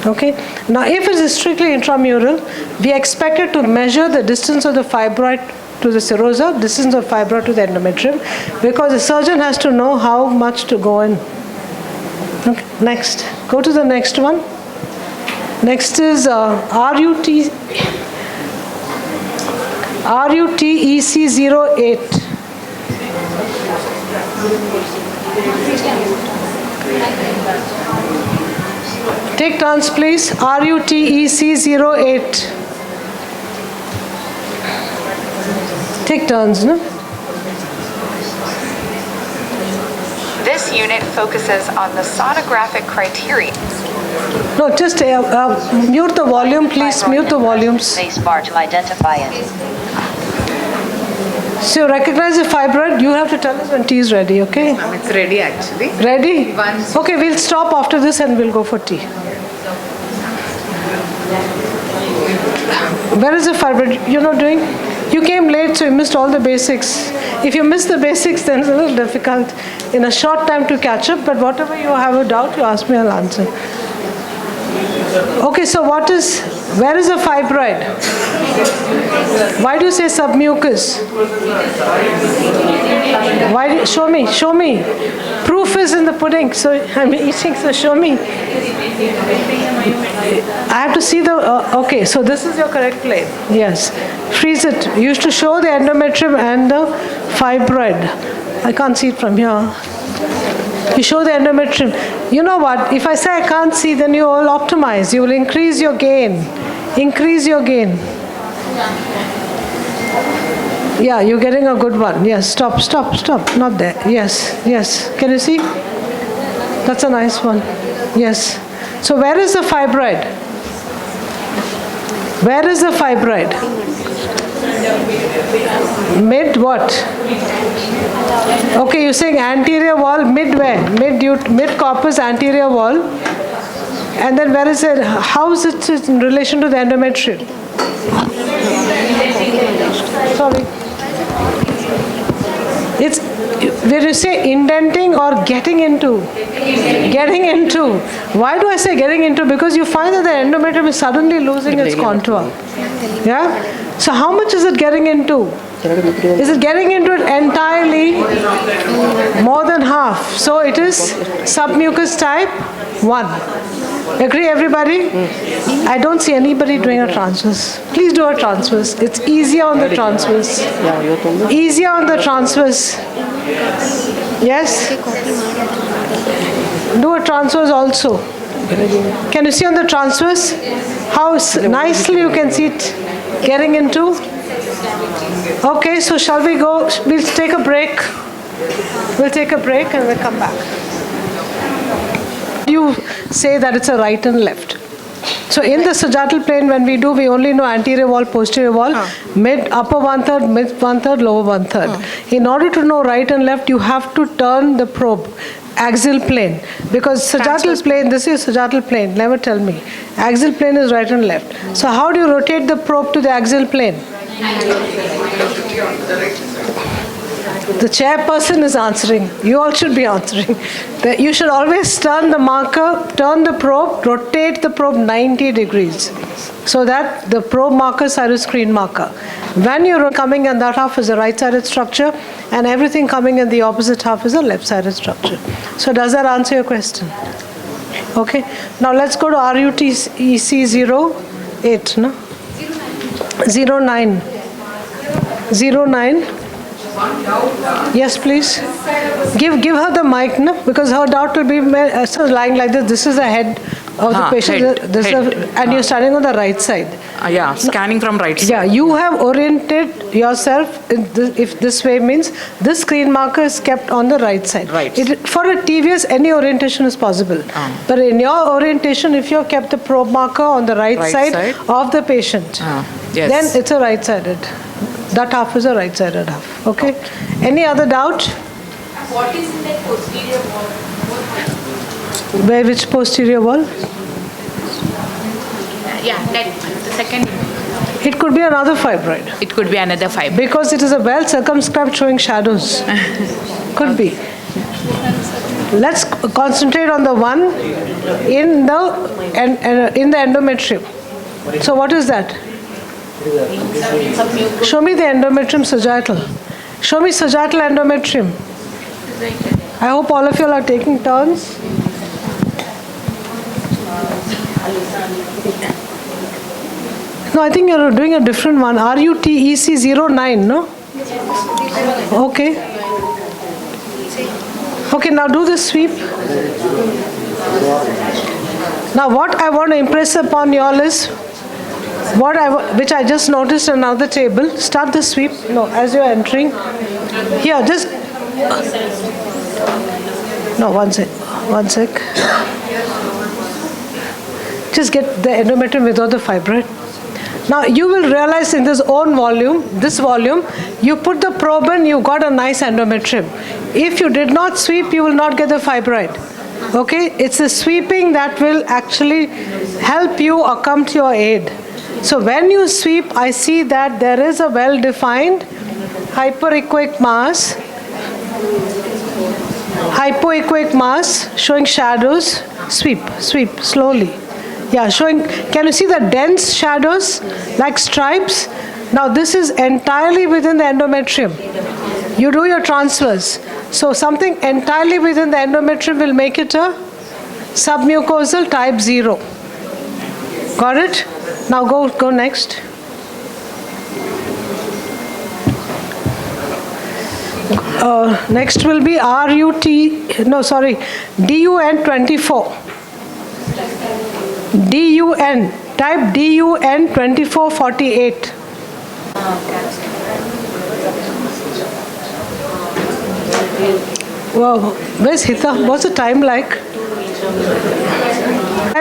Okay. Now, if it is strictly intramural, we expected to measure the distance of the fibroid to the serosa, distance of fibroid to the endometrium, because the surgeon has to know how much to go in. Okay. Next, go to the next one. Next is RUTEC08. Take turns, please. RUTEC08. Take turns, no? This unit focuses on the sonographic criteria. No, just mute the volume, please. Mute the volumes. Space bar to identify it. So you recognize the fibroid, you have to tell us when tea is ready, okay? It's ready actually. Ready? Okay, we'll stop after this and we'll go for tea. Where is the fibroid? You're not doing? You came late, so you missed all the basics. If you miss the basics, then it's a little difficult in a short time to catch up, but whatever you have a doubt, you ask me, I'll answer. Okay, so where is the fibroid? Why do you say submucous? Show me. Proof is in the pudding, so I'm eating, so show me. I have to see okay, so this is your correct plane. Yes. Freeze it. You used to show the endometrium and the fibroid. I can't see it from here. You show the endometrium. You know what? If I say I can't see, then you will optimize. You will increase your gain. Increase your gain. Yeah, you're getting a good one. Yes, stop. Not there. Yes. Can you see? That's a nice one. Yes. So where is the fibroid? Where is the fibroid? Mid what? Okay, you're saying anterior wall, mid where? Mid corpus, anterior wall. And then where is it? How is it in relation to the endometrium? Sorry. It's when you say indenting or getting into. Getting into. Why do I say getting into? Because you find that the endometrium is suddenly losing its contour. Yeah? So how much is it getting into? Is it getting into it entirely? More than half. So it is submucous type 1. Agree, everybody? I don't see anybody doing a transverse. Please do a transverse. It's easier on the transverse. Easier on the transverse. Yes? Do a transverse also. Can you see on the transverse how nicely you can see it getting into? Okay, so shall we go? We'll take a break. We'll take a break and we'll come back. You say that it's a right and left. So in the sagittal plane, when we do, we only know anterior wall, posterior wall, mid, upper 1/3, mid 1/3, lower 1/3. In order to know right and left, you have to turn the probe. Axial plane. Because sagittal plane, this is sagittal plane, never tell me. Axial plane is right and left. So how do you rotate the probe to the axial plane? The chairperson is answering. You all should be answering. You should always turn the marker, turn the probe, rotate the probe 90 degrees so that the probe marker side is screen marker. When you're coming in that half is a right-sided structure and everything coming in the opposite half is a left-sided structure. So does that answer your question? Okay. Now let's go to RUTEC 08, no? 09. 09. Yes, please. Give her the mic, no? Because her doubt will be lying like this. This is the head of the patient. And you're standing on the right side. Yeah, scanning from right side. Yeah, you have oriented yourself, if this way means, this screen marker is kept on the right side. Right. For a TVS, any orientation is possible. But in your orientation, if you have kept the probe marker on the right side of the patient, then it's a right-sided. That half is a right-sided half. Okay? Any other doubt? What is in that posterior wall? Where, which posterior wall? Yeah, that the second. It could be another fibroid. It could be another fibroid. Because it is a well circumscribed showing shadows. Could be. Let's concentrate on the one in the endometrium. So what is that? Show me the endometrium sagittal. Show me sagittal endometrium. I hope all of you are taking turns. No, I think you're doing a different one. RUTEC 09, no? Okay. Okay, now do the sweep. Now what I want to impress upon you all is which I just noticed on another table. Start the sweep. No, as you're entering. Here, just. No, one sec. Just get the endometrium without the fibroid. Now you will realize in this volume, you put the probe in, you got a nice endometrium. If you did not sweep, you will not get the fibroid. Okay? It's the sweeping that will actually help you or come to your aid. So when you sweep, I see that there is a well-defined hyperechoic mass showing shadows. Sweep slowly. Yeah, showing, can you see the dense shadows like stripes? Now this is entirely within the endometrium. You do your transfers. So something entirely within the endometrium will make it a submucosal type 0. Got it? Now go next. Next will be DUN 24. DUN, type DUN 2448. Wow, where's Hita? What's the time like?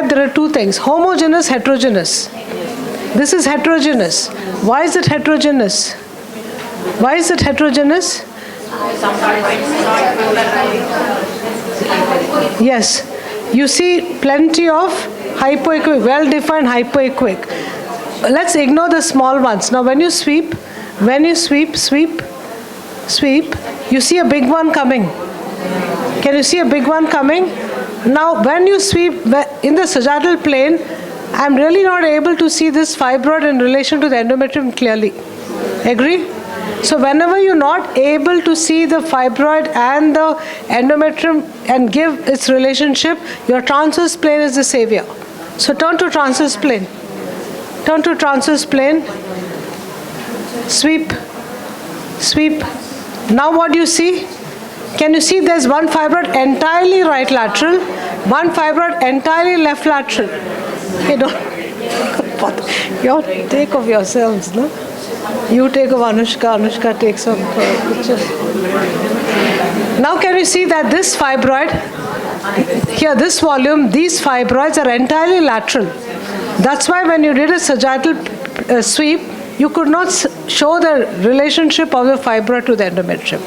There are two things, homogeneous, heterogeneous. This is heterogeneous. Why is it heterogeneous? Yes, you see plenty of hypoechoic, well-defined hypoechoic. Let's ignore the small ones. Now when you sweep, you see a big one coming. Can you see a big one coming? Now when you sweep in the sagittal plane, I'm really not able to see this fibroid in relation to the endometrium clearly. Agree? So whenever you're not able to see the fibroid and the endometrium and give its relationship, your transverse plane is the savior. So turn to transverse plane. Sweep. Now what do you see? Can you see there's one fibroid entirely right lateral, one fibroid entirely left lateral? You take of yourselves, no? You take of Anushka takes of picture. Now can you see that this fibroid, here this volume, these fibroids are entirely lateral. That's why when you did a sagittal sweep, you could not show the relationship of the fibroid to the endometrium.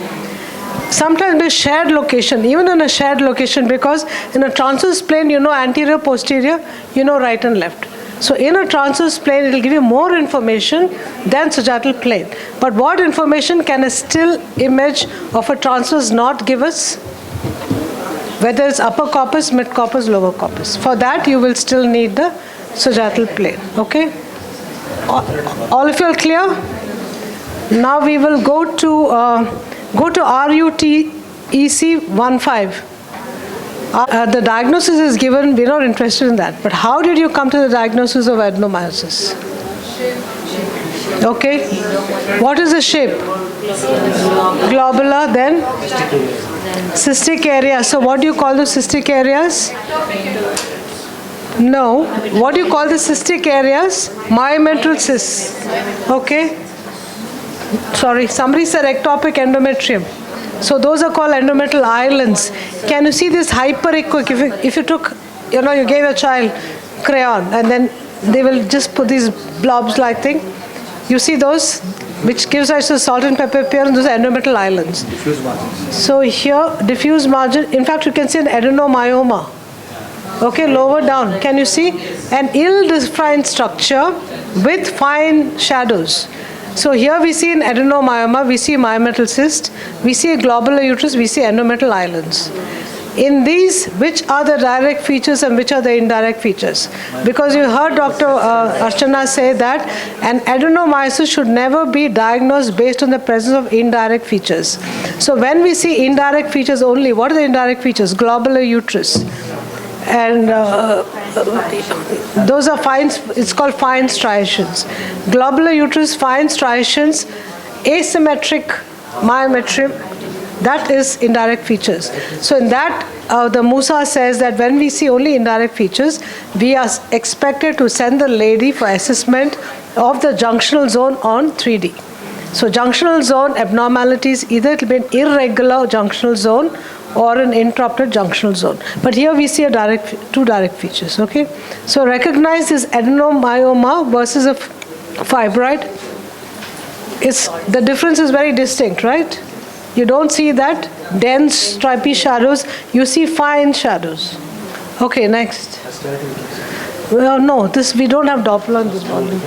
Sometimes a shared location, even in a shared location, because in a transverse plane, you know anterior, posterior, you know right and left. So in a transverse plane, it will give you more information than sagittal plane. But what information can a still image of a transverse knot give us? Whether it's upper corpus, mid corpus, lower corpus. For that, you will still need the sagittal plane. Okay? All of you are clear? Now we will go to RUTEC 15. The diagnosis is given, we're not interested in that. But how did you come to the diagnosis of adenomyosis? Okay. What is the shape? Globular, then? Cystic area. So what do you call the cystic areas? No. What do you call the cystic areas? Myometrial cysts. Okay. Sorry, somebody said ectopic endometrium. So those are called endometrial islands. Can you see this hyperechoic? If you took, you gave a child crayon and then they will just put these blobs like thing. You see those, which gives us the salt and pepper appearance, those are endometrial islands. Diffuse margins. So here, diffuse margin, in fact, you can see an adenomyoma. Okay, lower down. Can you see? An ill-defined structure with fine shadows. So here we see an adenomyoma, we see myometrial cyst, we see a globular uterus, we see endometrial islands. In these, which are the direct features and which are the indirect features? Because you heard Dr. Archana say that an adenomyosis should never be diagnosed based on the presence of indirect features. So when we see indirect features only, what are the indirect features? Globular uterus. And those are fine, it's called fine striations. Globular uterus, fine striations, asymmetric myometrium, that is indirect features. So in that, the Musa says that when we see only indirect features, we are expected to send the lady for assessment of the junctional zone on 3D. So junctional zone abnormalities, either it will be an irregular junctional zone or an interrupted junctional zone. But here we see two direct features, okay? So recognize this adenomyoma versus a fibroid. The difference is very distinct, right? You don't see that dense stripy shadows, you see fine shadows. Okay, next. Well, no, we don't have Doppler in this volume.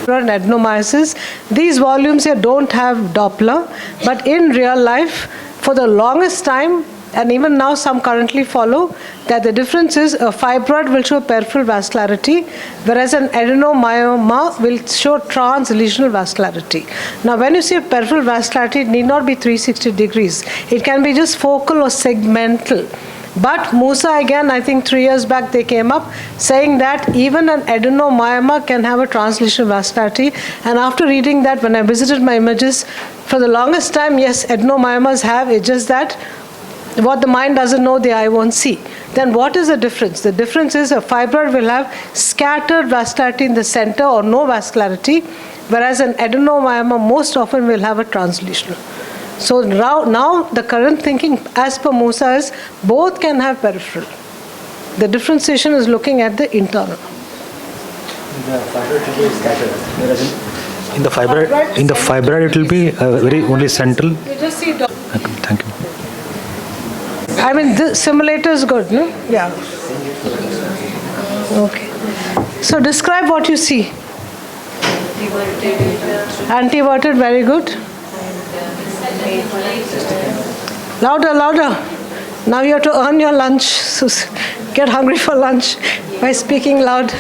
And adenomyosis. These volumes here don't have Doppler, but in real life, for the longest time, and even now some currently follow, that the difference is a fibroid will show peripheral vascularity, whereas an adenomyoma will show translesional vascularity. Now when you see peripheral vascularity, it need not be 360 degrees. It can be just focal or segmental. But Musa again, I think 3 years back they came up saying that even an adenomyoma can have a translesional vascularity. And after reading that, when I visited my images, for the longest time, yes, adenomyomas have, it's just that what the mind doesn't know, the eye won't see. Then what is the difference? The difference is a fibroid will have scattered vascularity in the center or no vascularity, whereas an adenomyoma most often will have a translesional. So now the current thinking as per Musa is both can have peripheral. The differentiation is looking at the internal. The fibroid will be scattered, whereas in the fibroid it will be very only central. You just see. Thank you. I mean, the simulator is good, no? Yeah. Okay. So describe what you see. Anteverted, very good. Louder, louder. Now you have to earn your lunch. So get hungry for lunch by speaking loud.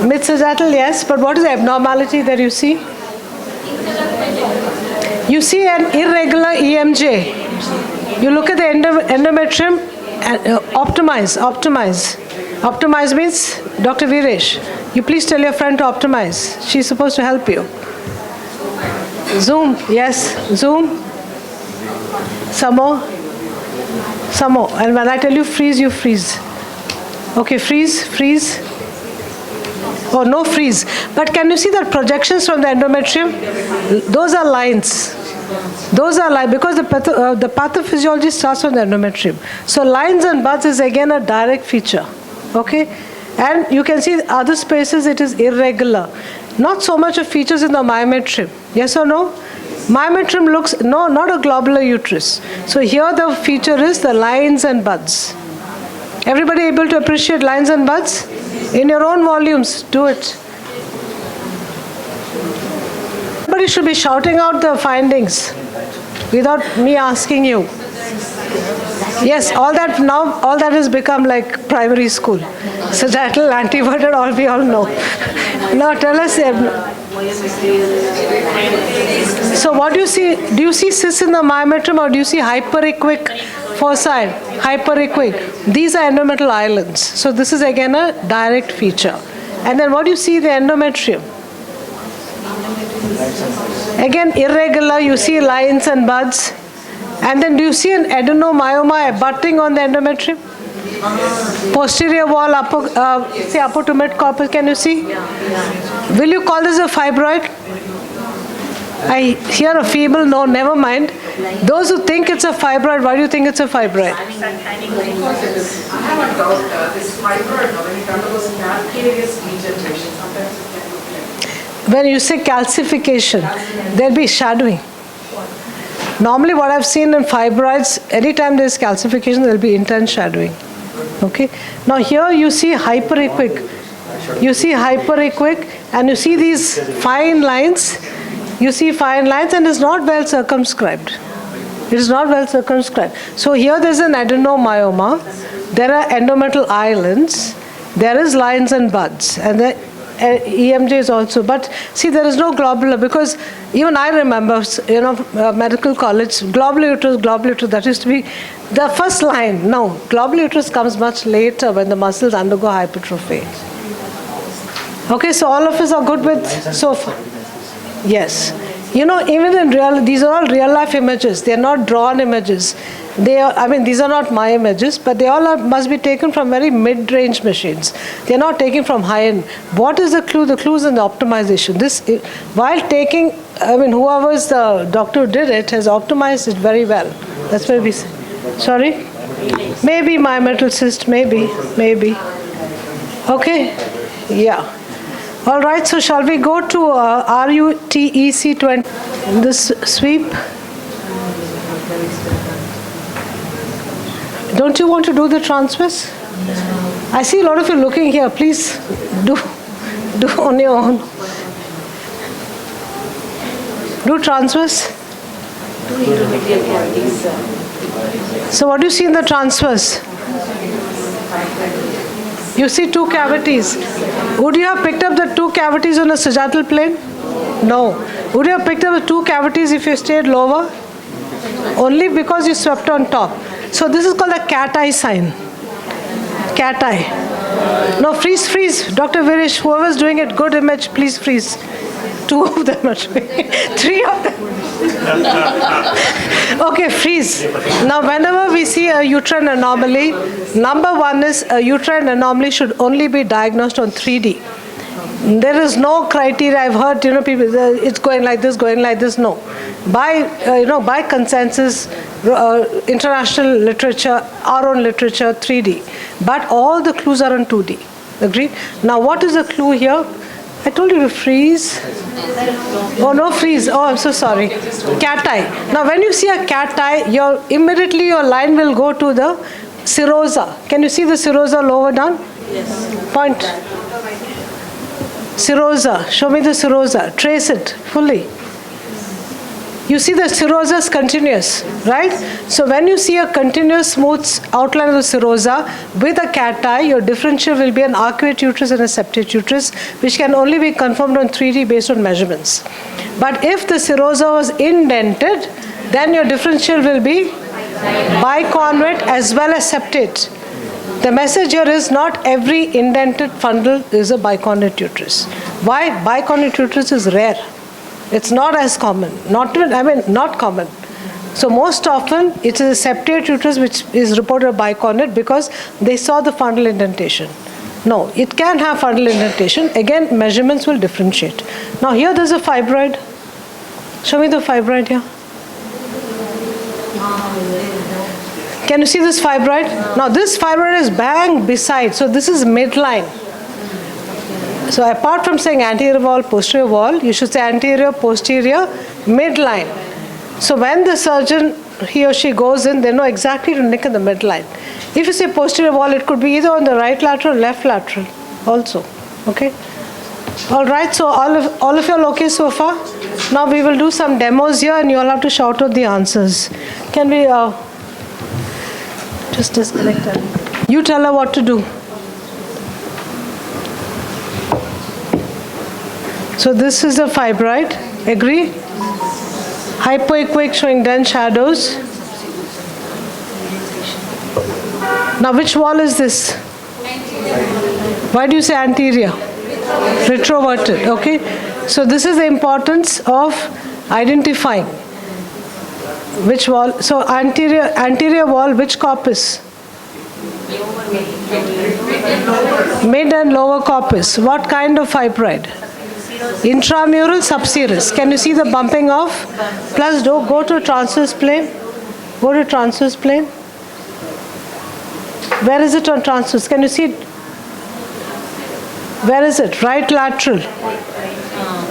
Mid-sagittal, yes, but what is the abnormality that you see? You see an irregular EMJ. You look at the endometrium and optimize. Optimize means, Dr. Viresh, you please tell your friend to optimize. She's supposed to help you. Zoom, yes, zoom. Some more. And when I tell you freeze, you freeze. Okay, freeze. Oh, no freeze. But can you see that projections from the endometrium? Those are lines. Because the pathophysiology starts from the endometrium. So lines and buds is again a direct feature. Okay? And you can see other spaces it is irregular. Not so much of features in the myometrium. Yes or no? Myometrium looks, no, not a globular uterus. So here the feature is the lines and buds. Everybody able to appreciate lines and buds? In your own volumes, do it. Everybody should be shouting out the findings without me asking you. Yes, all that has become like primary school. Sagittal, anteverted, all we all know. Now tell us. So what do you see? Do you see cysts in the myometrium or do you see hyperequic foci? Hyperequic. These are endometrial islands. So this is again a direct feature. And then what do you see in the endometrium? Again irregular, you see lines and buds. And then do you see an adenomyoma abutting on the endometrium? Posterior wall, upper to mid corpus, can you see? Will you call this a fibroid? I hear a feeble no, never mind. Those who think it's a fibroid, why do you think it's a fibroid? I have a doubt. This fibroid, when it undergoes calcareous degeneration, sometimes when you say calcification, there'll be shadowing. Normally what I've seen in fibroids, anytime there's calcification, there'll be intense shadowing. Okay. Now here you see hyperequic. You see hyperequic and you see these fine lines. You see fine lines and it's not well circumscribed. It is not well circumscribed. So here there's an adenomyoma. There are endometrial islands. There is lines and buds. And the EMJ is also, but see there is no globular because even I remember, medical college, globular uterus, that used to be the first line. No, globular uterus comes much later when the muscles undergo hypertrophy. Okay, so all of us are good with so far. Yes. Even in real, these are all real life images. They are not drawn images. They are, these are not my images, but they all must be taken from very mid-range machines. They are not taken from high-end. What is the clue? The clue is in the optimization. While taking, whoever's the doctor who did it has optimized it very well. That's why we say. Sorry? Maybe myometrial cyst, maybe. Okay? Yeah. All right, so shall we go to RUTEC 20, this sweep? Don't you want to do the transverse? I see a lot of you looking here. Please do on your own. Do transverse. So what do you see in the transverse? You see two cavities. Would you have picked up the two cavities on a sagittal plane? No. Would you have picked up the two cavities if you stayed lower? Only because you swept on top. So this is called a cat eye sign. Cat eye. No, freeze. Dr. Virish, whoever's doing it, good image, please freeze. 2 of them are doing it. 3 of them. Okay, freeze. Now, whenever we see a uterine anomaly, number 1 is a uterine anomaly should only be diagnosed on 3D. There is no criteria. I've heard, people, it's going like this. No. By consensus, international literature, our own literature, 3D. But all the clues are on 2D. Agreed? Now, what is the clue here? I told you to freeze. Oh, no freeze. Oh, I'm so sorry. Cat eye. Now, when you see a cat eye, immediately your line will go to the serosa. Can you see the serosa lower down? Yes. Point. Serosa. Show me the serosa. Trace it fully. You see the serosa is continuous, right? So when you see a continuous smooth outline of the serosa with a cat eye, your differential will be an arcuate uterus and a septate uterus, which can only be confirmed on 3D based on measurements. But if the serosa was indented, then your differential will be biconvate as well as septate. The message here is not every indented fundal is a biconvate uterus. Why? Biconvate uterus is rare. It's not as common. Not common. So most often it is a septate uterus which is reported biconvate because they saw the fundal indentation. No, it can have fundal indentation. Again, measurements will differentiate. Now here there's a fibroid. Show me the fibroid here. Can you see this fibroid? Now this fibroid is bang beside. So this is midline. So apart from saying anterior wall, posterior wall, you should say anterior, posterior, midline. So when the surgeon, he or she goes in, they know exactly to nick in the midline. If you say posterior wall, it could be either on the right lateral, left lateral also. Okay? All right, so all of you are okay so far? Now we will do some demos here and you all have to shout out the answers. Can we just disconnect her? You tell her what to do. So this is a fibroid, agree? Hypoechoic showing dense shadows. Now which wall is this? Why do you say anterior? Retroverted, okay? So this is the importance of identifying which wall. So anterior wall, which corpus? Mid and lower corpus. What kind of fibroid? Intramural, subserous. Can you see the bumping off? Plus go to transverse plane. Go to transverse plane. Where is it on transverse? Can you see it? Where is it? Right lateral.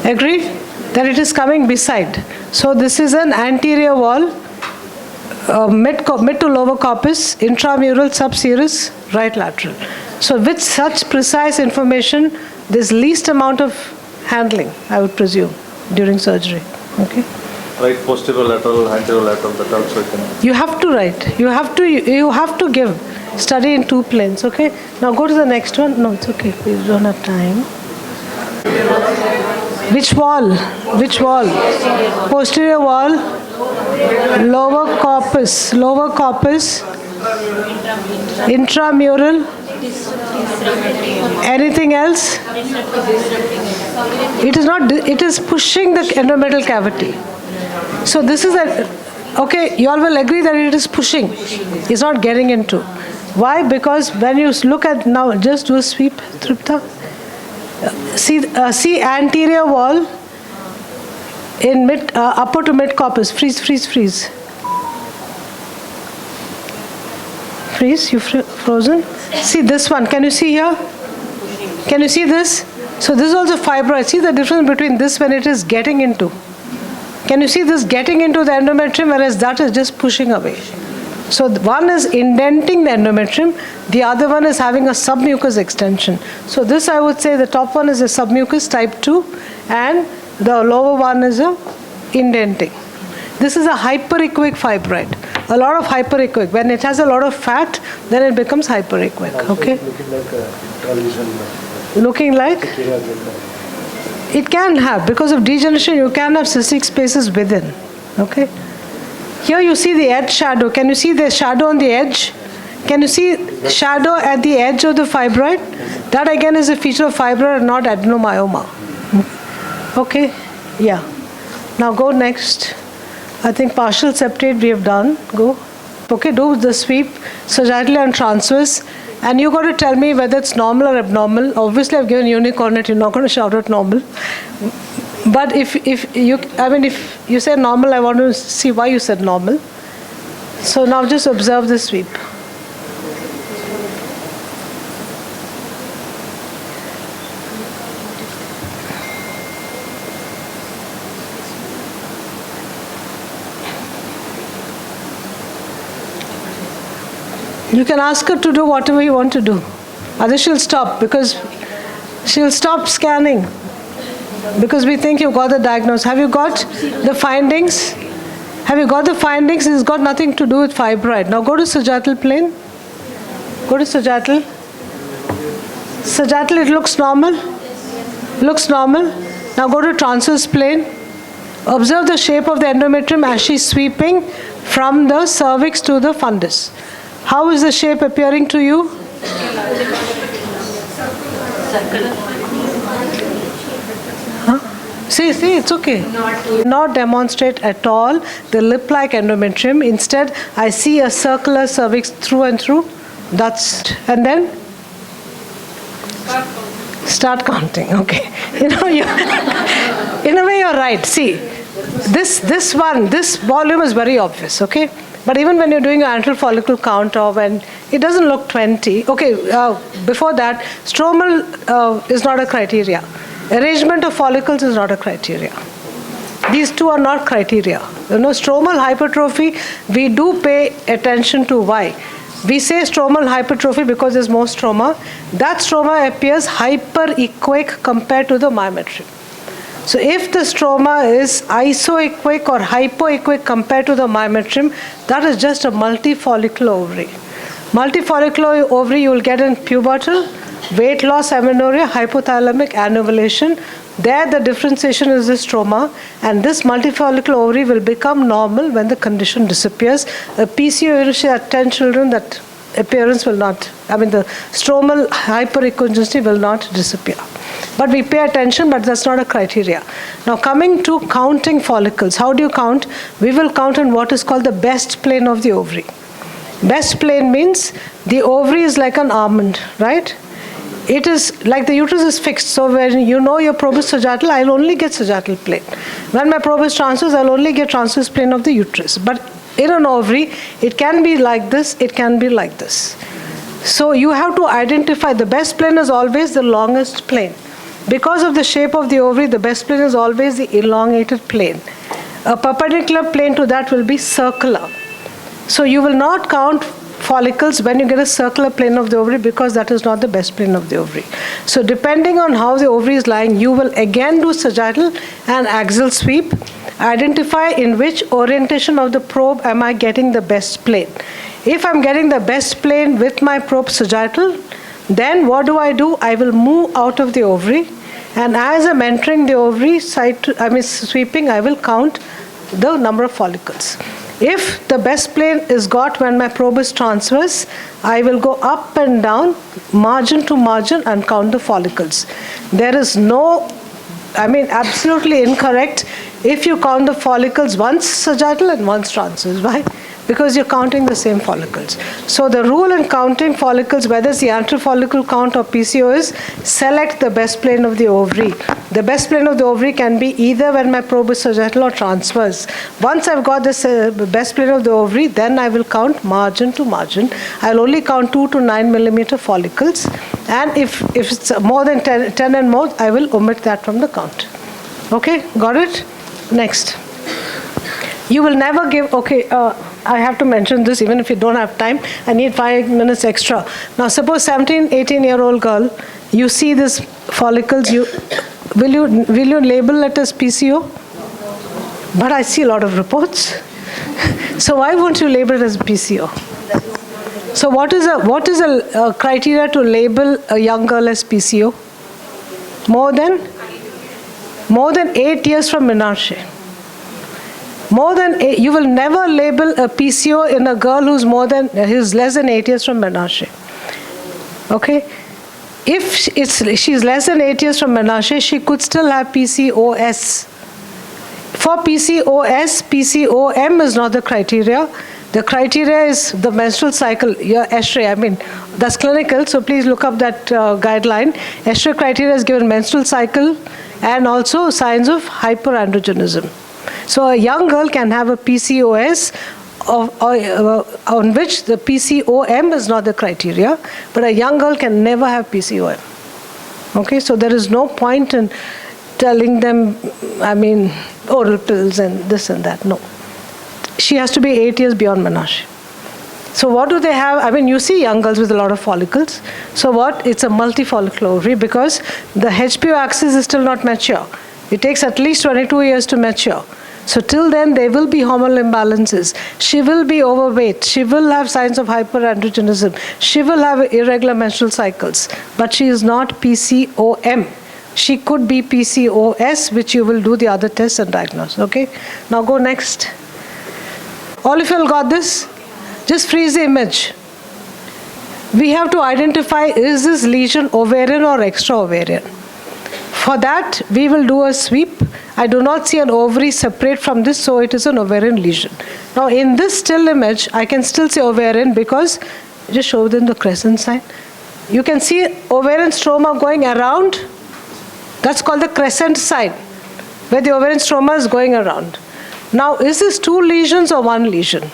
Agree? That it is coming beside. So this is an anterior wall, mid to lower corpus, intramural, subserous, right lateral. So with such precise information, there's least amount of handling, I would presume, during surgery. Okay? Right posterior lateral, anterior lateral, that also you can. You have to write. You have to give. Study in 2 planes, okay? Now go to the next one. No, it's okay. We don't have time. Which wall? Which wall? Posterior wall. Lower corpus. Lower corpus. Intramural. Anything else? It is not. It is pushing the endometrial cavity. So this is a. Okay, you all will agree that it is pushing. It's not getting into. Why? Because when you look at now, just do a sweep, Tripta. See anterior wall in upper to mid corpus. Freeze. Freeze. You frozen? See this one. Can you see here? Can you see this? So this is also fibroid. See the difference between this when it is getting into. Can you see this getting into the endometrium, whereas that is just pushing away? So one is indenting the endometrium, the other one is having a submucous extension. So this, I would say, the top one is a submucous type 2 and the lower one is a indenting. This is a hyperechoic fibroid. A lot of hyperechoic. When it has a lot of fat, then it becomes hyperechoic. Okay? Looking like? It can have, because of degeneration, you can have cystic spaces within. Okay? Here you see the edge shadow. Can you see the shadow on the edge? Can you see shadow at the edge of the fibroid? That again is a feature of fibroid and not adenomyoma. Okay? Yeah. Now go next. I think partial septate we have done. Go. Okay, do the sweep, sagittal and transverse. And you got to tell me whether it's normal or abnormal. Obviously I've given unicornate, you're not going to shout out normal. But if you say normal, I want to see why you said normal. So now just observe the sweep. You can ask her to do whatever you want to do. Otherwise she'll stop, because she'll stop scanning. Because we think you've got the diagnosis. Have you got the findings? Have you got the findings? It's got nothing to do with fibroid. Now go to sagittal plane. Go to sagittal. Sagittal, it looks normal. Looks normal. Now go to transverse plane. Observe the shape of the endometrium as she's sweeping from the cervix to the fundus. How is the shape appearing to you? Huh? See, it's okay. Not demonstrate at all the lip-like endometrium. Instead, I see a circular cervix through and through. And then start counting. Okay. In a way, you're right. See, this volume is very obvious. Okay. But even when you're doing your antral follicle count, or when It doesn't look 20. Okay, before that, stromal is not a criteria. Arrangement of follicles is not a criteria. These two are not criteria. Stromal hypertrophy, we do pay attention to why. We say stromal hypertrophy because there's more stroma. That stroma appears hyperechoic compared to the myometrium. So if the stroma is isoechoic or hypoechoic compared to the myometrium, that is just a multifollicular ovary. Multifollicular ovary you will get in pubertal, weight loss, amenorrhea, hypothalamic anovulation. There the differentiation is the stroma, and this multifollicular ovary will become normal when the condition disappears. A PCO at 10 children, that appearance will not, the stromal hyperechogenicity will not disappear. But we pay attention, but that's not a criteria. Now coming to counting follicles, how do you count? We will count on what is called the best plane of the ovary. Best plane means the ovary is like an almond, right? It is like the uterus is fixed. So when you know your probe is sagittal, I'll only get sagittal plane. When my probe is transverse, I'll only get transverse plane of the uterus. But in an ovary, it can be like this, it can be like this. So you have to identify the best plane is always the longest plane. Because of the shape of the ovary, the best plane is always the elongated plane. A perpendicular plane to that will be circular. So you will not count follicles when you get a circular plane of the ovary because that is not the best plane of the ovary. So depending on how the ovary is lying, you will again do sagittal and axial sweep. Identify in which orientation of the probe am I getting the best plane. If I'm getting the best plane with my probe sagittal, then what do? I will move out of the ovary, and as I'm entering the ovary sweeping, I will count the number of follicles. If the best plane is got when my probe is transverse, I will go up and down, margin to margin, and count the follicles. There is no, absolutely incorrect if you count the follicles once sagittal and once transverse. Why? Because you're counting the same follicles. So the rule in counting follicles, whether it's the antefollicle count or PCO, is select the best plane of the ovary. The best plane of the ovary can be either when my probe is sagittal or transverse. Once I've got this best plane of the ovary, then I will count margin to margin. I'll only count 2 to 9 millimeter follicles. And if it's more than 10 and more, I will omit that from the count. Okay, got it? Next. You will never give, I have to mention this even if you don't have time. I need 5 minutes extra. Now suppose 17, 18-year-old girl, you see this follicles, will you label it as PCO? But I see a lot of reports. So why won't you label it as PCO? So what is a criteria to label a young girl as PCO? More than 8 years from menarche. More than 8, you will never label a PCO in a girl who's less than 8 years from menarche. Okay? If she's less than 8 years from menarche, she could still have PCOS. For PCOS, PCOM is not the criteria. The criteria is the menstrual cycle, your estrate. That's clinical, so please look up that guideline. Estrate criteria is given menstrual cycle and also signs of hyperandrogenism. So a young girl can have a PCOS on which the PCOM is not the criteria, but a young girl can never have PCOM. Okay, so there is no point in telling them, oral pills and this and that. No. She has to be 8 years beyond menarche. So what do they have? You see young girls with a lot of follicles. So what? It's a multifollicular ovary because the HPO axis is still not mature. It takes at least 22 years to mature. So till then, there will be hormonal imbalances. She will be overweight. She will have signs of hyperandrogenism. She will have irregular menstrual cycles. But she is not PCOM. She could be PCOS, which you will do the other tests and diagnose. Okay? Now go next. All of you all got this? Just freeze the image. We have to identify, is this lesion ovarian or extra-ovarian? For that, we will do a sweep. I do not see an ovary separate from this, so it is an ovarian lesion. Now, in this still image, I can still say ovarian because, just show them the crescent sign. You can see ovarian stroma going around. That's called the crescent sign, where the ovarian stroma is going around. Now, is this 2 lesions or 1 lesion?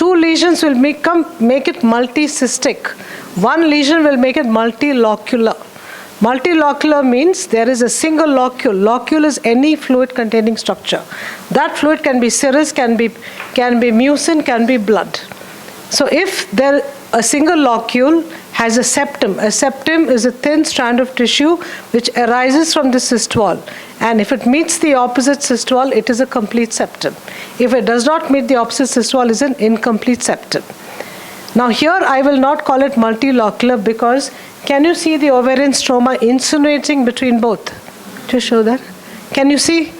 two lesions will make it multicystic. One lesion will make it multilocular. Multilocular means there is a single locule. Locule is any fluid containing structure. That fluid can be serous, can be mucin, can be blood. So if a single locule has a septum is a thin strand of tissue which arises from the cyst wall. And if it meets the opposite cyst wall, it is a complete septum. If it does not meet the opposite cyst wall, it is an incomplete septum. Now here I will not call it multilocular because can you see the ovarian stroma insinuating between both? To show that. Can you see?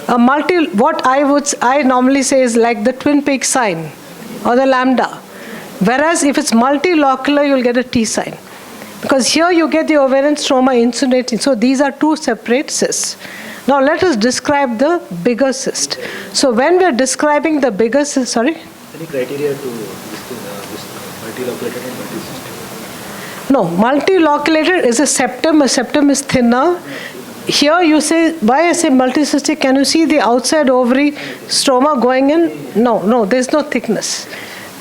What I normally say is like the twin peak sign or the lambda. Whereas if it's multilocular, you'll get a T sign. Because here you get the ovarian stroma insinuating. So these are two separate cysts. Now let us describe the bigger cyst. So when we're describing the bigger cyst, sorry? Any criteria to multiloculated and multicystic? No, multiloculated is a septum. A septum is thinner. Here you say, why I say multicystic, can you see the outside ovary stroma going in? No, there's no thickness.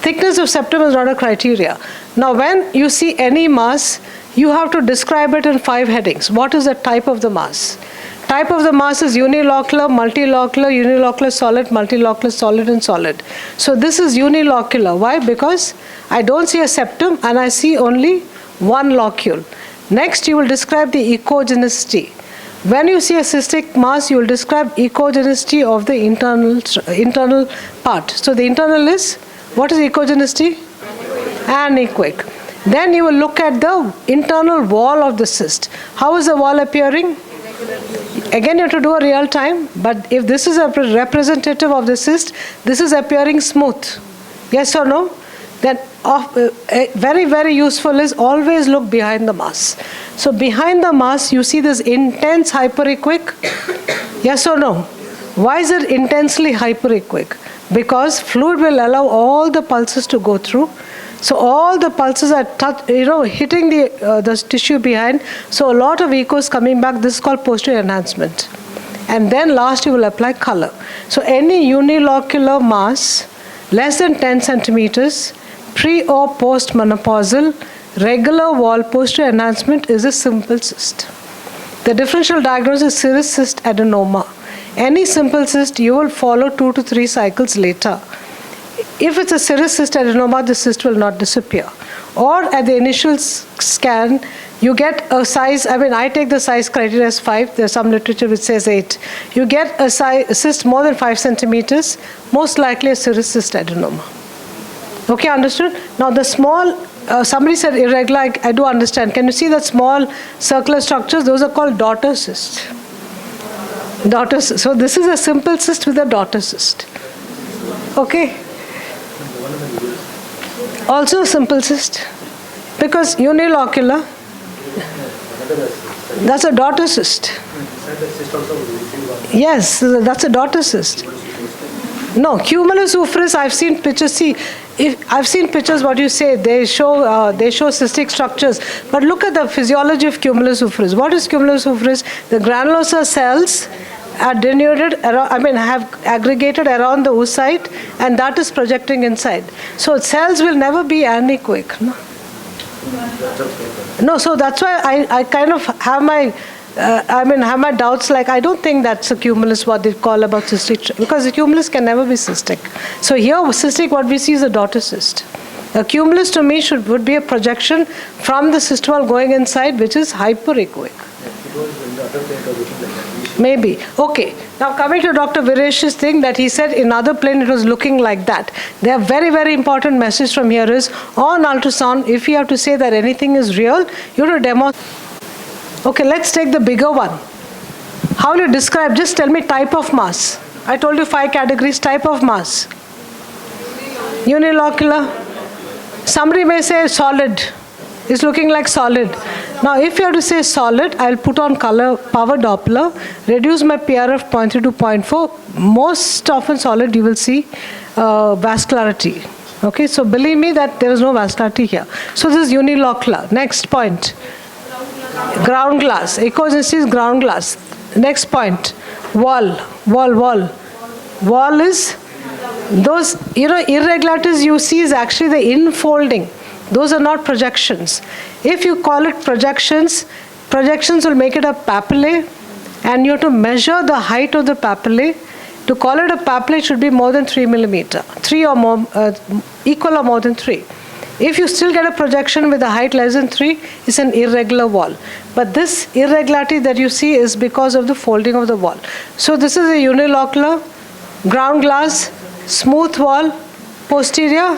Thickness of septum is not a criteria. Now when you see any mass, you have to describe it in 5 headings. What is the type of the mass? Type of the mass is unilocular, multilocular, solid, multilocular, solid and solid. So this is unilocular. Why? Because I don't see a septum and I see only one locule. Next you will describe the echogenicity. When you see a cystic mass, you will describe echogenicity of the internal part. So the internal is, what is echogenicity? Anechoic. Then you will look at the internal wall of the cyst. How is the wall appearing? Again, you have to do a real time, but if this is a representative of the cyst, this is appearing smooth. Yes or no? Then very, very useful is always look behind the mass. So behind the mass, you see this intense hyperechoic. Yes or no? Why is it intensely hyperechoic? Because fluid will allow all the pulses to go through. So all the pulses are hitting the tissue behind. So a lot of echo is coming back. This is called posterior enhancement. And then last you will apply color. So any unilocular mass less than 10 centimeters, pre or post menopausal, regular wall posterior enhancement is a simple cyst. The differential diagnosis is serous cyst adenoma. Any simple cyst, you will follow 2 to 3 cycles later. If it's a serous cyst adenoma, the cyst will not disappear. Or at the initial scan, you get a size, I take the size criteria as 5, there's some literature which says 8. You get a cyst more than 5 centimeters, most likely a serous cyst adenoma. Okay, understood? Now the small, somebody said irregular, I do understand. Can you see that small circular structures? Those are called daughter cysts. Daughter cyst. So this is a simple cyst with a daughter cyst. Okay? Also a simple cyst. Because unilocular, that's a daughter cyst. Yes, that's a daughter cyst. No, cumulus oophrys, I've seen pictures. See, I've seen pictures, what you say, they show cystic structures. But look at the physiology of cumulus oophrys. What is cumulus oophrys? The granulosa cells are denuded, have aggregated around the oocyte, and that is projecting inside. So cells will never be anechoic. No, so that's why I kind of have my have my doubts, like I don't think that's a cumulus, what they call about cystic, because the cumulus can never be cystic. So here cystic, what we see is a daughter cyst. A cumulus to me would be a projection from the cyst wall going inside, which is hyperechoic. Maybe. Okay. Now coming to Dr. Viresh's thing that he said in other plane it was looking like that. Their very, very important message from here is on ultrasound, if you have to say that anything is real, you have to demonstrate. Okay, let's take the bigger one. How will you describe? Just tell me type of mass. I told you 5 categories, type of mass. Unilocular. Somebody may say solid. It's looking like solid. Now, if you have to say solid, I'll put on color power Doppler, reduce my PRF 0.3 to 0.4. Most often solid, you will see vascularity. Okay, so believe me that there is no vascularity here. So this is unilocular. Next point. Ground glass. Echogenicity is ground glass. Next point. Wall. Wall is Those, irregularities you see is actually the infolding. Those are not projections. If you call it projections, projections will make it a papillae, and you have to measure the height of the papillae. To call it a papillae, it should be more than 3 millimeter, 3 or more, equal or more than 3. If you still get a projection with a height less than 3, it's an irregular wall. But this irregularity that you see is because of the folding of the wall. So this is a unilocular, ground glass, smooth wall, posterior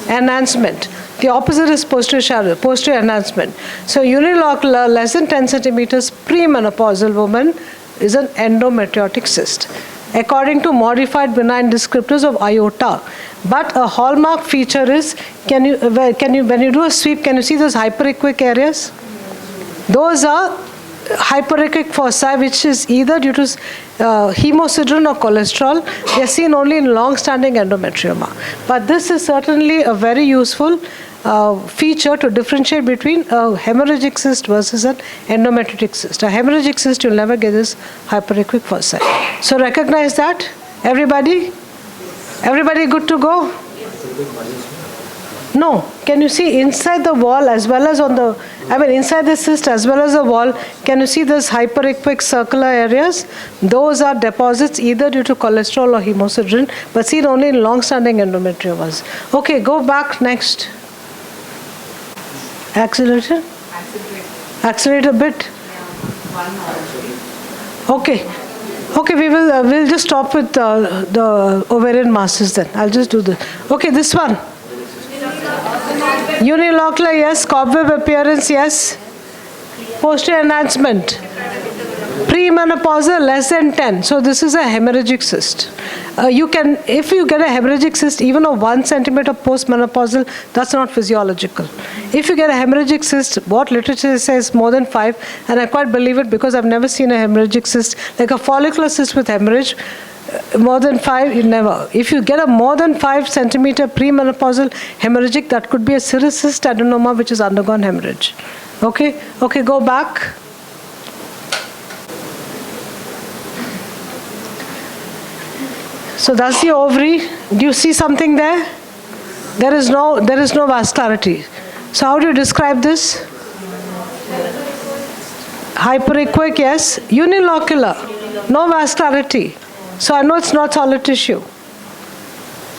enhancement. The opposite is posterior shadow, posterior enhancement. So unilocular, less than 10 centimeters, premenopausal woman is an endometriotic cyst, according to modified benign descriptors of IOTA. But a hallmark feature is, when you do a sweep, can you see those hyperechoic areas? Those are hyperechoic foci, which is either due to hemosiderin or cholesterol. They are seen only in long-standing endometrioma. But this is certainly a very useful feature to differentiate between a hemorrhagic cyst versus an endometriotic cyst. A hemorrhagic cyst, you'll never get this hyperechoic foci. So recognize that, everybody? Everybody good to go? No. Can you see inside the wall as well as inside the cyst as well as the wall, can you see those hyperechoic circular areas? Those are deposits either due to cholesterol or hemosiderin, but seen only in long-standing endometriomas. Okay, go back next. Accelerate a bit. Okay. Okay, we'll just stop with the ovarian masses then. I'll just do this. Okay, this one. Unilocular, yes. Cobweb appearance, yes. Posterior enhancement. Premenopausal, less than 10. So this is a hemorrhagic cyst. If you get a hemorrhagic cyst, even of 1 centimeter postmenopausal, that's not physiological. If you get a hemorrhagic cyst, what literature says more than 5, and I quite believe it because I've never seen a hemorrhagic cyst, like a follicular cyst with hemorrhage, more than 5, you never. If you get a more than 5 centimeter premenopausal hemorrhagic, that could be a serous cyst adenoma which has undergone hemorrhage. Okay? Okay, go back. So that's the ovary. Do you see something there? There is no vascularity. So how do you describe this? Hyperechoic, yes. Unilocular, no vascularity. So I know it's not solid tissue.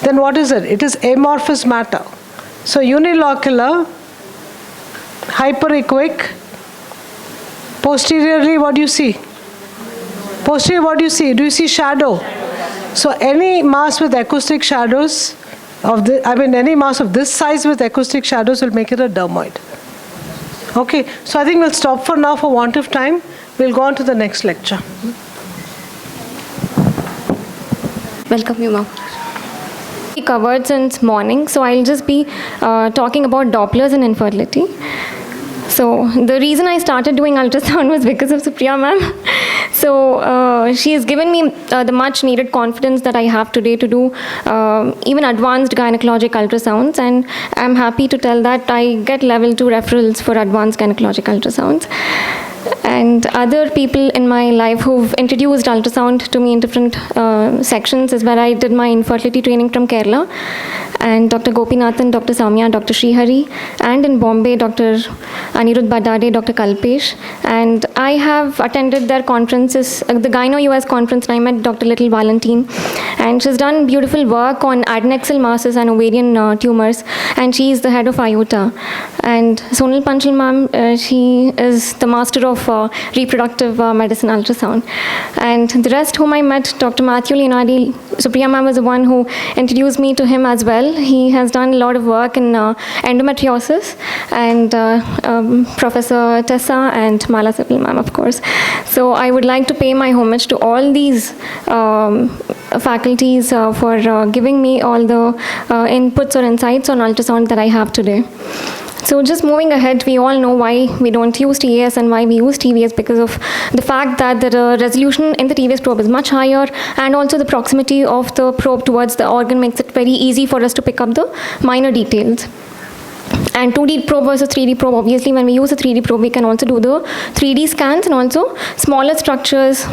Then what is it? It is amorphous matter. So unilocular, hyperechoic. Posteriorly, what do you see? Posterior, what do you see? Do you see shadow? So any mass with acoustic shadows any mass of this size with acoustic shadows will make it a dermoid. Okay, so I think we'll stop for now for want of time. We'll go on to the next lecture. Welcome you, ma'am. We covered since morning, so I'll just be talking about Dopplers and infertility. So the reason I started doing ultrasound was because of Supriya ma'am. So she has given me the much needed confidence that I have today to do even advanced gynecologic ultrasounds, and I'm happy to tell that I get level 2 referrals for advanced gynecologic ultrasounds. And other people in my life who've introduced ultrasound to me in different sections is where I did my infertility training from Kerala, and Dr. Gopinathan, Dr. Samya, Dr. Srihari, and in Bombay, Dr. Anirudh Badade, Dr. Kalpesh. And I have attended their conferences, the Gyno US conference, and I met Dr. Little Valentine. And she's done beautiful work on adnexal masses and ovarian tumors, and she is the head of IOTA. And Sonal Panchal ma'am, she is the master of reproductive medicine ultrasound. And the rest whom I met, Dr. Matthew Leonardi, Supriya ma'am was the one who introduced me to him as well. He has done a lot of work in endometriosis, and Professor Tessa and Mala Sipil ma'am, of course. So I would like to pay my homage to all these faculties for giving me all the inputs or insights on ultrasound that I have today. So just moving ahead, we all know why we don't use TAS and why we use TVS, because of the fact that the resolution in the TVS probe is much higher, and also the proximity of the probe towards the organ makes it very easy for us to pick up the minor details. And 2D probe versus 3D probe, obviously when we use a 3D probe, we can also do the 3D scans, and also smaller structures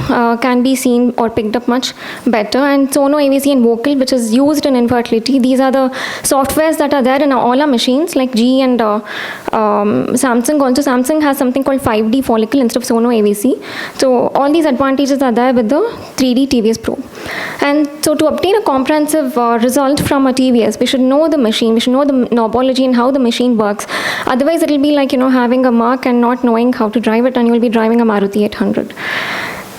can be seen or picked up much better. And Sono, AVC and Vocal, which is used in infertility, these are the softwares that are there in all our machines like G and Samsung. Also Samsung has something called 5D follicle instead of Sono, AVC. So all these advantages are there with the 3D TVS probe. And so to obtain a comprehensive result from a TVS, we should know the machine, we should know the knobology and how the machine works. Otherwise it will be like, having a mark and not knowing how to drive it, and you will be driving a Maruti 800.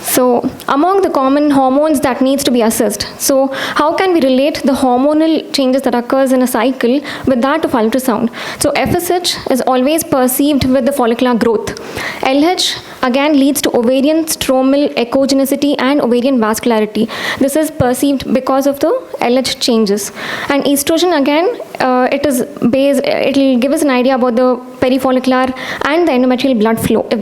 So among the common hormones that needs to be assessed, so how can we relate the hormonal changes that occurs in a cycle with that of ultrasound? So FSH is always perceived with the follicular growth. LH again leads to ovarian stromal echogenicity and ovarian vascularity. This is perceived because of the LH changes. And estrogen again, it will give us an idea about the perifollicular and the endometrial blood flow. If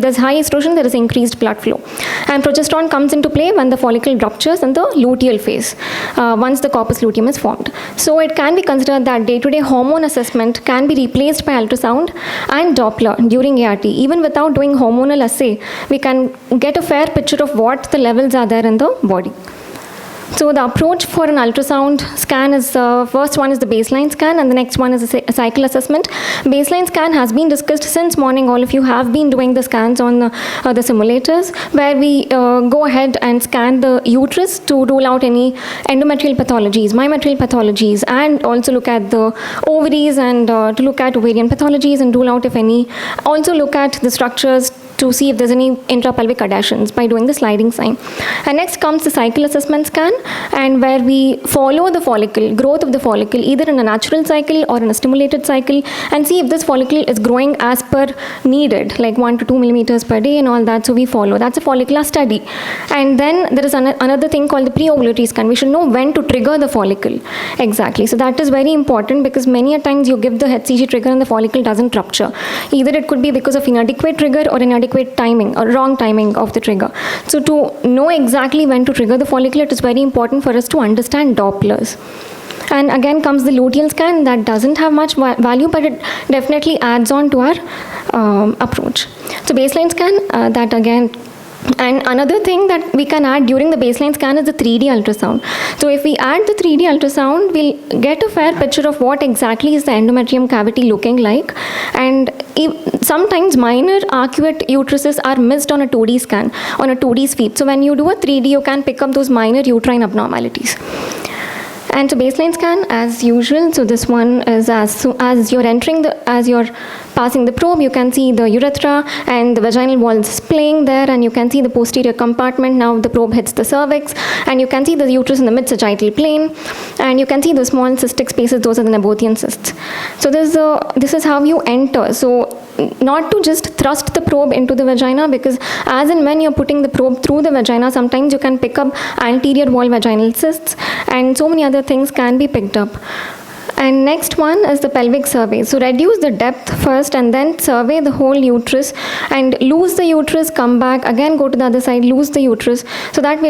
there's high estrogen, there is increased blood flow. And progesterone comes into play when the follicle ruptures in the luteal phase, once the corpus luteum is formed. So it can be considered that day-to-day hormone assessment can be replaced by ultrasound and Doppler during ART. Even without doing hormonal assay, we can get a fair picture of what the levels are there in the body. So the approach for an ultrasound scan is, first one is the baseline scan, and the next one is a cycle assessment. Baseline scan has been discussed since morning. All of you have been doing the scans on the simulators, where we go ahead and scan the uterus to rule out any endometrial pathologies, myometrial pathologies, and also look at the ovaries and to look at ovarian pathologies and rule out if any. Also look at the structures to see if there's any intrapelvic adhesions by doing the sliding sign. And next comes the cycle assessment scan, and where we follow the follicle, growth of the follicle, either in a natural cycle or in a stimulated cycle, and see if this follicle is growing as per needed, like 1 to 2 millimeters per day and all that. So we follow. That's a follicular study. And then there is another thing called the pre-ovulatory scan. We should know when to trigger the follicle. Exactly. So that is very important, because many a times you give the HCG trigger and the follicle doesn't rupture. Either it could be because of inadequate trigger or inadequate timing or wrong timing of the trigger. So to know exactly when to trigger the follicle, it is very important for us to understand Dopplers. And again comes the luteal scan. That doesn't have much value, but it definitely adds on to our approach. So baseline scan, that again. And another thing that we can add during the baseline scan is the 3D ultrasound. So if we add the 3D ultrasound, we'll get a fair picture of what exactly is the endometrium cavity looking like. And sometimes minor arcuate uteruses are missed on a 2D scan, on a 2D sweep. So when you do a 3D, you can pick up those minor uterine abnormalities. And so baseline scan as usual. So this one is as you're passing the probe, you can see the urethra and the vaginal walls playing there, and you can see the posterior compartment. Now the probe hits the cervix, and you can see the uterus in the mid-sagittal plane, and you can see the small cystic spaces. Those are the Nabothian cysts. So this is how you enter. So not to just thrust the probe into the vagina, because as and when you're putting the probe through the vagina, sometimes you can pick up anterior wall vaginal cysts, and so many other things can be picked up. And next one is the pelvic survey. So reduce the depth first and then survey the whole uterus, and lose the uterus, come back, again go to the other side, lose the uterus, so that we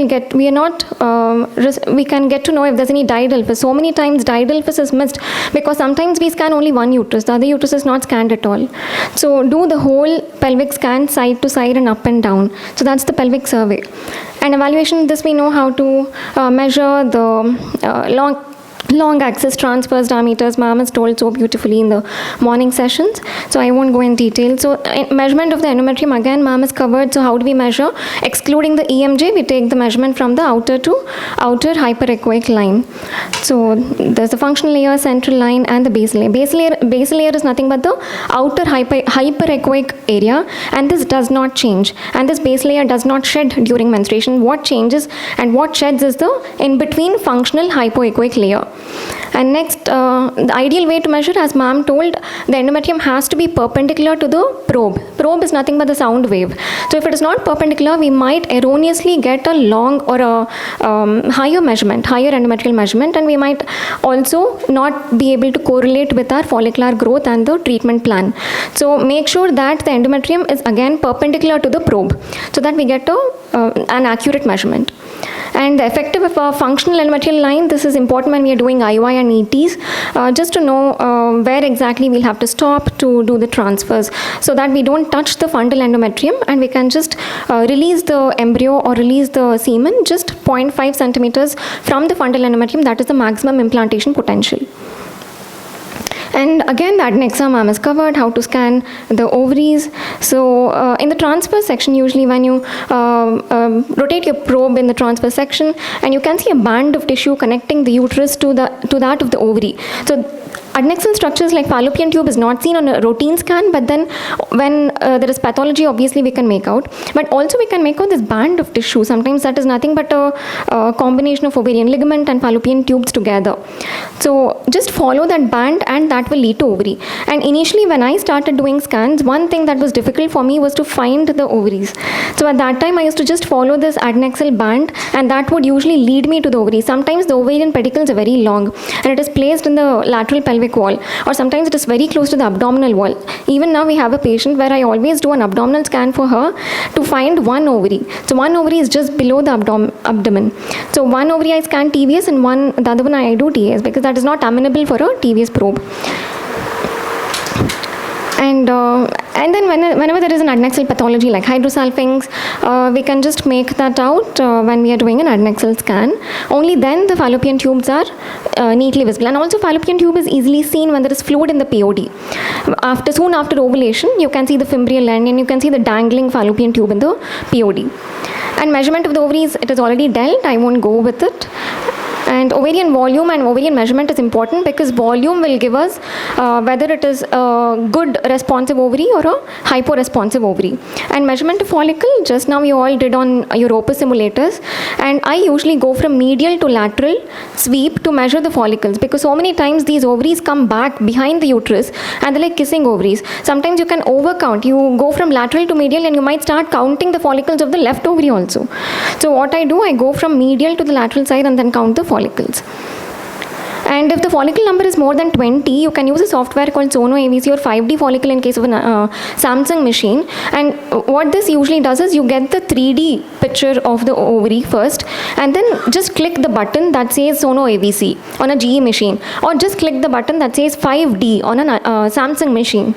can get to know if there's any didelphys. So many times didelphys is missed because sometimes we scan only one uterus, the other uterus is not scanned at all. So do the whole pelvic scan side to side and up and down. So that's the pelvic survey. And evaluation, this we know how to measure the long axis transverse diameters. Ma'am has told so beautifully in the morning sessions, so I won't go in detail. So measurement of the endometrium, again ma'am has covered. So how do we measure? Excluding the EMJ, we take the measurement from the outer to outer hyperechoic line. So there's the functional layer, central line, and the base layer. Base layer is nothing but the outer hyperechoic area, and this does not change, and this base layer does not shed during menstruation. What changes and what sheds is the in between functional hypoechoic layer. And next, the ideal way to measure, as ma'am told, the endometrium has to be perpendicular to the probe. Probe is nothing but the sound wave. So if it is not perpendicular, we might erroneously get a long or a higher endometrial measurement, and we might also not be able to correlate with our follicular growth and the treatment plan. So make sure that the endometrium is again perpendicular to the probe, so that we get an accurate measurement. And the effective functional endometrial line, this is important when we are doing IUI and ETs, just to know where exactly we'll have to stop to do the transfers, so that we don't touch the fundal endometrium and we can just release the embryo or release the semen just 0.5 centimeters from the fundal endometrium. That is the maximum implantation potential. And again, the adnexa ma'am is covered, how to scan the ovaries. So in the transfer section, usually when you rotate your probe in the transfer section, and you can see a band of tissue connecting the uterus to that of the ovary. So adnexal structures like fallopian tube is not seen on a routine scan, but then when there is pathology, obviously we can make out. But also we can make out this band of tissue. Sometimes that is nothing but a combination of ovarian ligament and fallopian tubes together. So just follow that band and that will lead to ovary. And initially when I started doing scans, one thing that was difficult for me was to find the ovaries. So at that time I used to just follow this adnexal band, and that would usually lead me to the ovary. Sometimes the ovarian pedicles are very long and it is placed in the lateral pelvic wall, or sometimes it is very close to the abdominal wall. Even now we have a patient where I always do an abdominal scan for her to find one ovary. So one ovary is just below the abdomen. So one ovary I scan TVS and the other one I do TAS, because that is not amenable for a TVS probe. And then whenever there is an adnexal pathology like hydrosalpinx, we can just make that out when we are doing an adnexal scan. Only then the fallopian tubes are neatly visible. And also fallopian tube is easily seen when there is fluid in the POD. Soon after ovulation, you can see the fimbrial end and you can see the dangling fallopian tube in the POD. And measurement of the ovaries, it is already dealt. I won't go with it. And ovarian volume and ovarian measurement is important, because volume will give us whether it is a good responsive ovary or a hyporesponsive ovary. And measurement of follicle, just now you all did on your Opus simulators, and I usually go from medial to lateral sweep to measure the follicles, because so many times these ovaries come back behind the uterus and they're like kissing ovaries. Sometimes you can overcount. You go from lateral to medial and you might start counting the follicles of the left ovary also. So what I do, I go from medial to the lateral side and then count the follicles. And if the follicle number is more than 20, you can use a software called Sono AVC or 5D follicle in case of a Samsung machine. And what this usually does is you get the 3D picture of the ovary first, and then just click the button that says Sono AVC on a GE machine, or just click the button that says 5D on a Samsung machine,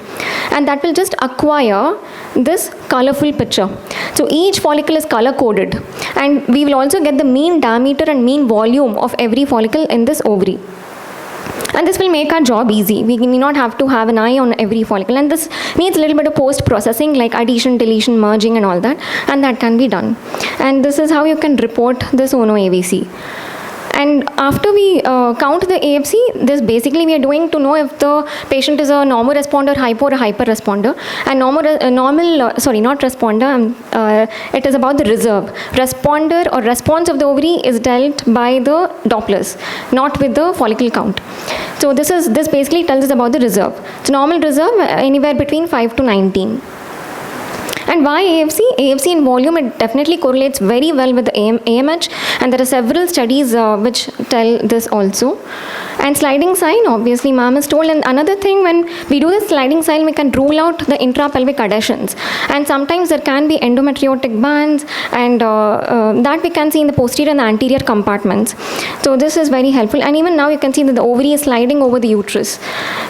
and that will just acquire this colorful picture. So each follicle is color coded, and we will also get the mean diameter and mean volume of every follicle in this ovary. And this will make our job easy. We may not have to have an eye on every follicle. And this needs a little bit of post-processing like addition, deletion, merging and all that. And that can be done. And this is how you can report the Sono AVC. And after we count the AFC, this basically we are doing to know if the patient is a normal responder, hypo or hyper responder. And not responder, it is about the reserve. Responder or response of the ovary is dealt by the Dopplers, not with the follicle count. So this basically tells us about the reserve. So normal reserve anywhere between 5 to 19. And why AFC? AFC in volume, it definitely correlates very well with the AMH, and there are several studies which tell this also. And sliding sign, obviously ma'am is told. And another thing, when we do the sliding sign, we can rule out the intrapelvic adhesions. And sometimes there can be endometriotic bands, and that we can see in the posterior and the anterior compartments. So this is very helpful. And even now you can see that the ovary is sliding over the uterus.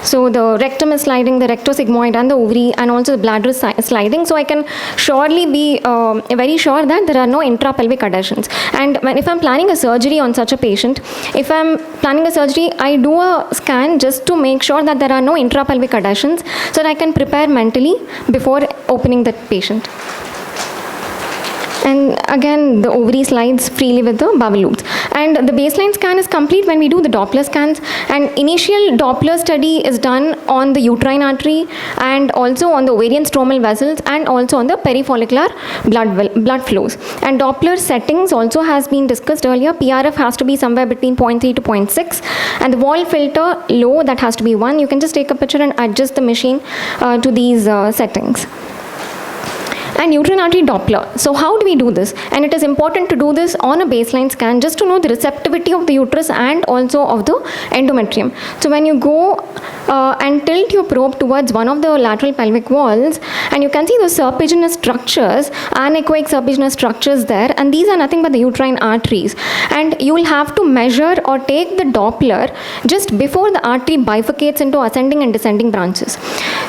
So the rectum is sliding, the rectosigmoid and the ovary, and also the bladder is sliding. So I can surely be very sure that there are no intrapelvic adhesions. And if I'm planning a surgery on such a patient, if I'm planning a surgery, I do a scan just to make sure that there are no intrapelvic adhesions, so that I can prepare mentally before opening the patient. And again, the ovary slides freely with the bowel loops. And the baseline scan is complete when we do the Doppler scans. And initial Doppler study is done on the uterine artery, and also on the ovarian stromal vessels, and also on the perifollicular blood flows. And Doppler settings also has been discussed earlier. PRF has to be somewhere between 0.3 to 0.6. And the wall filter low, that has to be 1. You can just take a picture and adjust the machine to these settings. and uterine artery Doppler. So how do we do this? And it is important to do this on a baseline scan just to know the receptivity of the uterus and also of the endometrium. So when you go and tilt your probe towards one of the lateral pelvic walls, and you can see those serpiginous structures, anechoic serpiginous structures there, and these are nothing but the uterine arteries. And you will have to measure or take the Doppler just before the artery bifurcates into ascending and descending branches.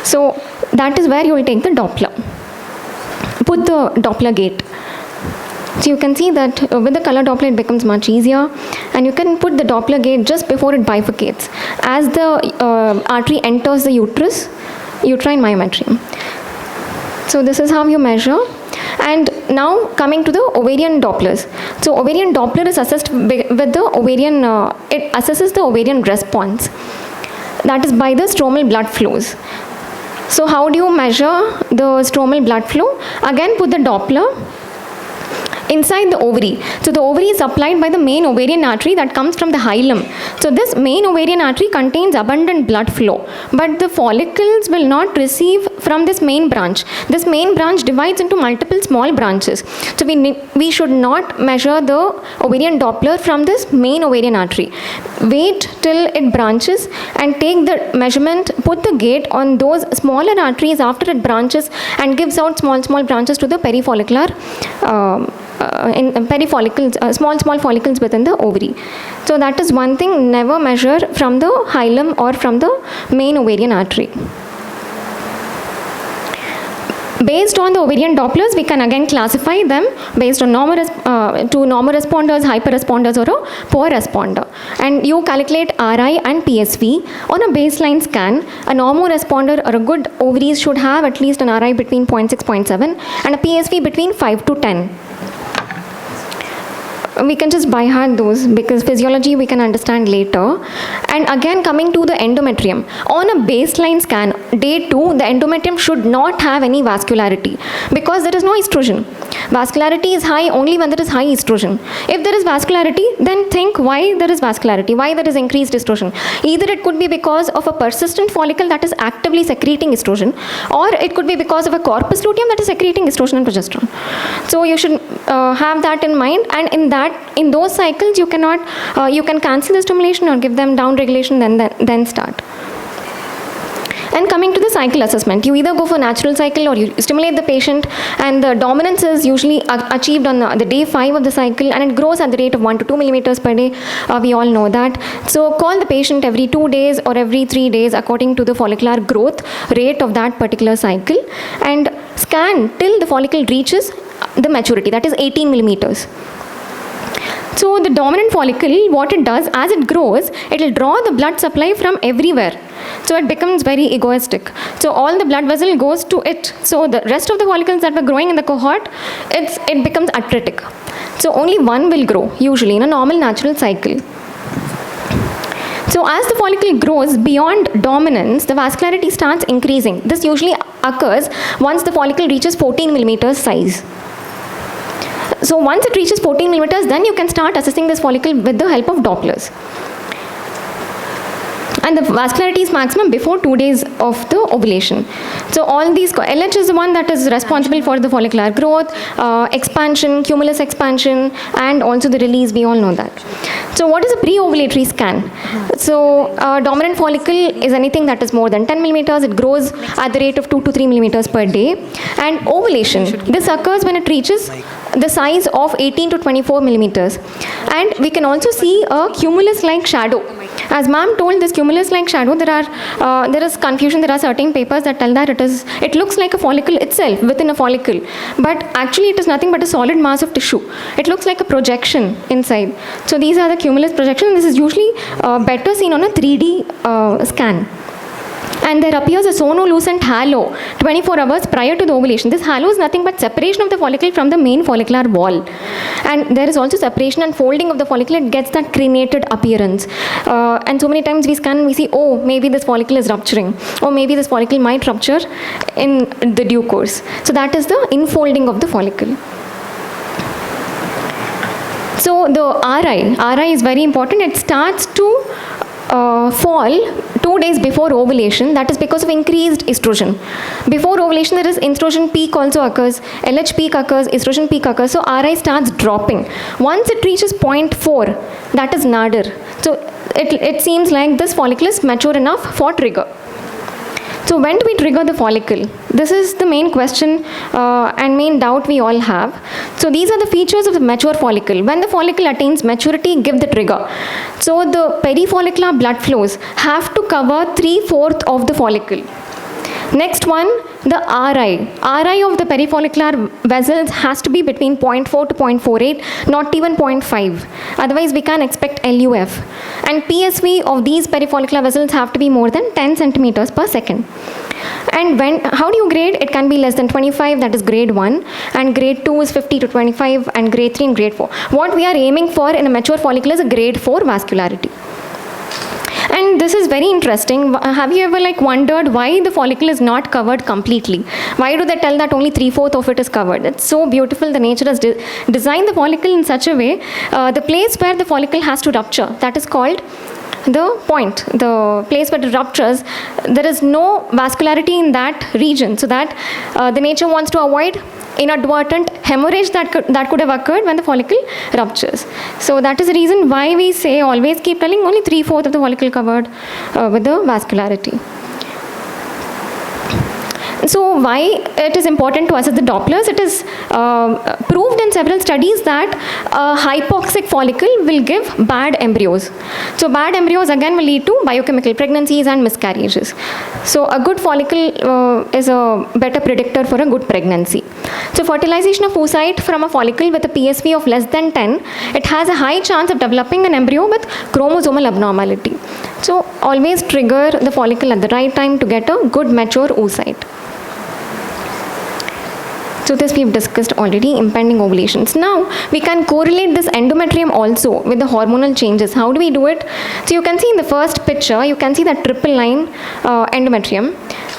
So that is where you will take the Doppler. Put the Doppler gate. So you can see that with the color Doppler it becomes much easier, and you can put the Doppler gate just before it bifurcates as the artery enters the uterine myometrium. So this is how you measure. And now coming to the ovarian Dopplers. So ovarian Doppler is assessed with the ovarian, it assesses the ovarian response. That is by the stromal blood flows. So how do you measure the stromal blood flow? Again, put the Doppler inside the ovary. So the ovary is supplied by the main ovarian artery that comes from the hilum. So this main ovarian artery contains abundant blood flow, but the follicles will not receive from this main branch. This main branch divides into multiple small branches. So we should not measure the ovarian Doppler from this main ovarian artery. Wait till it branches and take the measurement, put the gate on those smaller arteries after it branches and gives out small branches to the perifollicular small follicles within the ovary. So that is one thing, never measure from the hilum or from the main ovarian artery. Based on the ovarian Dopplers, we can again classify them based on normal responders, hyper responders, or a poor responder. And you calculate RI and PSV on a baseline scan. A normal responder or a good ovaries should have at least an RI between 0.6, 0.7 and a PSV between 5 to 10. We can just by heart those because physiology we can understand later. And again, coming to the endometrium, on a baseline scan, day 2, the endometrium should not have any vascularity because there is no estrogen. Vascularity is high only when there is high estrogen. If there is vascularity, then think why there is vascularity, why there is increased estrogen. Either it could be because of a persistent follicle that is actively secreting estrogen, or it could be because of a corpus luteum that is secreting estrogen and progesterone. So you should have that in mind, and in those cycles you cannot you can cancel the stimulation or give them down regulation, then start. And coming to the cycle assessment, you either go for natural cycle or you stimulate the patient, and the dominance is usually achieved on the day 5 of the cycle, and it grows at the rate of 1 to 2 millimeters per day. We all know that. So call the patient every 2 days or every 3 days according to the follicular growth rate of that particular cycle, and scan till the follicle reaches the maturity, that is 18 millimeters. So the dominant follicle, what it does, as it grows, it will draw the blood supply from everywhere. So it becomes very egoistic. So all the blood vessel goes to it. So the rest of the follicles that were growing in the cohort, it becomes atretic. So only one will grow, usually in a normal natural cycle. So as the follicle grows beyond dominance, the vascularity starts increasing. This usually occurs once the follicle reaches 14 millimeters size. So once it reaches 14 millimeters, then you can start assessing this follicle with the help of Dopplers. And the vascularity is maximum before 2 days of the ovulation. So all these, LH is the one that is responsible for the follicular growth, expansion, cumulus expansion, and also the release, we all know that. So what is a pre-ovulatory scan? So dominant follicle is anything that is more than 10 millimeters. It grows at the rate of 2 to 3 millimeters per day. And ovulation, this occurs when it reaches the size of 18 to 24 millimeters. And we can also see a cumulus-like shadow. As ma'am told, this cumulus-like shadow, there is confusion. There are certain papers that tell that it looks like a follicle itself within a follicle, but actually it is nothing but a solid mass of tissue. It looks like a projection inside. So these are the cumulus projections. This is usually better seen on a 3D scan. And there appears a sonolucent halo 24 hours prior to the ovulation. This halo is nothing but separation of the follicle from the main follicular wall. And there is also separation and folding of the follicle. It gets that crenated appearance. And so many times we scan and we see, oh, maybe this follicle is rupturing. Or maybe this follicle might rupture in the due course. So that is the infolding of the follicle. So the RI is very important. It starts to fall 2 days before ovulation, that is because of increased estrogen. Before ovulation, there is estrogen peak also occurs, LH peak occurs, estrogen peak occurs, so RI starts dropping. Once it reaches 0.4, that is nadir. So it seems like this follicle is mature enough for trigger. So when do we trigger the follicle? This is the main question and main doubt we all have. So these are the features of the mature follicle. When the follicle attains maturity, give the trigger. So the perifollicular blood flows have to cover 3/4 of the follicle. Next one, the RI. RI of the perifollicular vessels has to be between 0.4 to 0.48, not even 0.5. Otherwise, we can't expect LUF. And PSV of these perifollicular vessels have to be more than 10 centimeters per second. And how do you grade? It can be less than 25, that is grade 1, and grade 2 is 50 to 25, and grade 3 and grade 4. What we are aiming for in a mature follicle is a grade 4 vascularity. And this is very interesting. Have you ever wondered why the follicle is not covered completely? Why do they tell that only 3/4 of it is covered? It's so beautiful. The nature has designed the follicle in such a way, the place where the follicle has to rupture, that is called the point, the place where it ruptures, there is no vascularity in that region, so that the nature wants to avoid inadvertent hemorrhage that could have occurred when the follicle ruptures. So that is the reason why we say, always keep telling only 3/4 of the follicle covered with the vascularity. So why it is important to assess the Dopplers? It is proved in several studies that a hypoxic follicle will give bad embryos. So bad embryos again will lead to biochemical pregnancies and miscarriages. So a good follicle is a better predictor for a good pregnancy. So fertilization of oocyte from a follicle with a PSV of less than 10, it has a high chance of developing an embryo with chromosomal abnormality. So always trigger the follicle at the right time to get a good mature oocyte. So this we've discussed already, impending ovulations. Now we can correlate this endometrium also with the hormonal changes. How do we do it? So you can see in the first picture, you can see that triple line endometrium.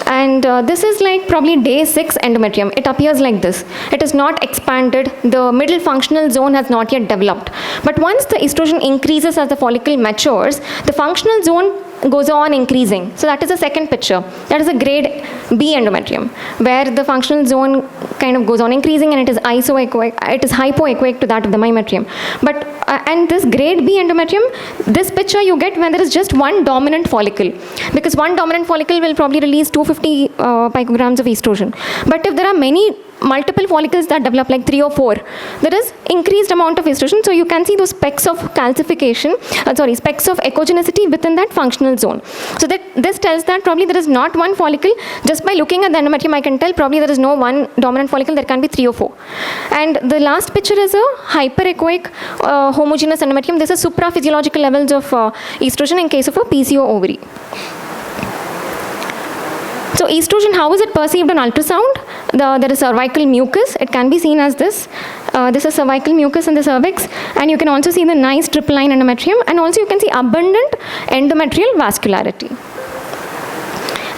And this is probably day 6 endometrium. It appears like this. It is not expanded. The middle functional zone has not yet developed. But once the estrogen increases as the follicle matures, the functional zone goes on increasing. So that is the second picture. That is a grade B endometrium, where the functional zone kind of goes on increasing, and it is hypoechoic to that of the myometrium. But and this grade B endometrium, this picture you get when there is just one dominant follicle, because one dominant follicle will probably release 250 picograms of estrogen. But if there are multiple follicles that develop, like 3 or 4, there is increased amount of estrogen. So you can see those specks of calcification, specks of echogenicity within that functional zone. So that this tells that probably there is not one follicle. Just by looking at the endometrium, I can tell probably there is no one dominant follicle, there can be 3 or 4. And the last picture is a hyperechoic homogeneous endometrium. This is supraphysiological levels of estrogen in case of a PCO ovary. So estrogen, how is it perceived on ultrasound? There is cervical mucus. It can be seen as this. This is cervical mucus in the cervix. And you can also see the nice triple line endometrium. And also you can see abundant endometrial vascularity.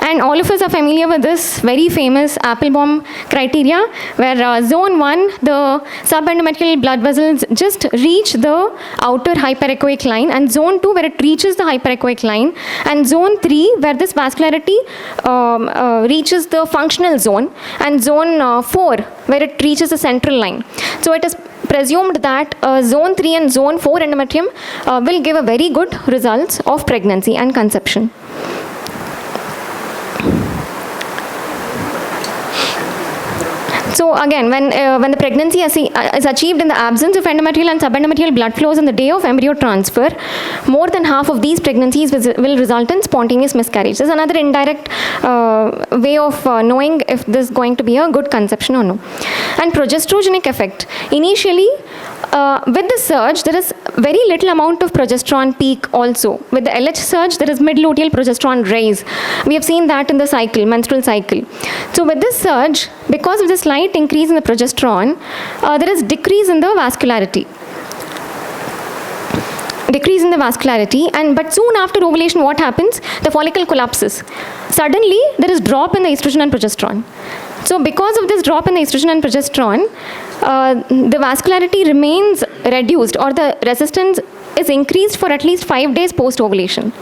And all of us are familiar with this very famous Applebaum criteria, where zone 1, the subendometrial blood vessels just reach the outer hyperechoic line, and zone 2, where it reaches the hyperechoic line, and zone 3, where this vascularity reaches the functional zone, and zone 4, where it reaches the central line. So it is presumed that zone 3 and zone 4 endometrium will give a very good results of pregnancy and conception. So again, when the pregnancy is achieved in the absence of endometrial and subendometrial blood flows on the day of embryo transfer, more than half of these pregnancies will result in spontaneous miscarriage. This is another indirect way of knowing if this is going to be a good conception or no. And progesterogenic effect. Initially, with the surge, there is very little amount of progesterone peak also. With the LH surge, there is mid-luteal progesterone rise. We have seen that in the cycle, menstrual cycle. So with this surge, because of the slight increase in the progesterone, there is decrease in the vascularity. Decrease in the vascularity, but soon after ovulation, what happens? The follicle collapses. Suddenly, there is drop in the estrogen and progesterone. So because of this drop in the estrogen and progesterone, the vascularity remains reduced, or the resistance is increased for at least 5 days post-ovulation.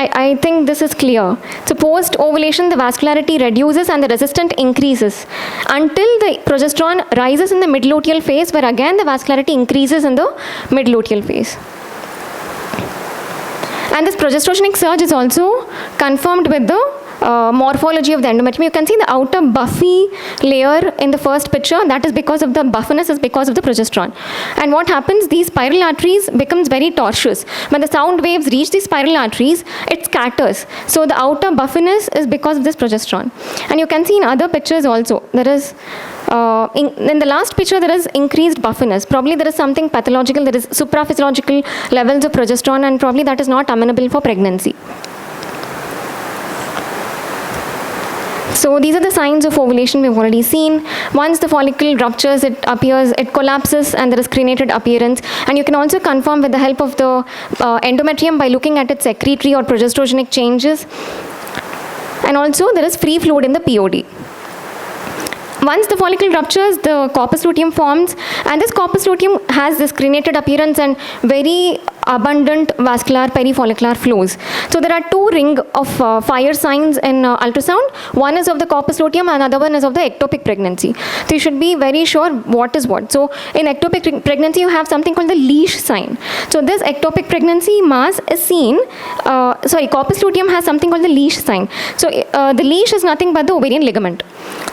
I think this is clear. So post-ovulation, the vascularity reduces and the resistance increases until the progesterone rises in the mid-luteal phase, where again the vascularity increases in the mid-luteal phase. And this progesterogenic surge is also confirmed with the morphology of the endometrium. You can see the outer buffy layer in the first picture. That is because of the buffiness, is because of the progesterone. And what happens, these spiral arteries becomes very tortuous. When the sound waves reach these spiral arteries, it scatters. So the outer buffiness is because of this progesterone. And you can see in other pictures also, there is in the last picture there is increased buffiness. Probably there is something pathological, there is supraphysiological levels of progesterone, and probably that is not amenable for pregnancy. So these are the signs of ovulation we've already seen. Once the follicle ruptures, it appears, it collapses, and there is crenated appearance. And you can also confirm with the help of the endometrium by looking at its secretory or progesterogenic changes. And also there is free fluid in the POD. Once the follicle ruptures, the corpus luteum forms, and this corpus luteum has this crenated appearance and very abundant vascular perifollicular flows. So there are two rings of fire signs in ultrasound. One is of the corpus luteum, and another one is of the ectopic pregnancy. So you should be very sure what is what. So in ectopic pregnancy, you have something called the leash sign. So this ectopic pregnancy mass is seen, corpus luteum has something called the leash sign. So the leash is nothing but the ovarian ligament.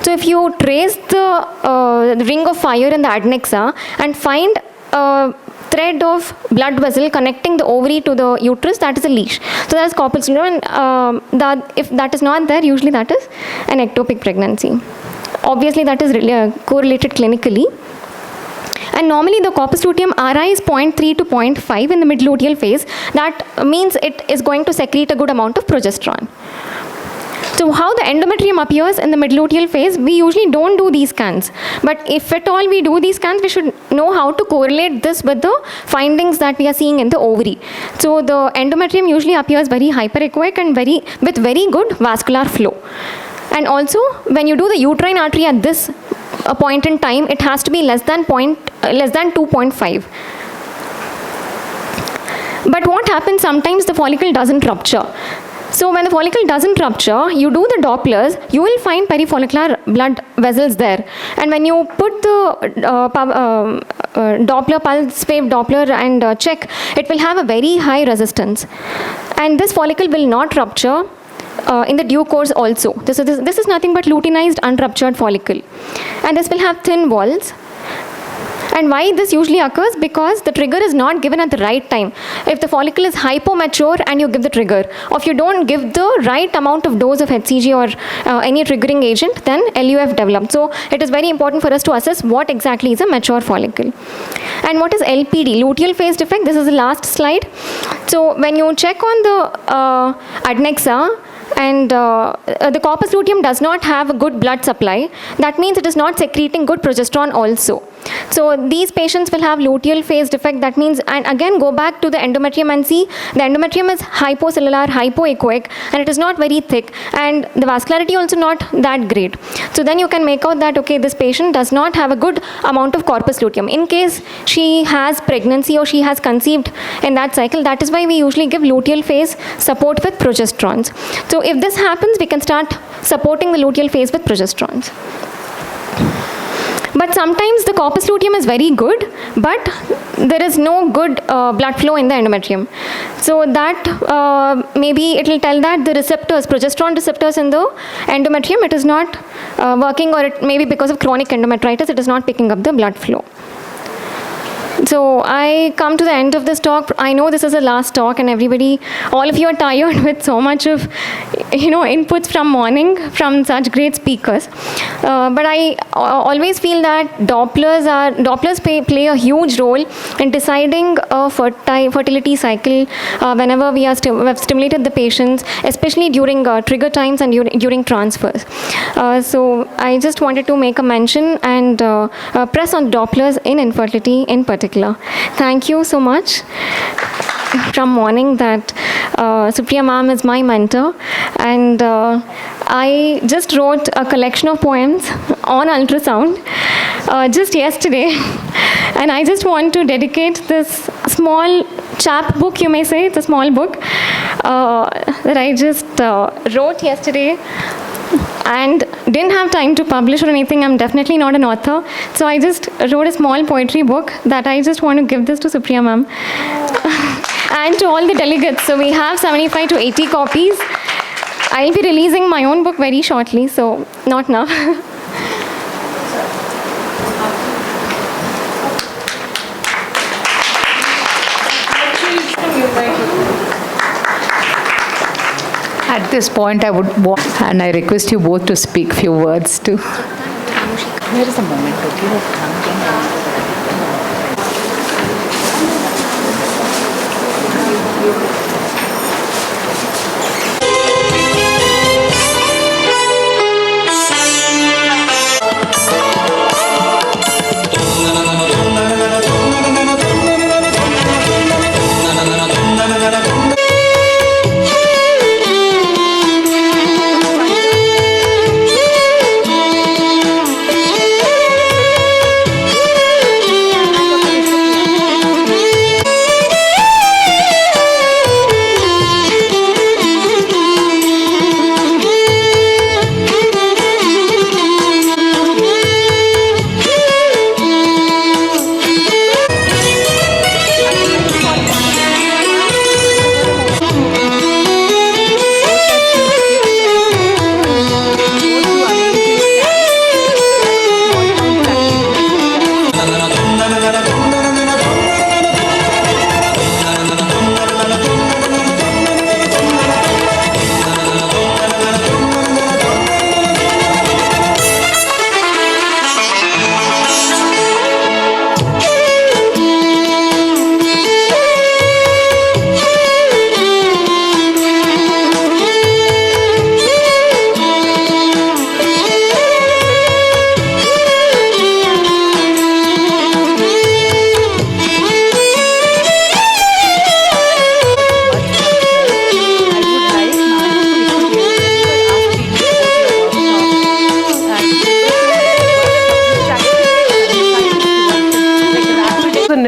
So if you trace the ring of fire in the adnexa and find a thread of blood vessel connecting the ovary to the uterus, that is a leash. So that is corpus luteum, and if that is not there, usually that is an ectopic pregnancy. Obviously that is really correlated clinically. And normally the corpus luteum RI is 0.3 to 0.5 in the mid-luteal phase. That means it is going to secrete a good amount of progesterone. So how the endometrium appears in the mid-luteal phase, we usually don't do these scans. But if at all we do these scans, we should know how to correlate this with the findings that we are seeing in the ovary. So the endometrium usually appears very hyperechoic and with very good vascular flow. And also, when you do the uterine artery at this point in time, it has to be less than 2.5. But what happens, sometimes the follicle doesn't rupture. So when the follicle doesn't rupture, you do the Dopplers, you will find perifollicular blood vessels there. And when you put the Doppler, pulse wave Doppler and check, it will have a very high resistance. And this follicle will not rupture in the due course also. This is nothing but luteinized unruptured follicle. And this will have thin walls. And why this usually occurs? Because the trigger is not given at the right time. If the follicle is hypomature and you give the trigger, or if you don't give the right amount of dose of HCG or any triggering agent, then LUF develops. So it is very important for us to assess what exactly is a mature follicle. And what is LPD, luteal phase defect? This is the last slide. So when you check on the adnexa, and the corpus luteum does not have a good blood supply, that means it is not secreting good progesterone also. So these patients will have luteal phase defect. That means, and again go back to the endometrium and see, the endometrium is hypocellular, hypoechoic, and it is not very thick, and the vascularity also not that great. So then you can make out that, okay, this patient does not have a good amount of corpus luteum. In case she has pregnancy or she has conceived in that cycle, that is why we usually give luteal phase support with progesterones. So if this happens, we can start supporting the luteal phase with progesterones. But sometimes the corpus luteum is very good, but there is no good blood flow in the endometrium. So that maybe it will tell that the receptors, progesterone receptors in the endometrium, it is not working, or it may be because of chronic endometritis, it is not picking up the blood flow. So I come to the end of this talk. I know this is the last talk, and everybody, all of you are tired with so much of, inputs from morning from such great speakers. But I always feel that Dopplers play a huge role in deciding a fertility cycle whenever we have stimulated the patients, especially during trigger times and during transfers. So I just wanted to make a mention and press on Dopplers in infertility in particular. Thank you so much. From morning that Supriya ma'am is my mentor, and I just wrote a collection of poems on ultrasound just yesterday, and I just want to dedicate this small chap book, you may say. It's a small book that I just wrote yesterday and didn't have time to publish or anything. I'm definitely not an author. So I just wrote a small poetry book that I just want to give this to Supriya ma'am. And to all the delegates. So we have 75 to 80 copies. I'll be releasing my own book very shortly, so not now. At this point, I would want, and I request you both to speak few words too. Here is a moment, okay?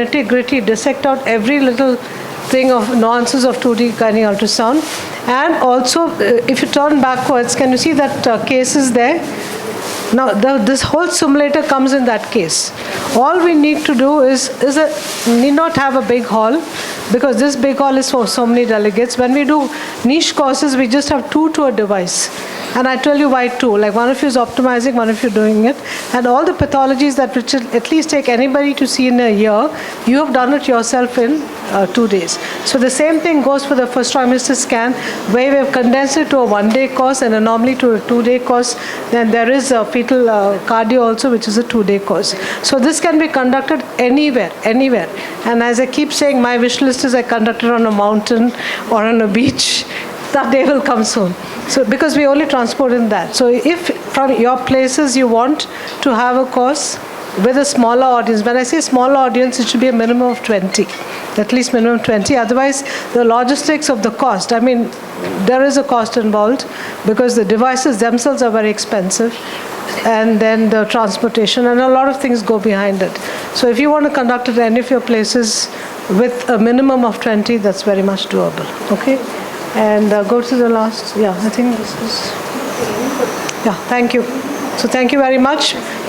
Nitty-gritty, dissect out every little thing of nuances of 2D gynae ultrasound. And also, if you turn backwards, can you see that case is there? Now, this whole simulator comes in that case. All we need to do need not have a big hall, because this big hall is for so many delegates. When we do niche courses, we just have 2 to a device. And I tell you why 2. Like one of you is optimizing, one of you doing it. And all the pathologies that which will at least take anybody to see in a year, you have done it yourself in 2 days. So the same thing goes for the first trimester scan, where we have condensed it to a 1-day course and anomaly to a 2-day course. Then there is a fetal cardio also, which is a 2-day course. So this can be conducted anywhere. And as I keep saying, my wish list is I conduct it on a mountain or on a beach. That day will come soon. So because we only transport in that. So if from your places you want to have a course with a smaller audience, when I say smaller audience, it should be a minimum of 20, at least minimum 20. Otherwise, the logistics of the cost, I mean, there is a cost involved because the devices themselves are very expensive, and then the transportation and a lot of things go behind it. So if you want to conduct it at any of your places with a minimum of 20, that's very much doable. Okay? And go to the last, I think this is, thank you. So thank you very much. Please